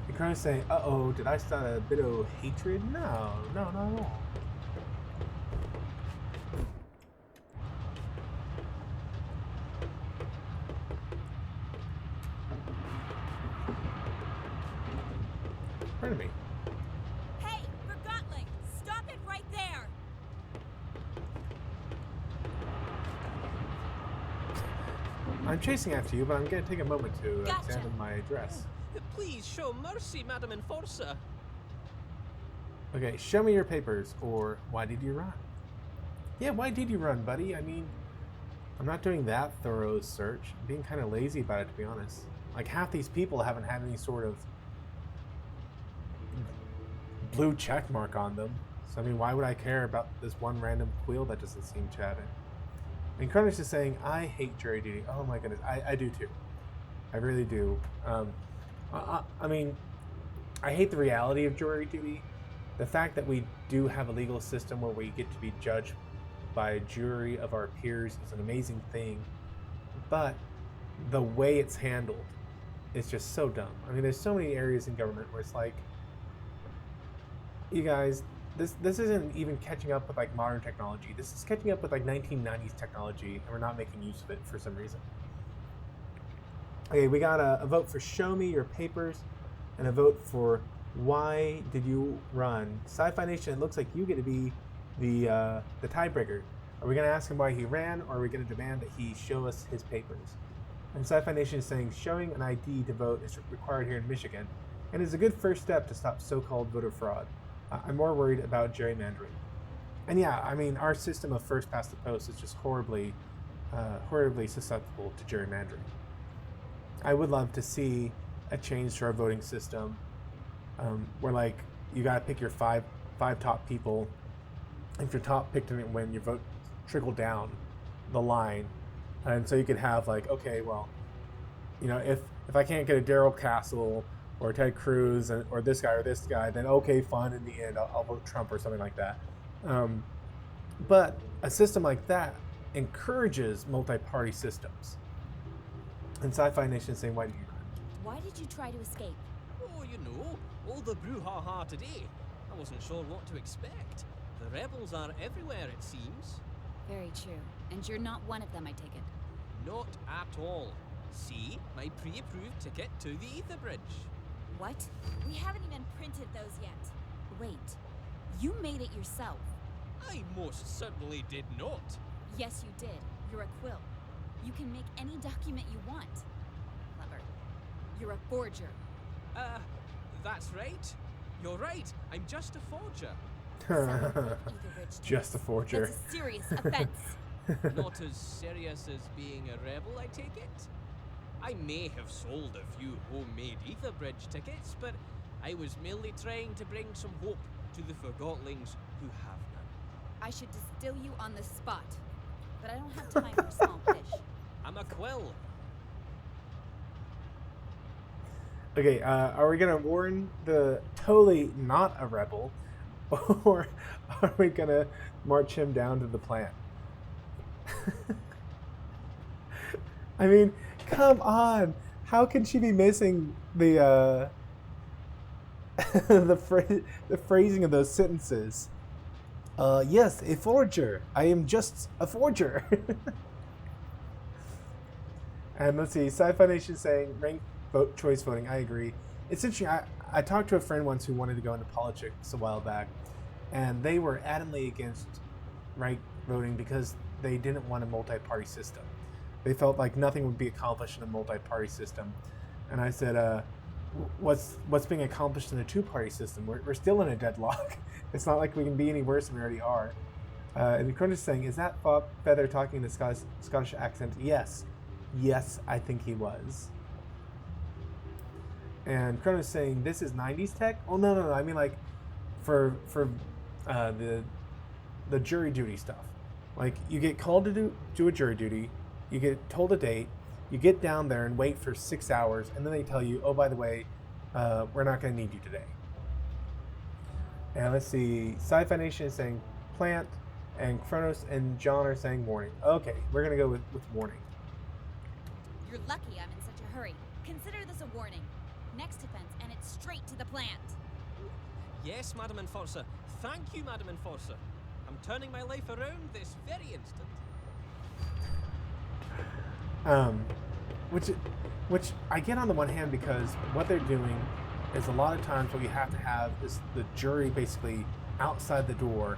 You're kind of saying, uh-oh, did I start a bit of hatred? No, not at all. Pardon me. Hey, Forgotton! Stop it right there! I'm chasing after you, but I'm going to take a moment to Gotcha. examine my dress. Please show mercy, Madam Enforcer. Okay, show me your papers, or why did you run? Yeah, why did you run, buddy? I mean, I'm not doing that thorough search. I'm being kind of lazy about it, to be honest. Like, half these people haven't had any sort of blue check mark on them. So, I mean, why would I care about this one random quill that doesn't seem chatted? And Cronus is saying, I hate jury duty. Oh my goodness, I do too. I really do. I mean, I hate the reality of jury duty. The fact that we do have a legal system where we get to be judged by a jury of our peers is an amazing thing. But the way it's handled is just so dumb. I mean, there's so many areas in government where it's like, you guys, this isn't even catching up with like modern technology. This is catching up with like 1990s technology, and we're not making use of it for some reason. Okay, we got a vote for show me your papers, and a vote for why did you run. Sci-Fi Nation, it looks like you get to be the tiebreaker. Are we going to ask him why he ran, or are we going to demand that he show us his papers? And Sci-Fi Nation is saying showing an ID to vote is required here in Michigan, and is a good first step to stop so-called voter fraud. I'm more worried about gerrymandering. And yeah, I mean, our system of first past the post is just horribly susceptible to gerrymandering. I would love to see a change to our voting system where, like, you got to pick your five top people. If your top pick didn't win, your vote trickled down the line. And so you could have, like, okay, well, you know, if I can't get a Daryl Castle or Ted Cruz or this guy, then okay, fine, in the end, I'll vote Trump or something like that. But a system like that encourages multi-party systems. And Sci-Fi Nation is saying, why did you run? Why did you try to escape? Oh, you know, all the brouhaha today. I wasn't sure what to expect. The rebels are everywhere, it seems. Very true. And you're not one of them, I take it. Not at all. See, my pre-approved ticket to the Ether Bridge. What? We haven't even printed those yet. Wait. You made it yourself. I most certainly did not. Yes, you did. You're a quill. You can make any document you want. Clever. You're a forger. That's right. You're right. I'm just a forger. Just a forger. That's a serious offense. Not as serious as being a rebel, I take it? I may have sold a few homemade Ether Bridge tickets, but I was merely trying to bring some hope to the Forgottlings who have none. I should distill you on the spot, but I don't have time for small fish. I'm a quill. Okay, are we gonna warn the totally not a rebel, or are we gonna march him down to the plant? I mean, come on! How can she be missing the the phrasing of those sentences? Yes, a forger. I am just a forger. And let's see, Sci-Fi Nation saying ranked vote choice voting. I agree. It's interesting. I talked to a friend once who wanted to go into politics a while back, and they were adamantly against ranked voting because they didn't want a multi-party system. They felt like nothing would be accomplished in a multi-party system. And I said, what's being accomplished in a two-party system? We're still in a deadlock. It's not like we can be any worse than we already are. And the Cronus is saying, is that Bob Feather talking in a Scottish accent? Yes. Yes, I think he was. And Cronus saying, this is 90s tech? Oh, no. I mean, like, for the jury duty stuff. Like, you get called to do a jury duty, you get told a date, you get down there and wait for 6 hours, and then they tell you, oh, by the way, we're not going to need you today. And let's see, Sci-Fi Nation is saying plant, And Kronos and John are saying warning. Okay, we're gonna go with warning. You're lucky I'm in such a hurry. Consider this a warning. Next offense, and it's straight to the plant. Yes, Madam Enforcer. Thank you, Madam Enforcer. I'm turning my life around this very instant. Which I get on the one hand because what they're doing is a lot of times what you have to have is the jury basically outside the door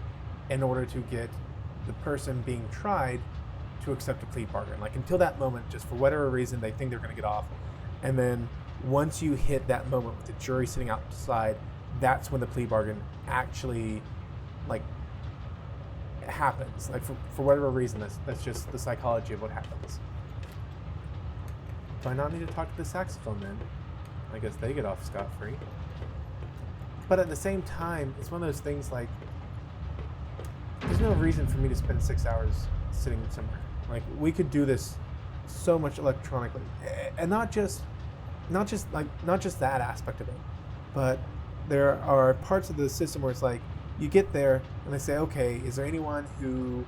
in order to get the person being tried to accept a plea bargain. Like until that moment, just for whatever reason, they think they're going to get off. And then once you hit that moment with the jury sitting outside, that's when the plea bargain actually like happens. Like for whatever reason, that's just the psychology of what happens. Do I not need to talk to the saxophone then? I guess they get off scot-free. But at the same time, it's one of those things like, there's no reason for me to spend 6 hours sitting somewhere. Like, we could do this so much electronically. And not just that aspect of it, but there are parts of the system where it's like, you get there and they say, okay, is there anyone who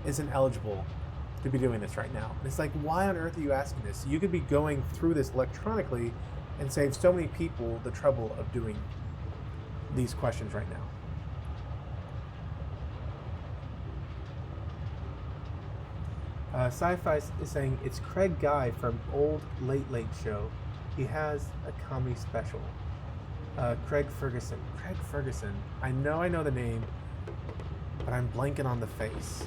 isn't eligible to be doing this right now? And it's like, why on earth are you asking this? You could be going through this electronically and save so many people the trouble of doing these questions right now. Sci-Fi is saying it's Craig Guy from old Late Late Show. He has a comedy special. Craig Ferguson. Craig Ferguson. I know the name, but I'm blanking on the face.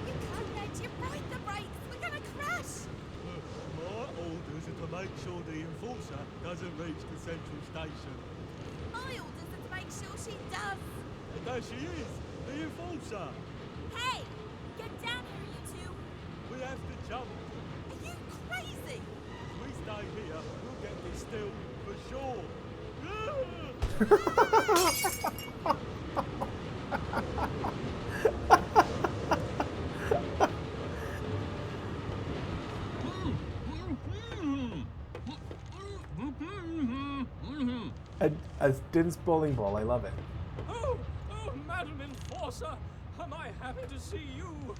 You can't let you break the brakes. We're gonna crash. My orders are to make sure the Enforcer doesn't reach the central station. My orders are to make sure she does. And there she is, the Enforcer. Hey, get down here, you two. We have to jump. Are you crazy? If we stay here, we'll get this still for sure. A dense bowling ball. I love it. Oh, Madam Enforcer, am I happy to see you?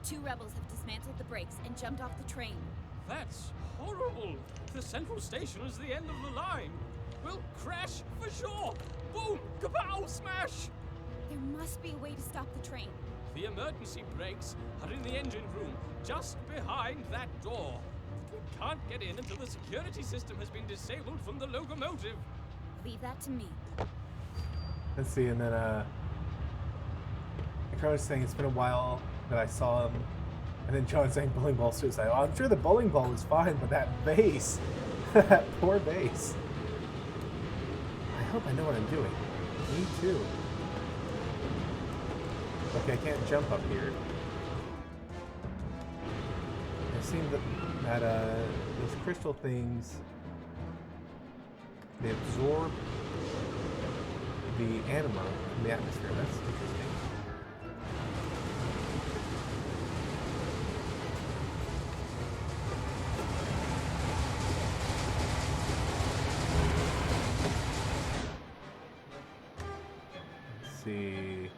2 rebels have dismantled the brakes and jumped off the train. That's horrible. The central station is the end of the line. We'll crash for sure. Boom, kapow, smash. There must be a way to stop the train. The emergency brakes are in the engine room, just behind that door. We can't get in until the security system has been disabled from the locomotive. Leave that to me. Let's see, and then Kronos saying it's been a while that I saw him, and then John saying bowling ball suicide. Well, I'm sure the bowling ball was fine, but that base, that poor base. I hope I know what I'm doing. Me too. Okay, I can't jump up here. It seems that those crystal things, they absorb the anima from the atmosphere. That's interesting. Let's see.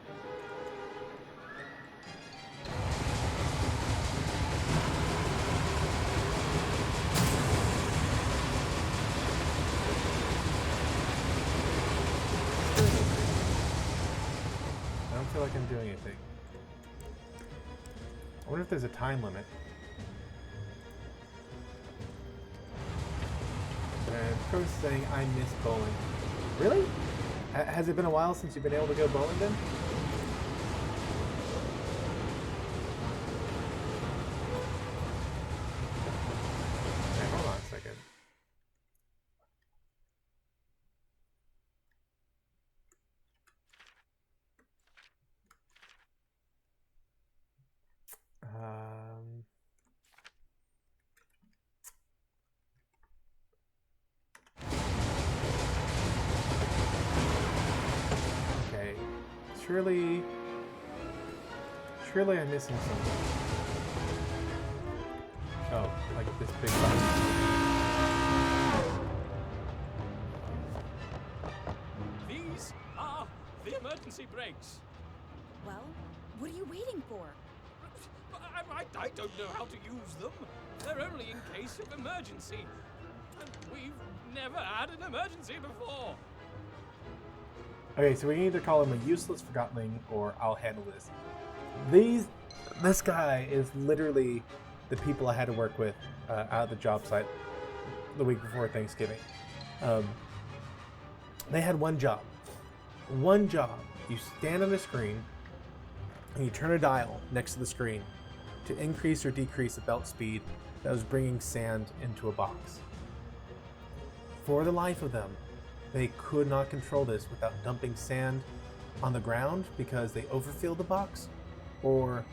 I don't feel like I'm doing anything. I wonder if there's a time limit. And Coach saying I miss bowling. Really? Has it been a while since you've been able to go bowling then? Okay, hold on a second. Okay, surely I'm missing something. Oh, like this big button. These are the emergency brakes. Well, what are you waiting for? I don't know how to use them. They're only in case of emergency. And we've never had an emergency before. Okay, so we can either call him a useless forgotling or I'll handle this. This guy is literally the people I had to work with out at the job site the week before Thanksgiving. They had one job. One job. You stand on the screen and you turn a dial next to the screen to increase or decrease the belt speed that was bringing sand into a box. For the life of them, they could not control this without dumping sand on the ground because they overfilled the box, or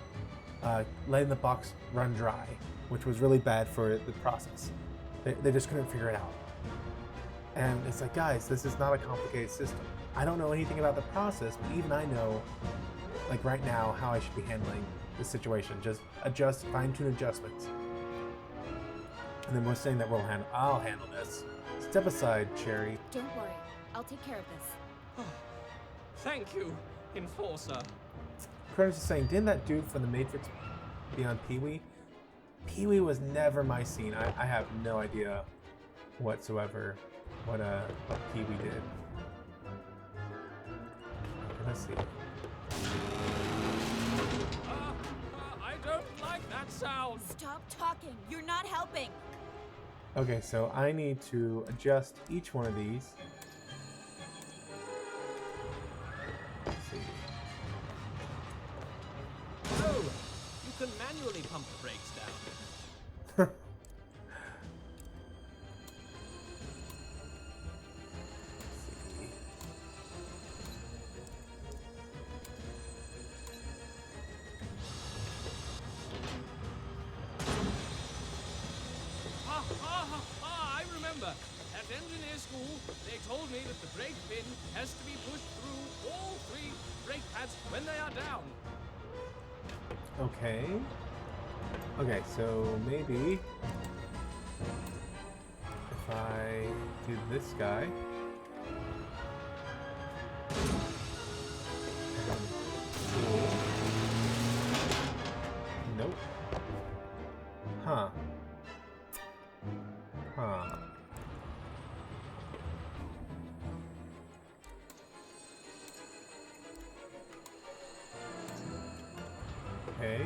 letting the box run dry, which was really bad for the process. They just couldn't figure it out. And it's like, guys, this is not a complicated system. I don't know anything about the process, but even I know, like right now, how I should be handling the situation. Just fine-tune adjustments. And then we're saying that I'll handle this. Step aside, Cherry. Don't worry. I'll take care of this. Thank you, Enforcer. Cronus is saying, didn't that dude from the Matrix be on Pee-wee? Pee-wee was never my scene. I have no idea whatsoever what Pee-wee did. Let's see. I don't like that sound. Stop talking. You're not helping. Okay, so I need to adjust each one of these. Let's see. Oh, you can manually pump the brakes down. I remember. At engineer school, they told me that the brake pin has to be pushed through all 3 brake pads when they are down. Okay. Okay, so maybe if I do this guy. Cool. Nope. Huh. Huh. Okay.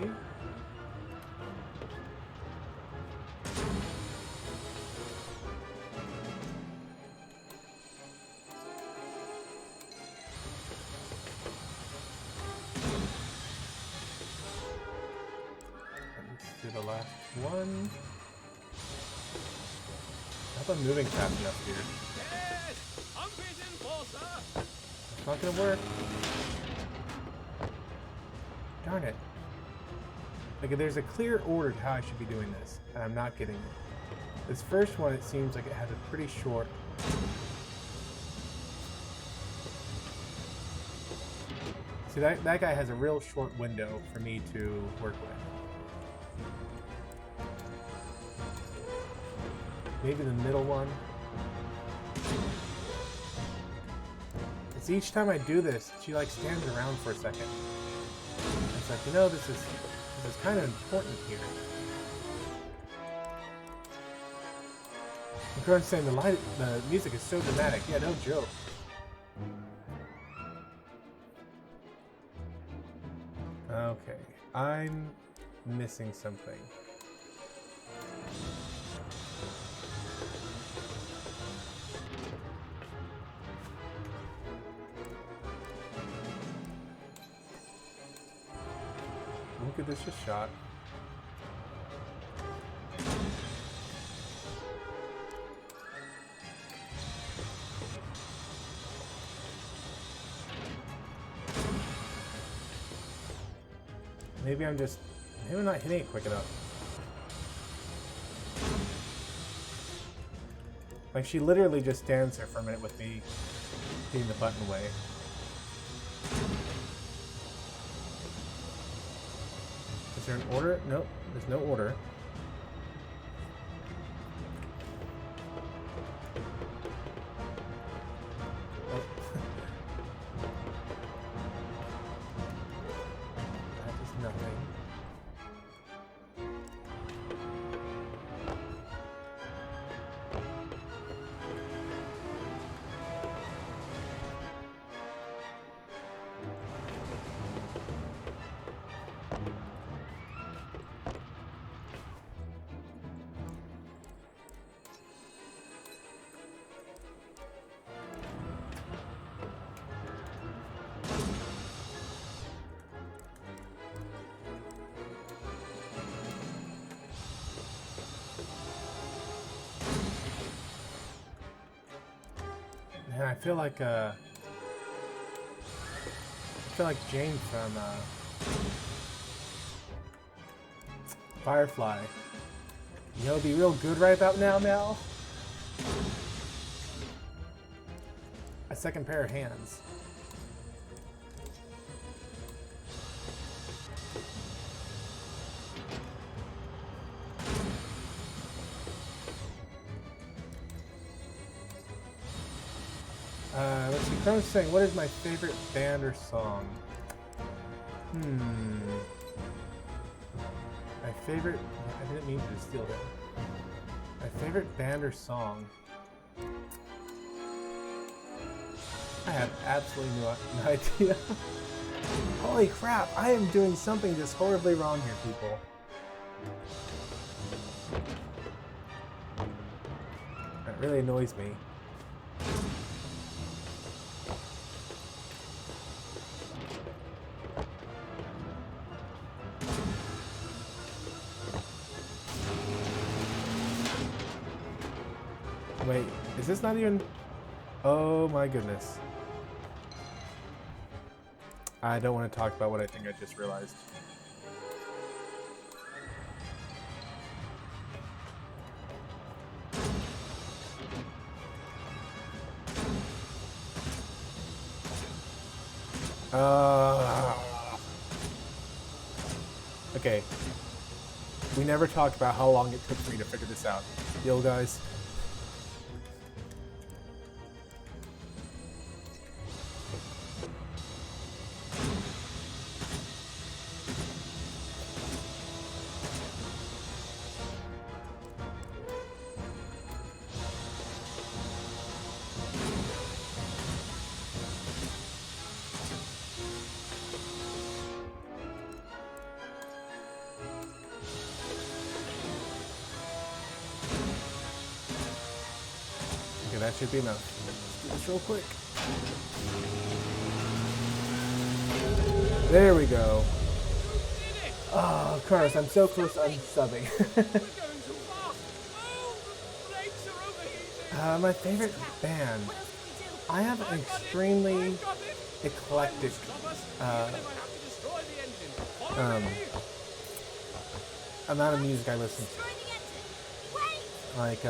Let's do the last one. I hope I'm moving fast enough here. Yes! Pump it, Enforcer! It's not gonna work. Darn it. Like, there's a clear order to how I should be doing this, and I'm not getting it. This first one, it seems like it has a pretty short... See, that guy has a real short window for me to work with. Maybe the middle one. It's each time I do this, she like stands around for a second. It's like, you know, this is kind of important here. I'm going to say the music is so dramatic. Yeah, no joke. Okay, I'm missing something. We'll give this a shot. Maybe I'm not hitting it quick enough. Like, she literally just stands there for a minute with me hitting the button away. Is there an order? Nope, there's no order. Oh. feel like Jane from Firefly. You know, be real good right about now, Mel. A second pair of hands. Let's see. Chrome's saying, what is my favorite band or song? My favorite... I didn't mean to steal that. My favorite band or song? I have absolutely no idea. Holy crap, I am doing something just horribly wrong here, people. That really annoys me. Wait, is this not even... Oh my goodness. I don't want to talk about what I think I just realized. Okay. We never talked about how long it took me to figure this out. Deal, guys? That should be enough. Let's do this real quick. There we go. Oh, of course, I'm so close to unsubbing. My favorite band. I have an extremely eclectic amount of music I listen to. Like,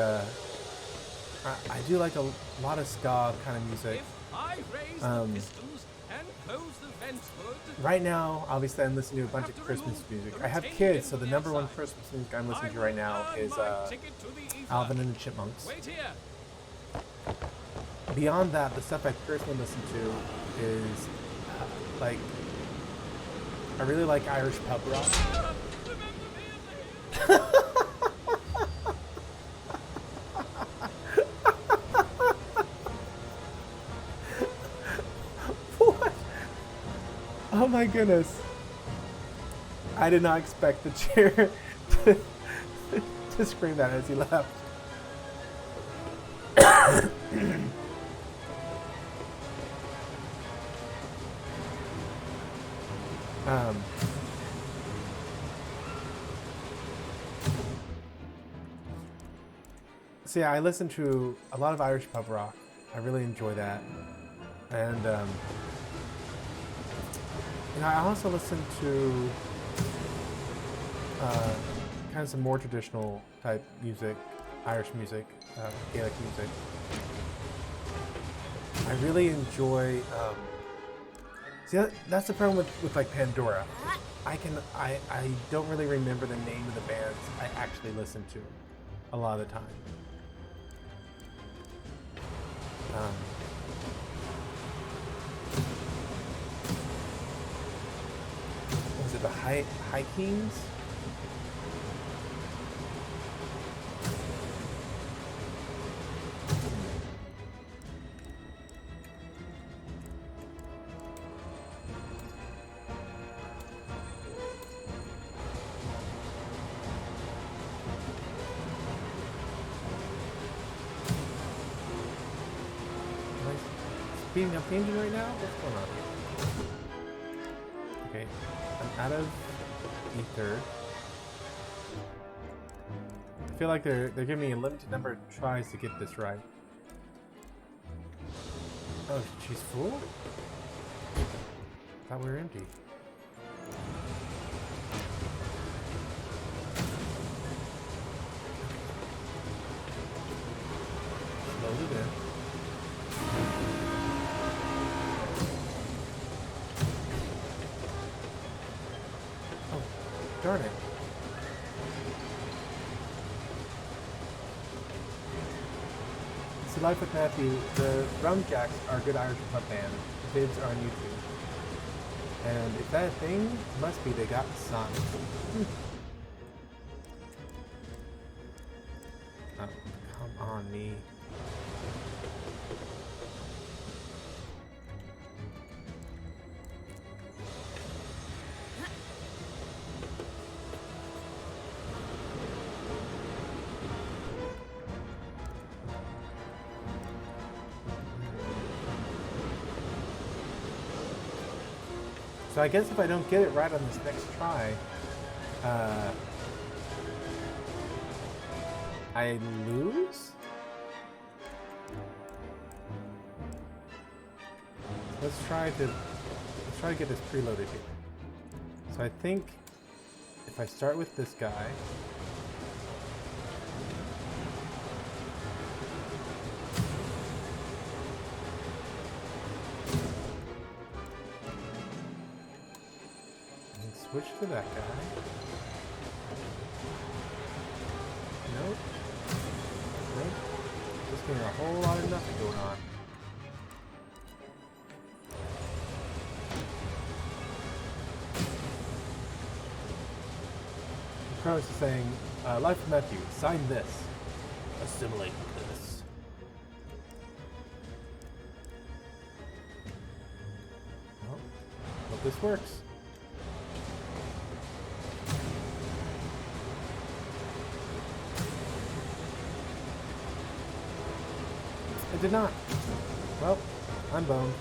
I do like a lot of ska kind of music. Right now, obviously, I'm listening to a bunch of Christmas music. I have kids, so the #1 Christmas music I'm listening to right now is Alvin and the Chipmunks. Beyond that, the stuff I personally listen to is like, I really like Irish pub rock. Oh my goodness. I did not expect the chair to scream that as he left. So yeah, I listen to a lot of Irish pub rock. I really enjoy that. And you know, I also listen to kind of some more traditional type music, Irish music, Gaelic music. I really enjoy. See, that's the problem with like Pandora. I don't really remember the name of the bands I actually listen to a lot of the time. Was it the High Kings? Speeding up the engine right now? What's going on? Okay, I'm out of ether. I feel like they're giving me a limited number of tries to get this right. Oh, she's full? Thought we were empty. Load it in. Oh, darn it. See, Life with Matthew, the Rumjacks are a good Irish pub band. The vids are on YouTube. And if that thing, must be they got sun. Oh, come on, me. So I guess if I don't get it right on this next try, I lose? Let's try to get this preloaded here. So I think if I start with this guy, switch to that guy. Nope. Nope. Just getting a whole lot of nothing going on. Kronos is saying, Life of Matthew, sign this. Assimilate this. Well, hope this works. It did not. Well, I'm boned.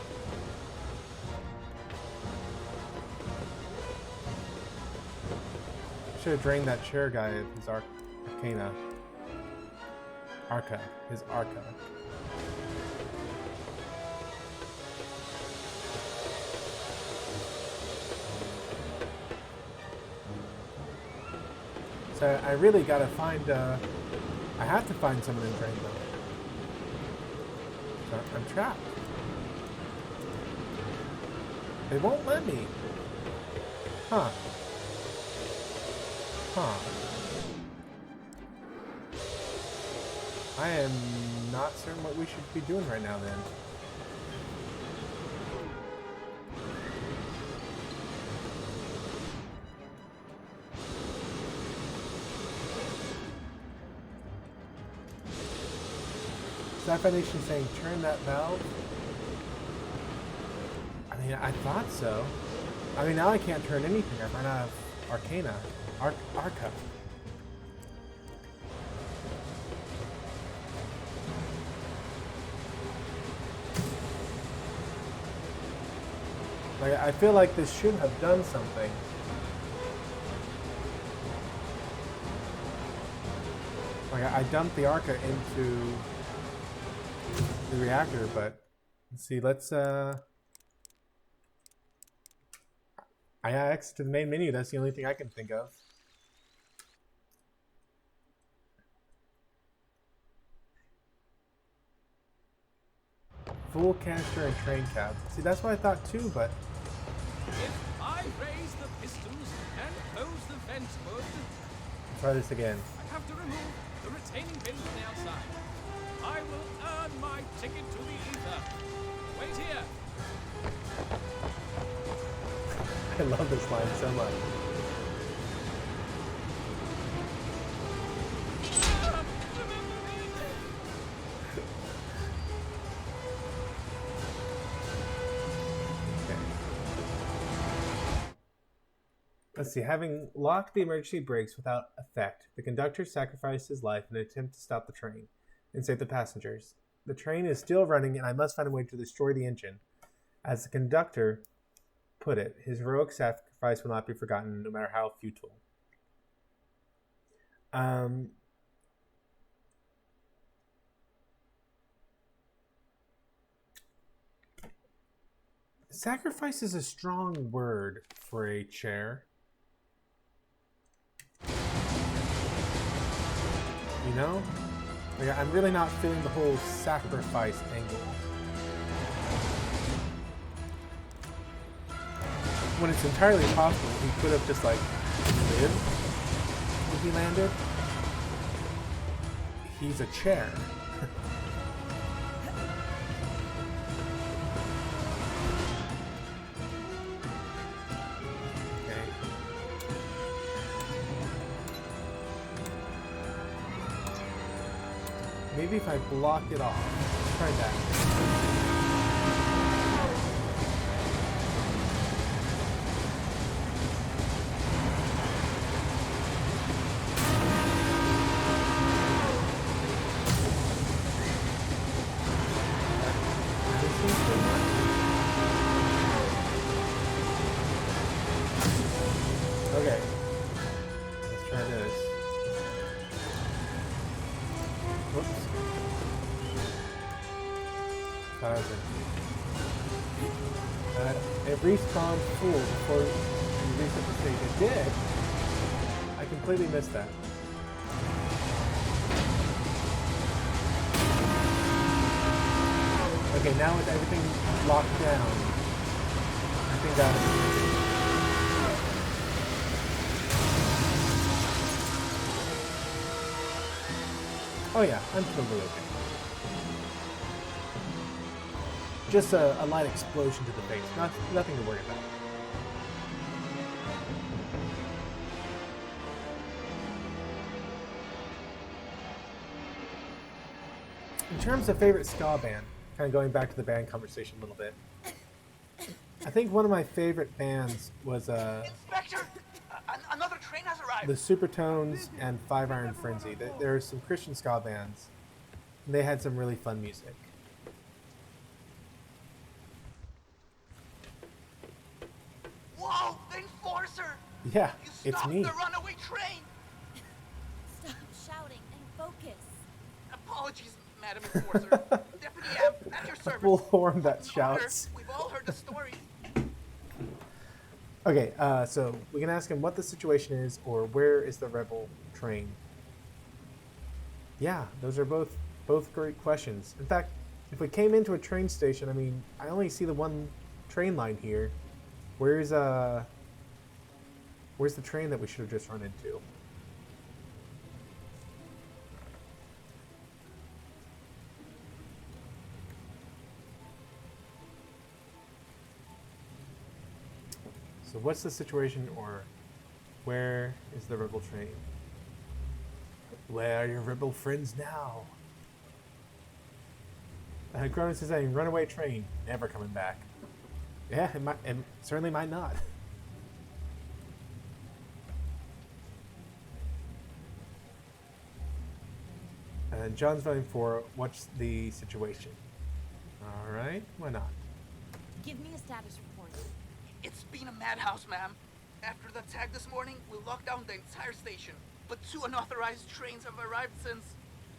Should have drained that chair guy of his arcana. Arca. His arca. So I really gotta find, I have to find someone to drain them. I'm trapped. They won't let me. Huh. Huh. I am not certain what we should be doing right now then. Sci-Fi Nation saying turn that valve. I mean, I thought so. I mean, now I can't turn anything. I run out of Arcana. Arca. Like, I feel like this should have done something. Like, I dumped the Arca into the reactor, but let's see, I exited to the main menu. That's the only thing I can think of. Full canister and train cap. See, that's what I thought too, but If I raise the pistons and close the vent hood, try this again. I have to remove the retaining pins from the outside. I will earn my ticket to the ether. Wait here. I love this line so much. Okay. Let's see. Having locked the emergency brakes without effect, the conductor sacrificed his life in an attempt to stop the train and save the passengers. The train is still running, and I must find a way to destroy the engine. As the conductor put it, his heroic sacrifice will not be forgotten, no matter how futile. Sacrifice is a strong word for a chair. You know? Like, I'm really not feeling the whole sacrifice angle. When it's entirely possible, he could have just, like, lived when he landed. He's a chair. Okay. Maybe if I block it off. Let's try that. Okay. Let's try this. Whoops. It respawned full before you reset the stage. It did! I completely missed that. Okay, now with everything locked down, I think that is... Oh yeah, I'm totally okay. Just a light explosion to the face. Nothing to worry about. In terms of favorite ska band, kind of going back to the band conversation a little bit, I think one of my favorite bands was Inspector! Another train has arrived! the Supertones and Five Iron Frenzy. There are some Christian ska bands, and they had some really fun music. Whoa, the Enforcer! Yeah, You it's stopped me. the runaway train! Stop shouting and focus. Apologies, Madam Enforcer. Deputy Amp, at your service. Full horn that Order. shouts. We've all heard the story. Okay, so we can ask him what the situation is, or where is the rebel train? Yeah, those are both great questions. In fact, if we came into a train station, I mean, I only see the one train line here. Where's the train that we should have just run into? So what's the situation, or where is the rebel train? Where are your rebel friends now? Cronus is saying, runaway train, never coming back. Yeah, it certainly might not. And John's voting for, what's the situation? Alright, why not? Give me a status report. It's been a madhouse, ma'am. After the attack this morning, we locked down the entire station. But 2 unauthorized trains have arrived since.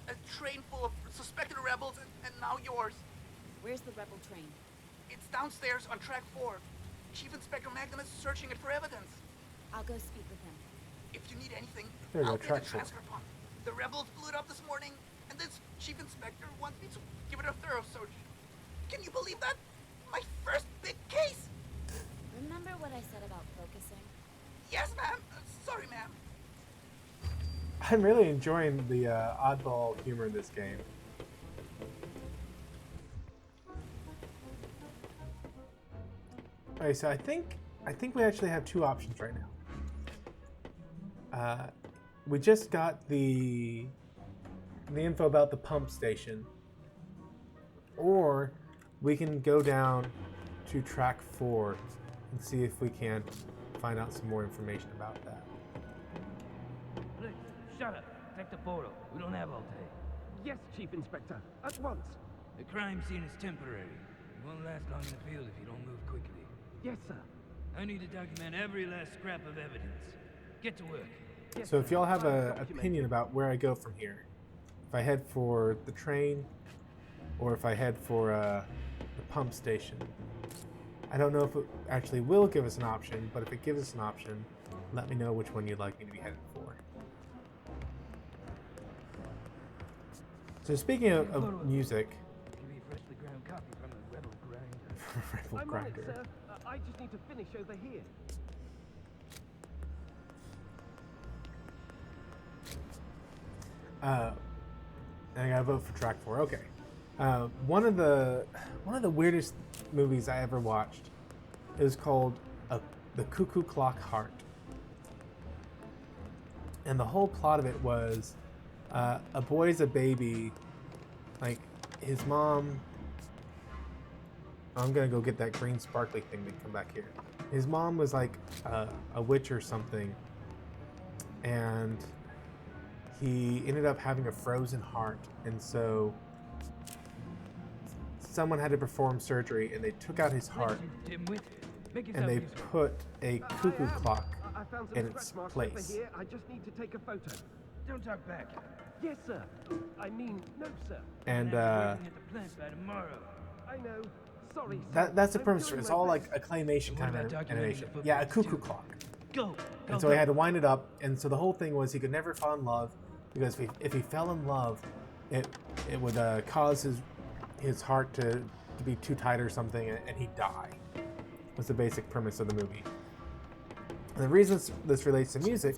A train full of suspected rebels, and now yours. Where's the rebel train? It's downstairs on track 4. Chief Inspector Magnum is searching it for evidence. I'll go speak with him. If you need anything, There you go, I'll be track the 4. transfer point. The rebels blew it up this morning, and this Chief Inspector wants me to give it a thorough search. Can you believe that? My first big case! Remember what I said about focusing? Yes, ma'am. Sorry, ma'am. I'm really enjoying the oddball humor in this game. Okay, so I think we actually have 2 options right now. We just got the info about the pump station, or we can go down to track 4 and see if we can't find out some more information about that. Please, shut up. Take the photo. We don't have all day. Yes, Chief Inspector. At once. The crime scene is temporary. It won't last long in the field if you don't move quickly. Yes, sir. I need to document every last scrap of evidence. Get to work. Yes, So sir. if y'all have File an document. opinion about where I go from here, if I head for the train, or if I head for the pump station, I don't know if it actually will give us an option, but if it gives us an option, let me know which one you'd like me to be headed for. So speaking of music... Rebel Grinder. Sir. I just need to finish over here. I gotta vote for track 4. Okay. One of the weirdest movies I ever watched is called The Cuckoo Clock Heart, and the whole plot of it was a boy's a baby, like his mom. I'm gonna go get that green sparkly thing and come back here. His mom was like a witch or something, and he ended up having a frozen heart, and so someone had to perform surgery, and they took out his heart, and they put a cuckoo clock in its place. I just need to take a photo. Don't talk back. Yes, sir. I mean, no, sir. And I know. Sorry. that's the premise. It's all like a claymation kind of animation. Yeah, a cuckoo clock. And so he had to wind it up, and so the whole thing was he could never fall in love, because if he fell in love, it would cause his heart to be too tight or something, and he'd die. Was the basic premise of the movie. And the reason this relates to music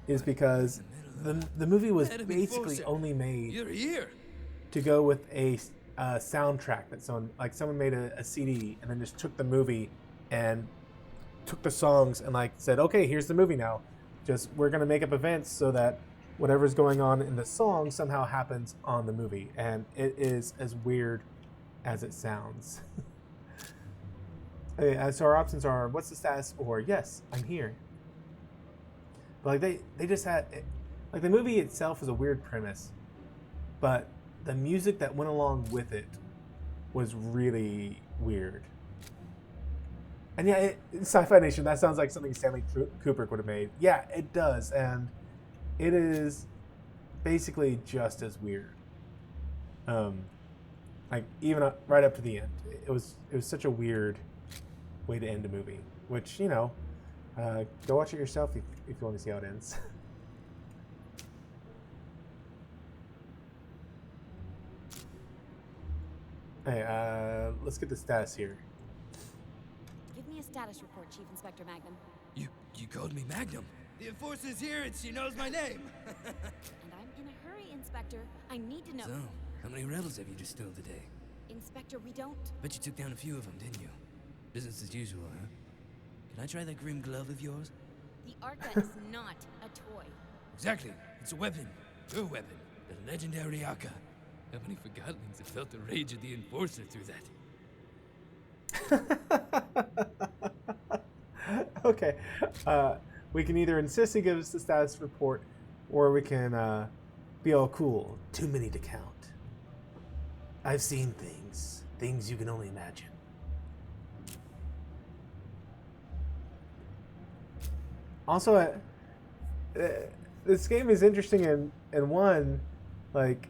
is because the movie was basically only made to go with a soundtrack that someone made a CD and then just took the movie and took the songs and like said, okay, here's the movie now. Just we're gonna make up events so that whatever's going on in the song somehow happens on the movie, and it is as weird as it sounds. So our options are what's the status or yes, I'm here. But like they just had like the movie itself was a weird premise, but the music that went along with it was really weird. And yeah, Sci-Fi Nation, that sounds like something Stanley Kubrick would have made. Yeah, it does, and it is basically just as weird. Like even right up to the end, it was such a weird way to end a movie. Which go watch it yourself if you want to see how it ends. Hey, let's get the status here. Give me a status report, Chief Inspector Magnum. You called me Magnum? The Enforcer's here and she knows my name. And I'm in a hurry, Inspector. I need to know. So, how many rebels have you just killed today? Inspector, we don't... Bet you took down a few of them, didn't you? Business as usual, huh? Can I try that grim glove of yours? The Arca is not a toy. Exactly. It's a weapon. Your weapon. The legendary Arca. How many Forgottlings have felt the rage of the Enforcer through that? Okay. We can either insist he gives us the status report, or we can be all cool. Too many to count. I've seen things you can only imagine. Also, this game is interesting in one, like,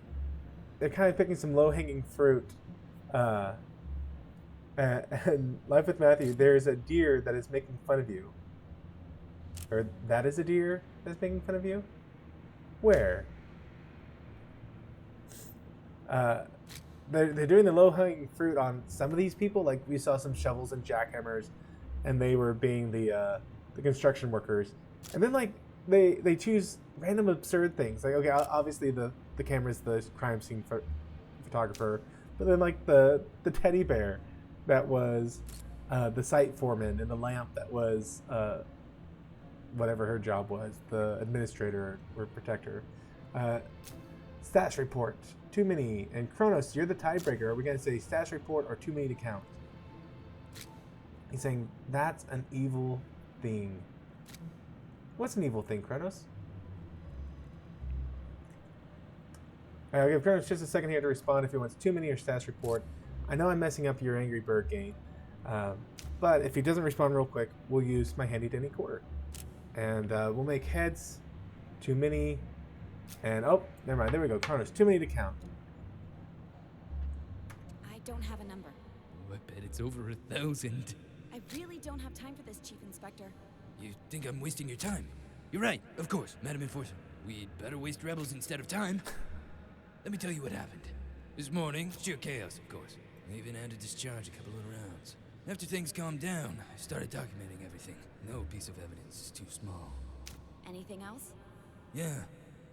they're kind of picking some low-hanging fruit. And Life with Matthew, there's a deer that is making fun of you. Or that is a deer that's making fun of you? Where? They're doing the low-hanging fruit on some of these people. Like, we saw some shovels and jackhammers, and they were being the construction workers. And then, like, they choose random absurd things. Like, okay, obviously the camera's the crime scene photographer, but then, like, the teddy bear that was the site foreman, and the lamp that was whatever her job was, the administrator or protector. Stats report, too many. And Kronos, you're the tiebreaker. Are we going to say stats report or too many to count? He's saying that's an evil thing. What's an evil thing, Kronos? I'll give Kronos just a second here to respond if he wants too many or stats report. I know I'm messing up your Angry Bird game, but if he doesn't respond real quick, we'll use my handy dandy quarter. And we'll make heads, too many, and oh, never mind, there we go, Kronos, too many to count. I don't have a number. Oh, I bet it's over 1,000. I really don't have time for this, Chief Inspector. You think I'm wasting your time? You're right, of course, Madam Enforcer. We'd better waste rebels instead of time. Let me tell you what happened. This morning, sheer chaos, of course. I even had to discharge a couple of rounds. After things calmed down, I started documenting everything. No piece of evidence is too small. Anything else? Yeah,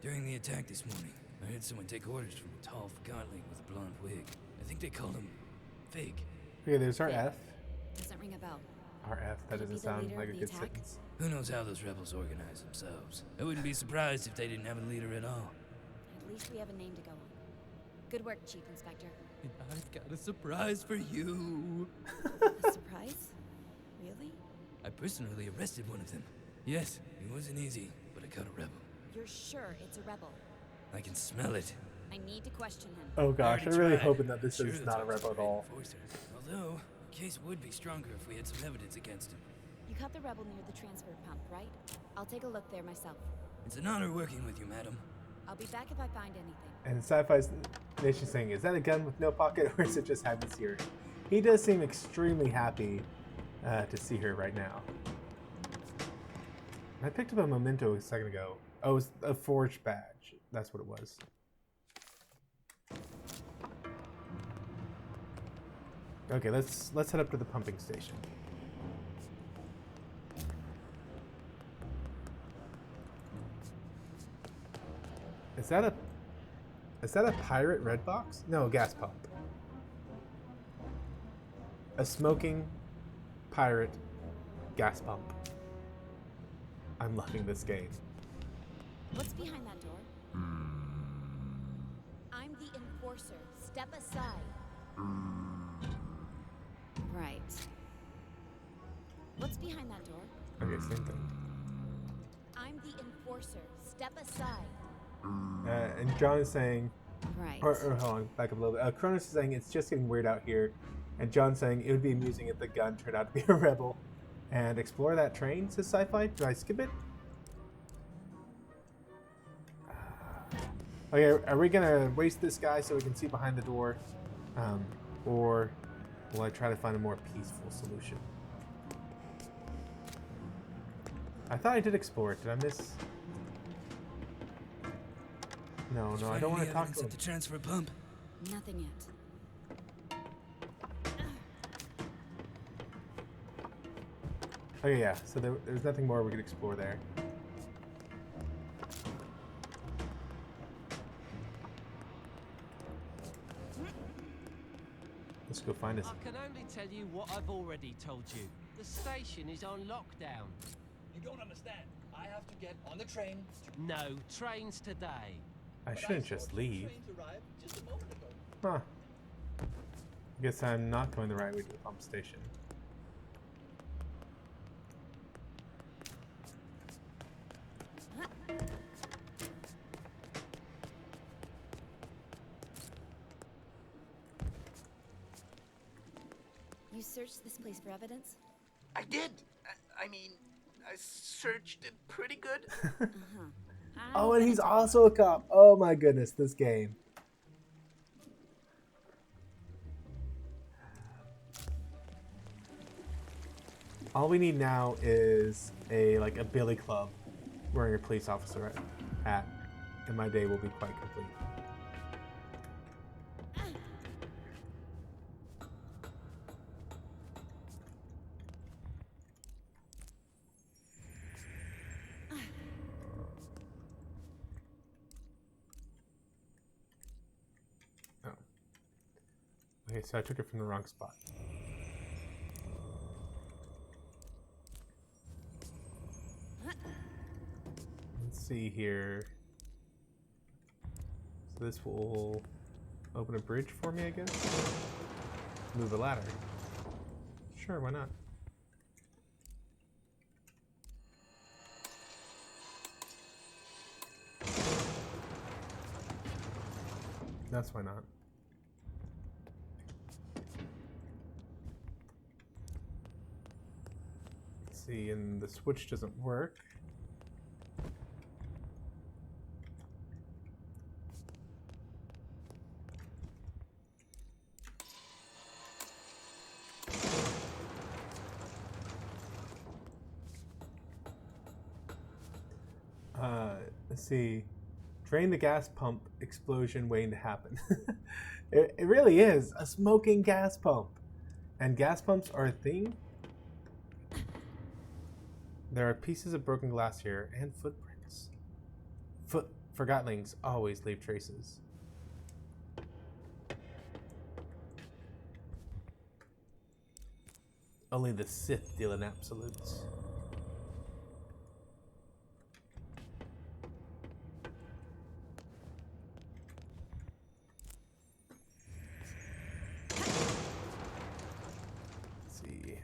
during the attack this morning, I heard someone take orders from a tall Forgotton with a blonde wig. I think they called him Fig. Okay, there's our F. Doesn't ring a bell. Our F, that doesn't sound like a good sentence. Who knows how those rebels organize themselves? I wouldn't be surprised if they didn't have a leader at all. At least we have a name to go on. Good work, Chief Inspector. And I've got a surprise for you. A surprise? Really? I personally arrested one of them. Yes, it wasn't easy, but I caught a rebel. You're sure it's a rebel? I can smell it. I need to question him. Oh gosh, I'm really hoping that this is not a rebel at all. Although, the case would be stronger if we had some evidence against him. You caught the rebel near the transfer pump, right? I'll take a look there myself. It's an honor working with you, madam. I'll be back if I find anything. And Sci-Fi's Nation saying, is that a gun with no pocket or is it just Happy's here? He does seem extremely happy to see her right now. I picked up a memento a second ago. Oh, it was a forged badge. That's what it was. Okay, let's head up to the pumping station. Is that a pirate red box? No, gas pump. A smoking pirate gas pump. I'm loving this game. What's behind that door? I'm the enforcer. Step aside. Right. What's behind that door? Okay, same thing. I'm the enforcer. Step aside. And John is saying, right. Or hold on, back up a little bit. Cronus is saying it's just getting weird out here, and John's saying it would be amusing if the gun turned out to be a rebel. And explore that train, says Sci-Fi. Do I skip it? Okay, are we gonna waste this guy so we can see behind the door, or will I try to find a more peaceful solution? I thought I did explore it. Did I miss? No, I don't want to talk to him. At the transfer pump. Nothing yet. Okay, yeah. So there's nothing more we could explore there. Let's go find us. I can only tell you what I've already told you. The station is on lockdown. You don't understand. I have to get on the train. No trains today. I shouldn't just leave. Huh. I guess I'm not going the right way to the pump station. You searched this place for evidence? I did. I mean, I searched it pretty good. Oh, and he's also a cop. Oh my goodness, this game. All we need now is a billy club wearing a police officer hat, and my day will be quite complete. Okay, so I took it from the wrong spot. Let's see here. So this will open a bridge for me, I guess? Move the ladder. Sure, why not? That's why not. See, and the switch doesn't work. Let's see. Drain the gas pump explosion waiting to happen. It really is a smoking gas pump. And gas pumps are a thing? There are pieces of broken glass here and footprints. Forgottlings always leave traces. Only the Sith deal in absolutes. Let's see.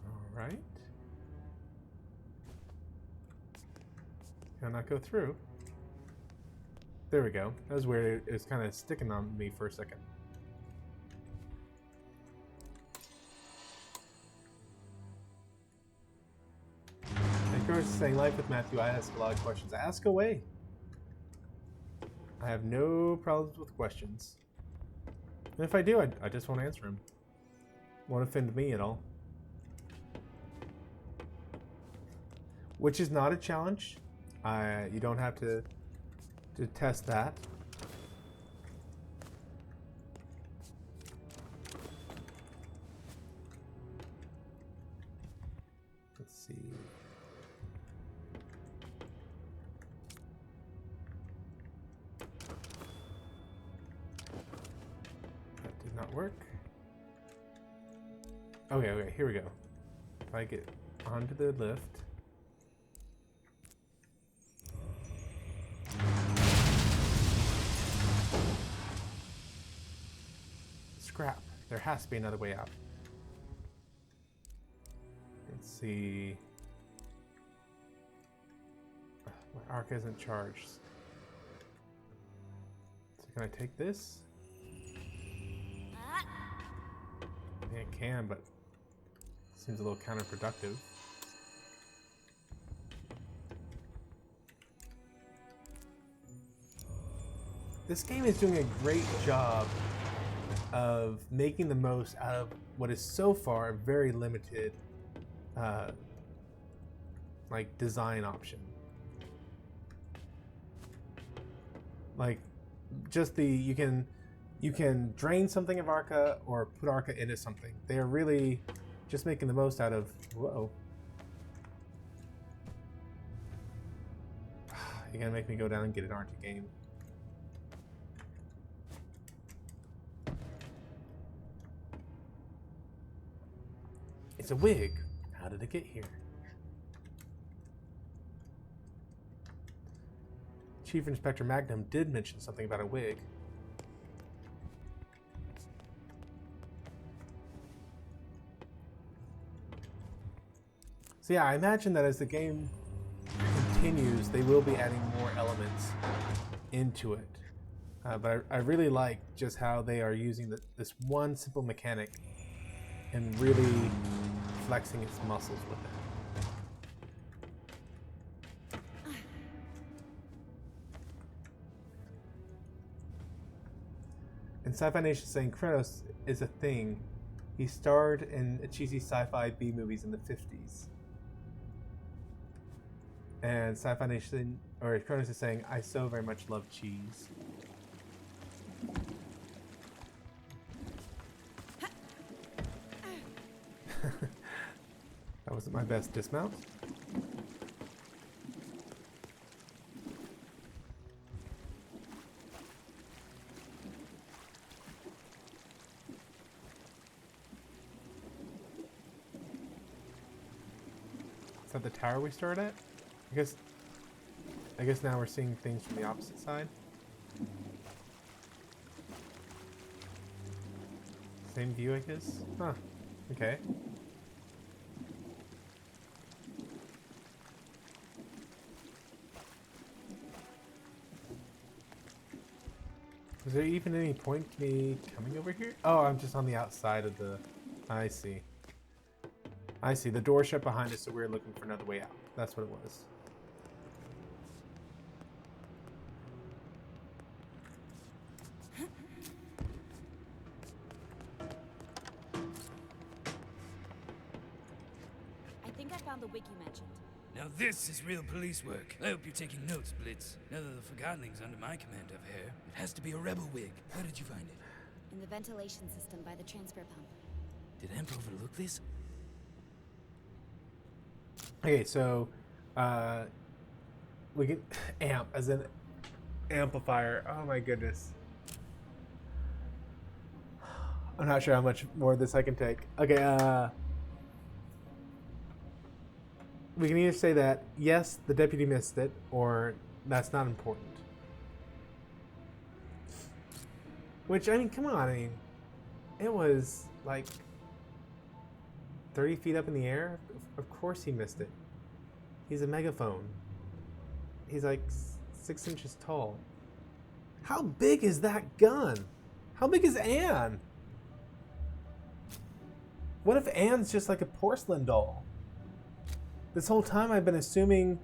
All right. Can I not go through? There we go. That was weird. It was kind of sticking on me for a second. Thank you for saying life with Matthew. I ask a lot of questions. Ask away. I have no problems with questions. And if I do, I just won't answer them. Won't offend me at all. Which is not a challenge. You don't have to test that. Let's see. That did not work. Okay, here we go. If I get onto the lift. Scrap. There has to be another way out. Let's see. My arc isn't charged. So can I take this? Yeah, I can, but it seems a little counterproductive. This game is doing a great job of making the most out of what is so far a very limited like design option. Like just you can drain something of Arca or put Arca into something. They are really just making the most out of whoa. You're gonna make me go down and get an Arca game. It's a wig. How did it get here? Chief Inspector Magnum did mention something about a wig. So yeah, I imagine that as the game continues, they will be adding more elements into it. But I really like just how they are using this one simple mechanic and really flexing its muscles with it. And Sci-Fi Nation saying Kronos is a thing. He starred in cheesy sci-fi B movies in the 50s. And Sci-Fi Nation, or Kronos is saying, I so very much love cheese. That wasn't my best dismount. Is that the tower we started at? I guess now we're seeing things from the opposite side. Same view, I guess? Huh. Okay. Is there even any point to me coming over here? Oh, I'm just on the outside of the... I see. I see. The door shut behind us, so we were looking for another way out. That's what it was. think I found the wig you mentioned. Now this is real police work. I hope you're taking notes, Blitz. Now that the Forgottonlings under my command have hair, it has to be a rebel wig. Where did you find it? In the ventilation system by the transfer pump. Did Amp overlook this? Okay, so we can amp as an amplifier. Oh my goodness. I'm not sure how much more of this I can take. Okay, we can either say that, yes, the deputy missed it, or that's not important. Which, I mean, come on, I mean, it was like 30 feet up in the air. Of course he missed it. He's a megaphone. He's like 6 inches tall. How big is that gun? How big is Anne? What if Anne's just like a porcelain doll? This whole time I've been assuming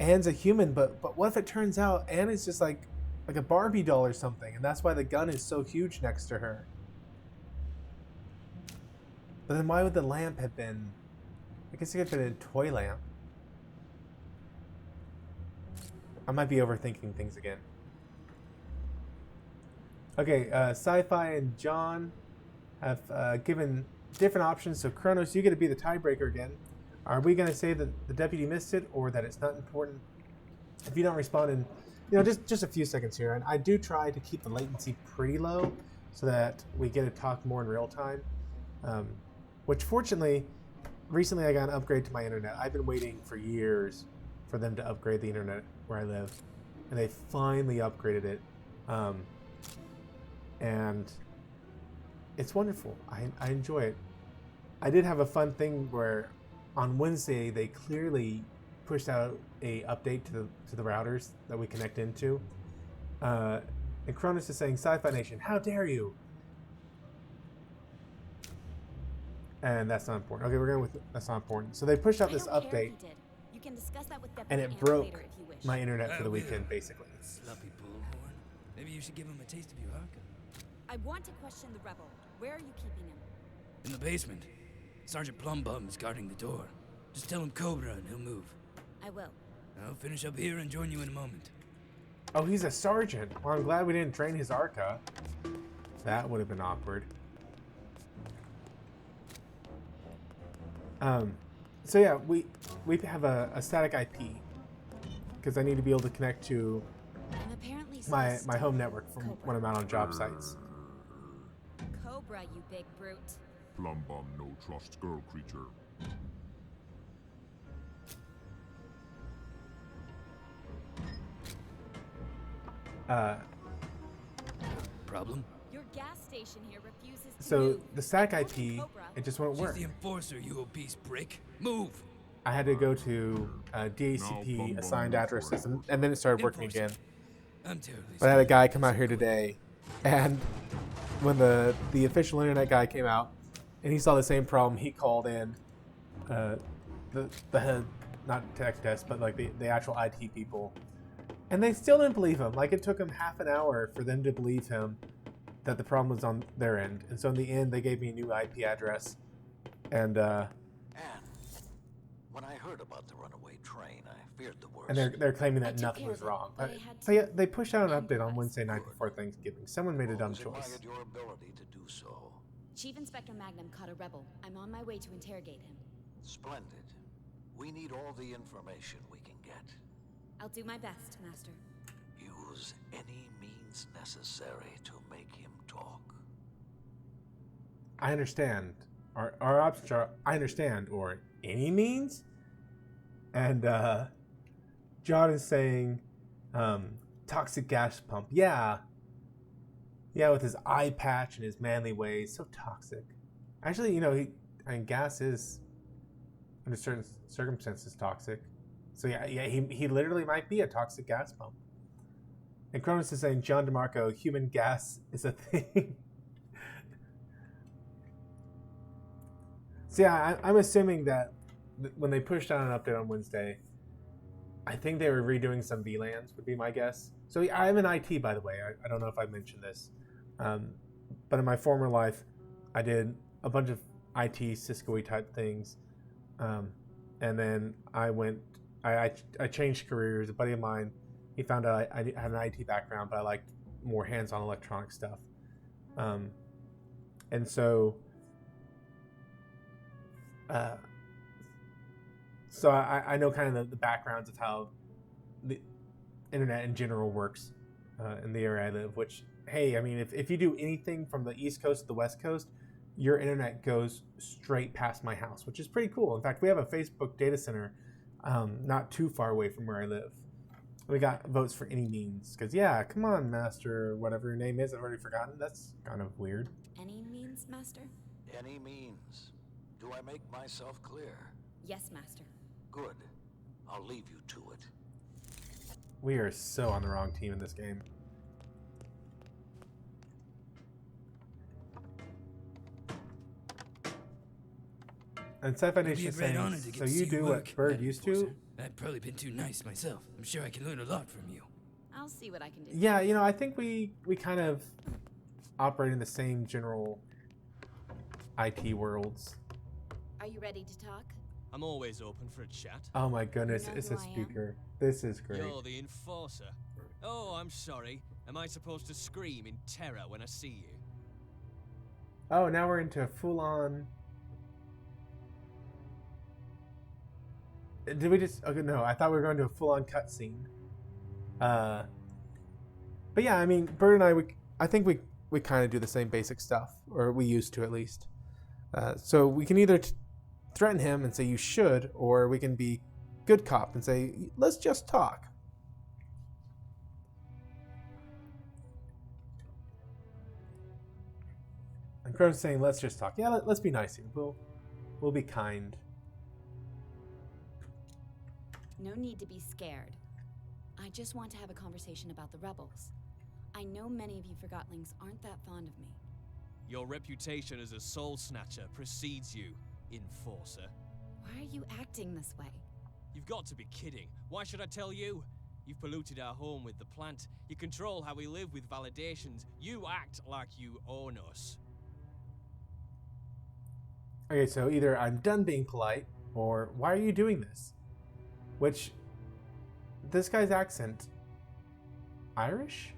Anne's a human, but what if it turns out Anne is just like a Barbie doll or something, and that's why the gun is so huge next to her? But then why would the lamp have been... I guess it could have been a toy lamp. I might be overthinking things again. Okay, Sci-Fi and John have given different options. So Kronos, you get to be the tiebreaker again. Are we going to say that the deputy missed it, or that it's not important? If you don't respond in, just a few seconds here, and I do try to keep the latency pretty low so that we get to talk more in real time. Which fortunately, recently I got an upgrade to my internet. I've been waiting for years for them to upgrade the internet where I live, and they finally upgraded it. And it's wonderful. I enjoy it. I did have a fun thing where on Wednesday they clearly pushed out a update to the routers that we connect into. And Cronus is saying, "Sci-Fi Nation, how dare you?" And that's not important. Okay, we're going with that's not important. So they pushed out this update, You can discuss that with and it Deputy Amp broke later if you wish. my internet for the weekend, basically. Sloppy bullhorn. Maybe you should give him a taste of your haka. I want to question the rebel. Where are you keeping him? In the basement. Sergeant Plumbum is guarding the door. Just tell him Cobra and he'll move. I will. I'll finish up here and join you in a moment. Oh, he's a sergeant. Well, I'm glad we didn't train his Arca. That would have been awkward. So yeah, we have a static IP because I need to be able to connect to my home network from when I'm out on job sites. Cobra, you big brute. Plumbum no trust girl creature. Problem? Your gas station here refuses to So move. the static IP, it just won't work. She's the enforcer, you obese brick. Move! I had to go to DHCP assigned addresses, and then it started working again. I'm terribly But I had a guy come out here today, and when the official internet guy came out, and he saw the same problem, he called in the head, not tech desk, but like the actual IT people, and they still didn't believe him. Like, it took him half an hour for them to believe him that the problem was on their end. And so in the end, they gave me a new IP address, and when I heard about the runaway train, I feared the worst. and they're claiming that nothing was wrong. But so yeah, they pushed out an update on Wednesday night before Thanksgiving. Someone made a dumb choice. Admired your ability to do so. Chief Inspector Magnum caught a rebel. I'm on my way to interrogate him. Splendid. We need all the information we can get. I'll do my best, Master. Use any means necessary to make him talk. I understand. Our options are I understand or any means. And John is saying toxic gas pump. Yeah, with his eye patch and his manly ways, so toxic. Actually, gas is under certain circumstances toxic. So yeah, he literally might be a toxic gas pump. And Cronus is saying, John DeMarco, human gas is a thing. So yeah, I'm assuming that when they pushed out an update on Wednesday, I think they were redoing some VLANs, would be my guess. So yeah, I'm in IT, by the way. I don't know if I mentioned this. But in my former life, I did a bunch of IT, Cisco-y type things. And then I changed careers. A buddy of mine, he found out I had an IT background, but I liked more hands-on electronic stuff. And so I know kind of the backgrounds of how the internet in general works in the area I live, which, hey, I mean, if you do anything from the East Coast to the West Coast, your internet goes straight past my house, which is pretty cool. In fact, we have a Facebook data center not too far away from where I live. We got votes for any means, because, yeah, come on, Master, whatever your name is, I've already forgotten. That's kind of weird. Any means, Master? Any means. Do I make myself clear? Yes, Master. Good. I'll leave you to it. We are so on the wrong team in this game. And Sci-Fi Nation is saying, so you do what Bird used to? I've probably been too nice myself. I'm sure I can learn a lot from you. I'll see what I can do. Yeah, you know, I think we kind of operate in the same general IT worlds. Are you ready to talk? I'm always open for a chat. Oh my goodness, You know it's who a I am? speaker. This is great. You're the enforcer. Oh, I'm sorry. Am I supposed to scream in terror when I see you? Oh, now we're into full-on... Did we just... Okay, no, I thought we were going to a full-on cutscene. But yeah, I mean, Bird and I think we kind of do the same basic stuff, or we used to at least. So we can either threaten him and say you should, or we can be good cop and say let's just talk. And Crone's saying let's just talk. Yeah, let's be nice here. We'll be kind. No need to be scared. I just want to have a conversation about the rebels. I know many of you Forgottlings aren't that fond of me. Your reputation as a soul snatcher precedes you, enforcer. Why are you acting this way? You've got to be kidding. Why should I tell you? You've polluted our home with the plant. You control how we live with validations. You act like you own us. Okay, so either I'm done being polite, or why are you doing this? Which, this guy's accent, Irish?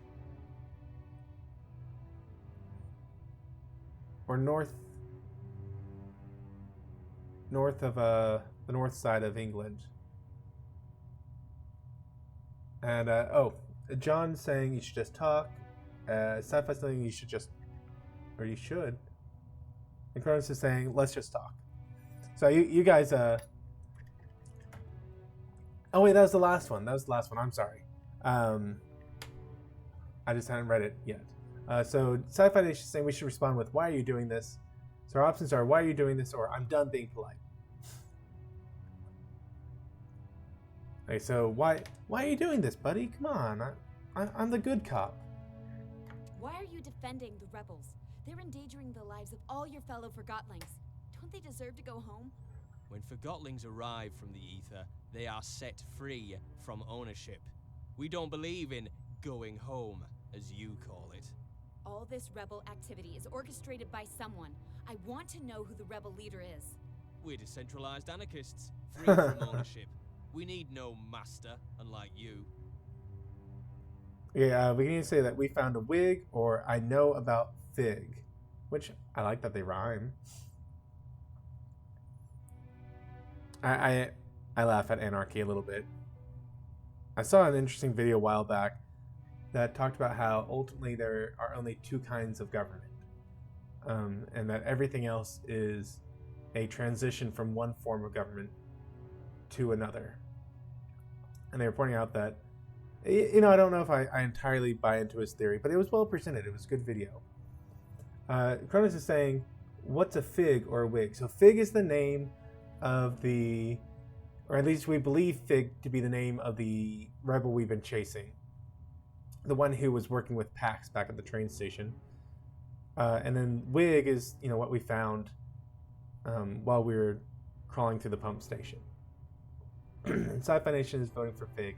Or north of the north side of England. And John's saying you should just talk. Sci-Fi's saying you should just, or you should. And Cronus is saying let's just talk. So you guys. Oh wait, that was the last one. I'm sorry. I just hadn't read it yet. So Sci-Fi Nation is saying we should respond with, why are you doing this? So our options are, why are you doing this? Or, I'm done being polite. Okay, so why are you doing this, buddy? Come on, I'm the good cop. Why are you defending the rebels? They're endangering the lives of all your fellow Forgottlings. Don't they deserve to go home? When Forgottlings arrive from the ether, they are set free from ownership. We don't believe in going home, as you call it. All this rebel activity is orchestrated by someone. I want to know who the rebel leader is. We're decentralized anarchists, free from ownership. We need no master, unlike you. Yeah, we can either say that we found a wig, or I know about Fig. Which, I like that they rhyme. I laugh at anarchy a little bit. I saw an interesting video a while back that talked about how ultimately there are only two kinds of government. And that everything else is a transition from one form of government to another. And they were pointing out that, you know, I don't know if I entirely buy into his theory, but it was well presented. It was a good video. Cronus is saying, what's a fig or a wig? So Fig is the name of the, or at least we believe Fig to be the name of the rebel we've been chasing. The one who was working with Pax back at the train station. And then Wig is, you know, what we found while we were crawling through the pump station. And Sci-Fi Nation is voting for Fig.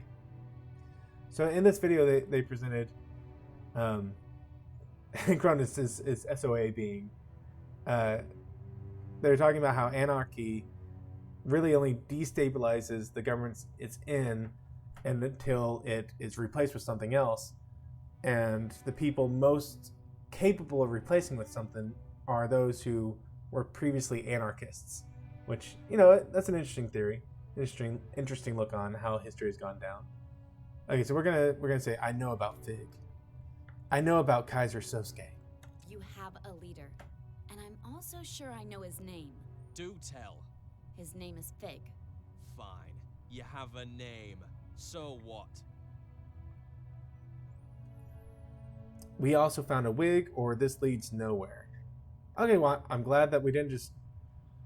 So in this video, they presented, and Cronus is SOA being, they're talking about how anarchy really only destabilizes the government it's in, and until it is replaced with something else. And the people most capable of replacing with something are those who were previously anarchists, which, you know, that's an interesting theory, interesting look on how history has gone down. Okay, so we're gonna say I know about Fig. I know about Kaiser Sosuke. You have a leader, and I'm also sure I know his name. Do tell. His name is Fig. Fine. You have a name. So what? We also found a wig, or this leads nowhere. Okay, well, I'm glad that we didn't just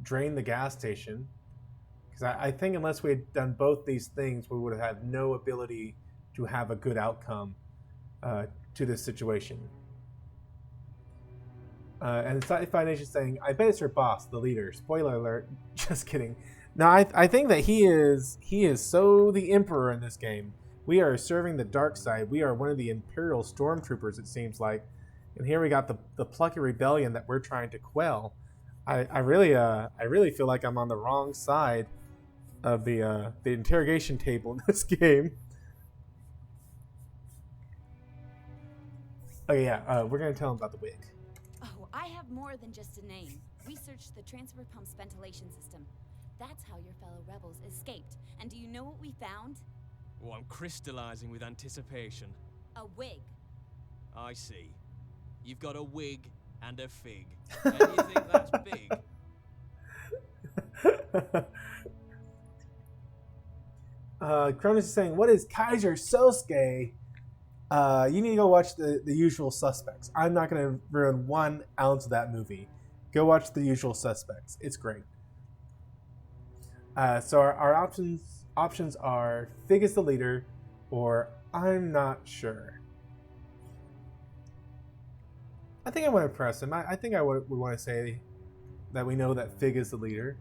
drain the gas station. Because I think unless we had done both these things, we would have had no ability to have a good outcome to this situation. And Sci-Fi Nation saying, I bet it's her boss, the leader. Spoiler alert. Just kidding. No, I think that he is so the emperor in this game. We are serving the dark side. We are one of the Imperial stormtroopers, it seems like. And here we got the plucky rebellion that we're trying to quell. I really feel like I'm on the wrong side of the interrogation table in this game. Okay, yeah, we're gonna tell him about the wig. Oh, I have more than just a name. We searched the transfer pump's ventilation system. That's how your fellow rebels escaped. And do you know what we found? Oh, I'm crystallizing with anticipation. A wig. I see. You've got a wig and a fig. And you think that's big? Cronus is saying, what is Kaiser Sosuke? You need to go watch the Usual Suspects. I'm not going to ruin 1 ounce of that movie. Go watch the Usual Suspects. It's great. So our options are Fig is the leader, or I'm not sure. I think I want to press him. I think I would want to say that we know that Fig is the leader,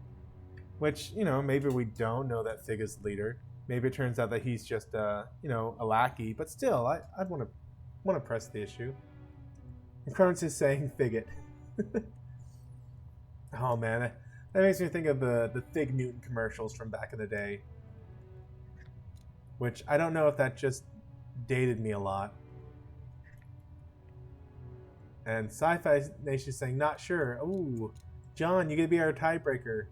which, you know, maybe we don't know that Fig is the leader. Maybe it turns out that he's just, you know, a lackey. But still, I'd want to press the issue. And Cronus is saying Figget. Oh man, that makes me think of the Fig Newton commercials from back in the day. Which I don't know if that just dated me a lot. And Sci-Fi Nation is saying, not sure. Ooh, John, you gonna be our tiebreaker.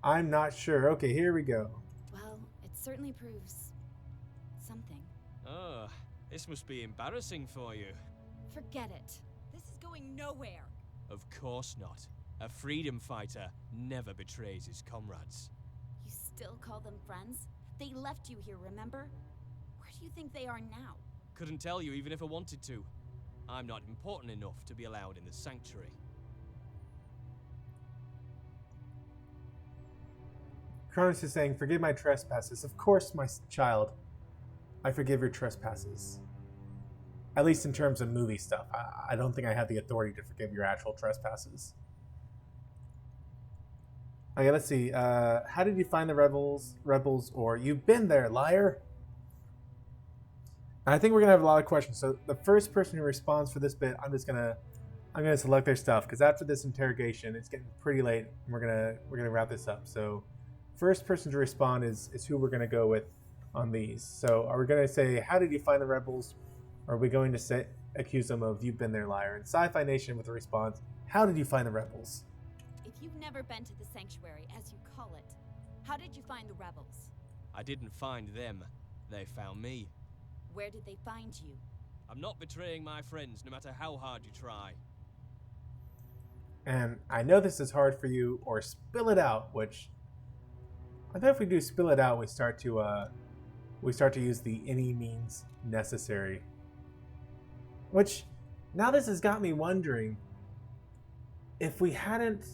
I'm not sure. Okay, here we go. Well, it certainly proves something. Oh, this must be embarrassing for you. Forget it. This is going nowhere. Of course not. A freedom fighter never betrays his comrades. You still call them friends? They left you here, remember? Where do you think they are now? Couldn't tell you even if I wanted to. I'm not important enough to be allowed in the sanctuary. Cronus is saying, forgive my trespasses. Of course, my child. I forgive your trespasses. At least in terms of movie stuff. I don't think I have the authority to forgive your actual trespasses. Okay, let's see. How did you find the rebels? Or you've been there, liar. And I think we're gonna have a lot of questions. So the first person who responds for this bit, I'm gonna select their stuff because after this interrogation, it's getting pretty late. And we're gonna wrap this up. So first person to respond is who we're gonna go with on these. So are we gonna say how did you find the rebels? Or are we going to accuse them of you've been there, liar? And Sci-Fi Nation with a response, how did you find the rebels? If you've never been to the sanctuary, as you call it, how did you find the rebels? I didn't find them. They found me. Where did they find you? I'm not betraying my friends, no matter how hard you try. And I know this is hard for you, or spill it out, which I bet if we do spill it out, we start to use the any means necessary. Which, now this has got me wondering, if we hadn't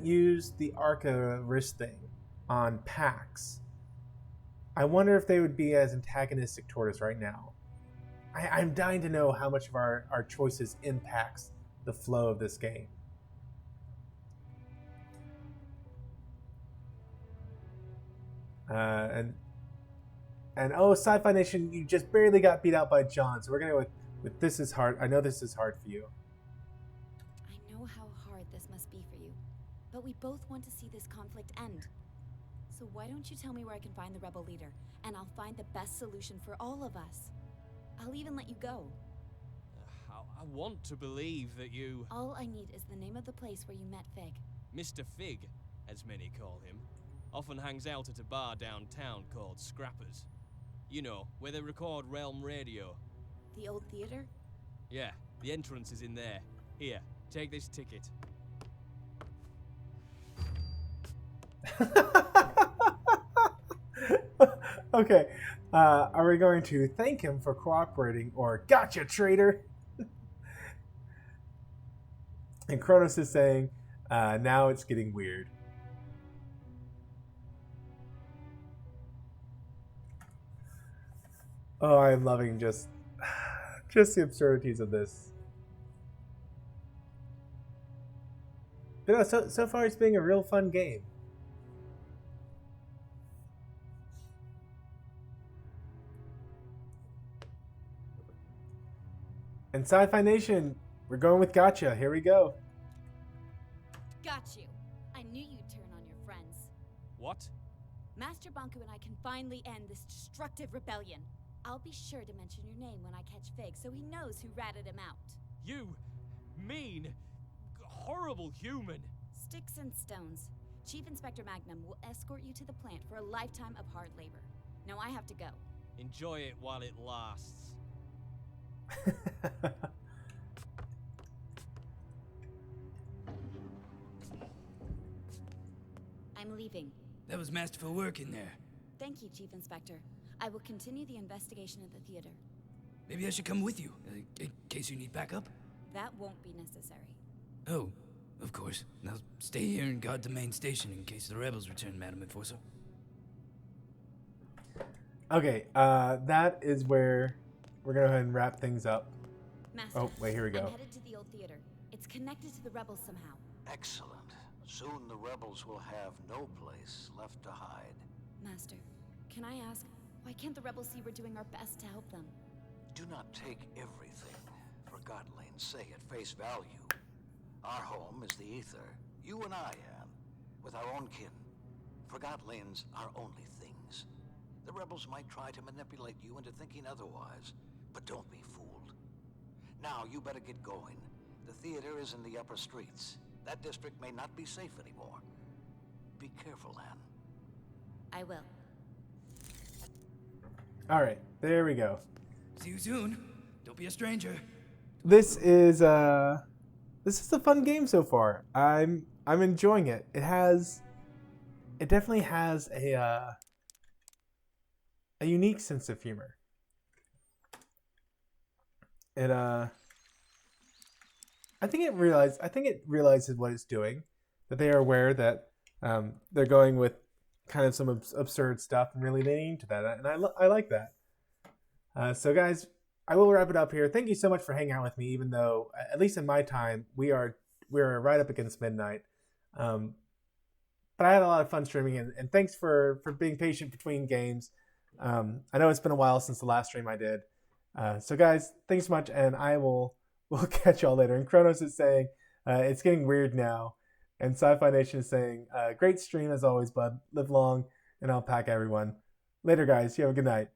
used the Arca wrist thing on Pax, I wonder if they would be as antagonistic toward us right now. I'm dying to know how much of our choices impacts the flow of this game. And oh, Sci-Fi Nation, you just barely got beat out by John, so we're gonna go with this is hard. I know this is hard for you. I know how hard this must be for you, but we both want to see this conflict end. So why don't you tell me where I can find the rebel leader, and I'll find the best solution for all of us. I'll even let you go. I want to believe that you... All I need is the name of the place where you met Fig. Mr. Fig, as many call him, often hangs out at a bar downtown called Scrappers. You know, where they record Realm Radio. The old theater? Yeah, the entrance is in there. Here, take this ticket. Okay, are we going to thank him for cooperating or gotcha, traitor? And Kronos is saying, now it's getting weird. Oh, I'm loving just the absurdities of this. But no, so far it's being a real fun game. And Sci-Fi Nation, we're going with gotcha. Here we go. Got you. I knew you'd turn on your friends. What? Master Banku and I can finally end this destructive rebellion. I'll be sure to mention your name when I catch Fig so he knows who ratted him out. You mean, horrible human. Sticks and stones. Chief Inspector Magnum will escort you to the plant for a lifetime of hard labor. Now I have to go. Enjoy it while it lasts. I'm leaving. That was masterful work in there. Thank you, Chief Inspector. I will continue the investigation at the theater. Maybe I should come with you, in case you need backup. That won't be necessary. Oh, of course. Now stay here and guard the main station in case the rebels return, Madam Enforcer. Okay, that is where we're going to go ahead and wrap things up. Master, oh, wait, here we go. I'm headed to the old theater. It's connected to the rebels somehow. Excellent. Soon the rebels will have no place left to hide. Master, can I ask, why can't the rebels see we're doing our best to help them? Do not take everything Forgottonlings say at face value. Our home is the ether. You and I, Anne, with our own kin. Forgottonlings are only things. The rebels might try to manipulate you into thinking otherwise, but don't be fooled. Now, you better get going. The theater is in the upper streets. That district may not be safe anymore. Be careful, Anne. I will. All right, there we go. See you soon. Don't be a stranger. This is a fun game so far. I'm enjoying it. It definitely has a unique sense of humor. I think it realizes what it's doing. That they are aware that they're going with kind of some absurd stuff and really leaning into that, and I like that. So guys, I will wrap it up here. Thank you so much for hanging out with me, even though at least in my time we're right up against midnight. But I had a lot of fun streaming, and thanks for being patient between games. I know it's been a while since the last stream I did. So guys, thanks so much, and we'll catch y'all later. And Kronos is saying it's getting weird now, and Sci-Fi Nation is saying great stream as always, bud. Live long and I'll pack everyone. Later, guys. You have a good night.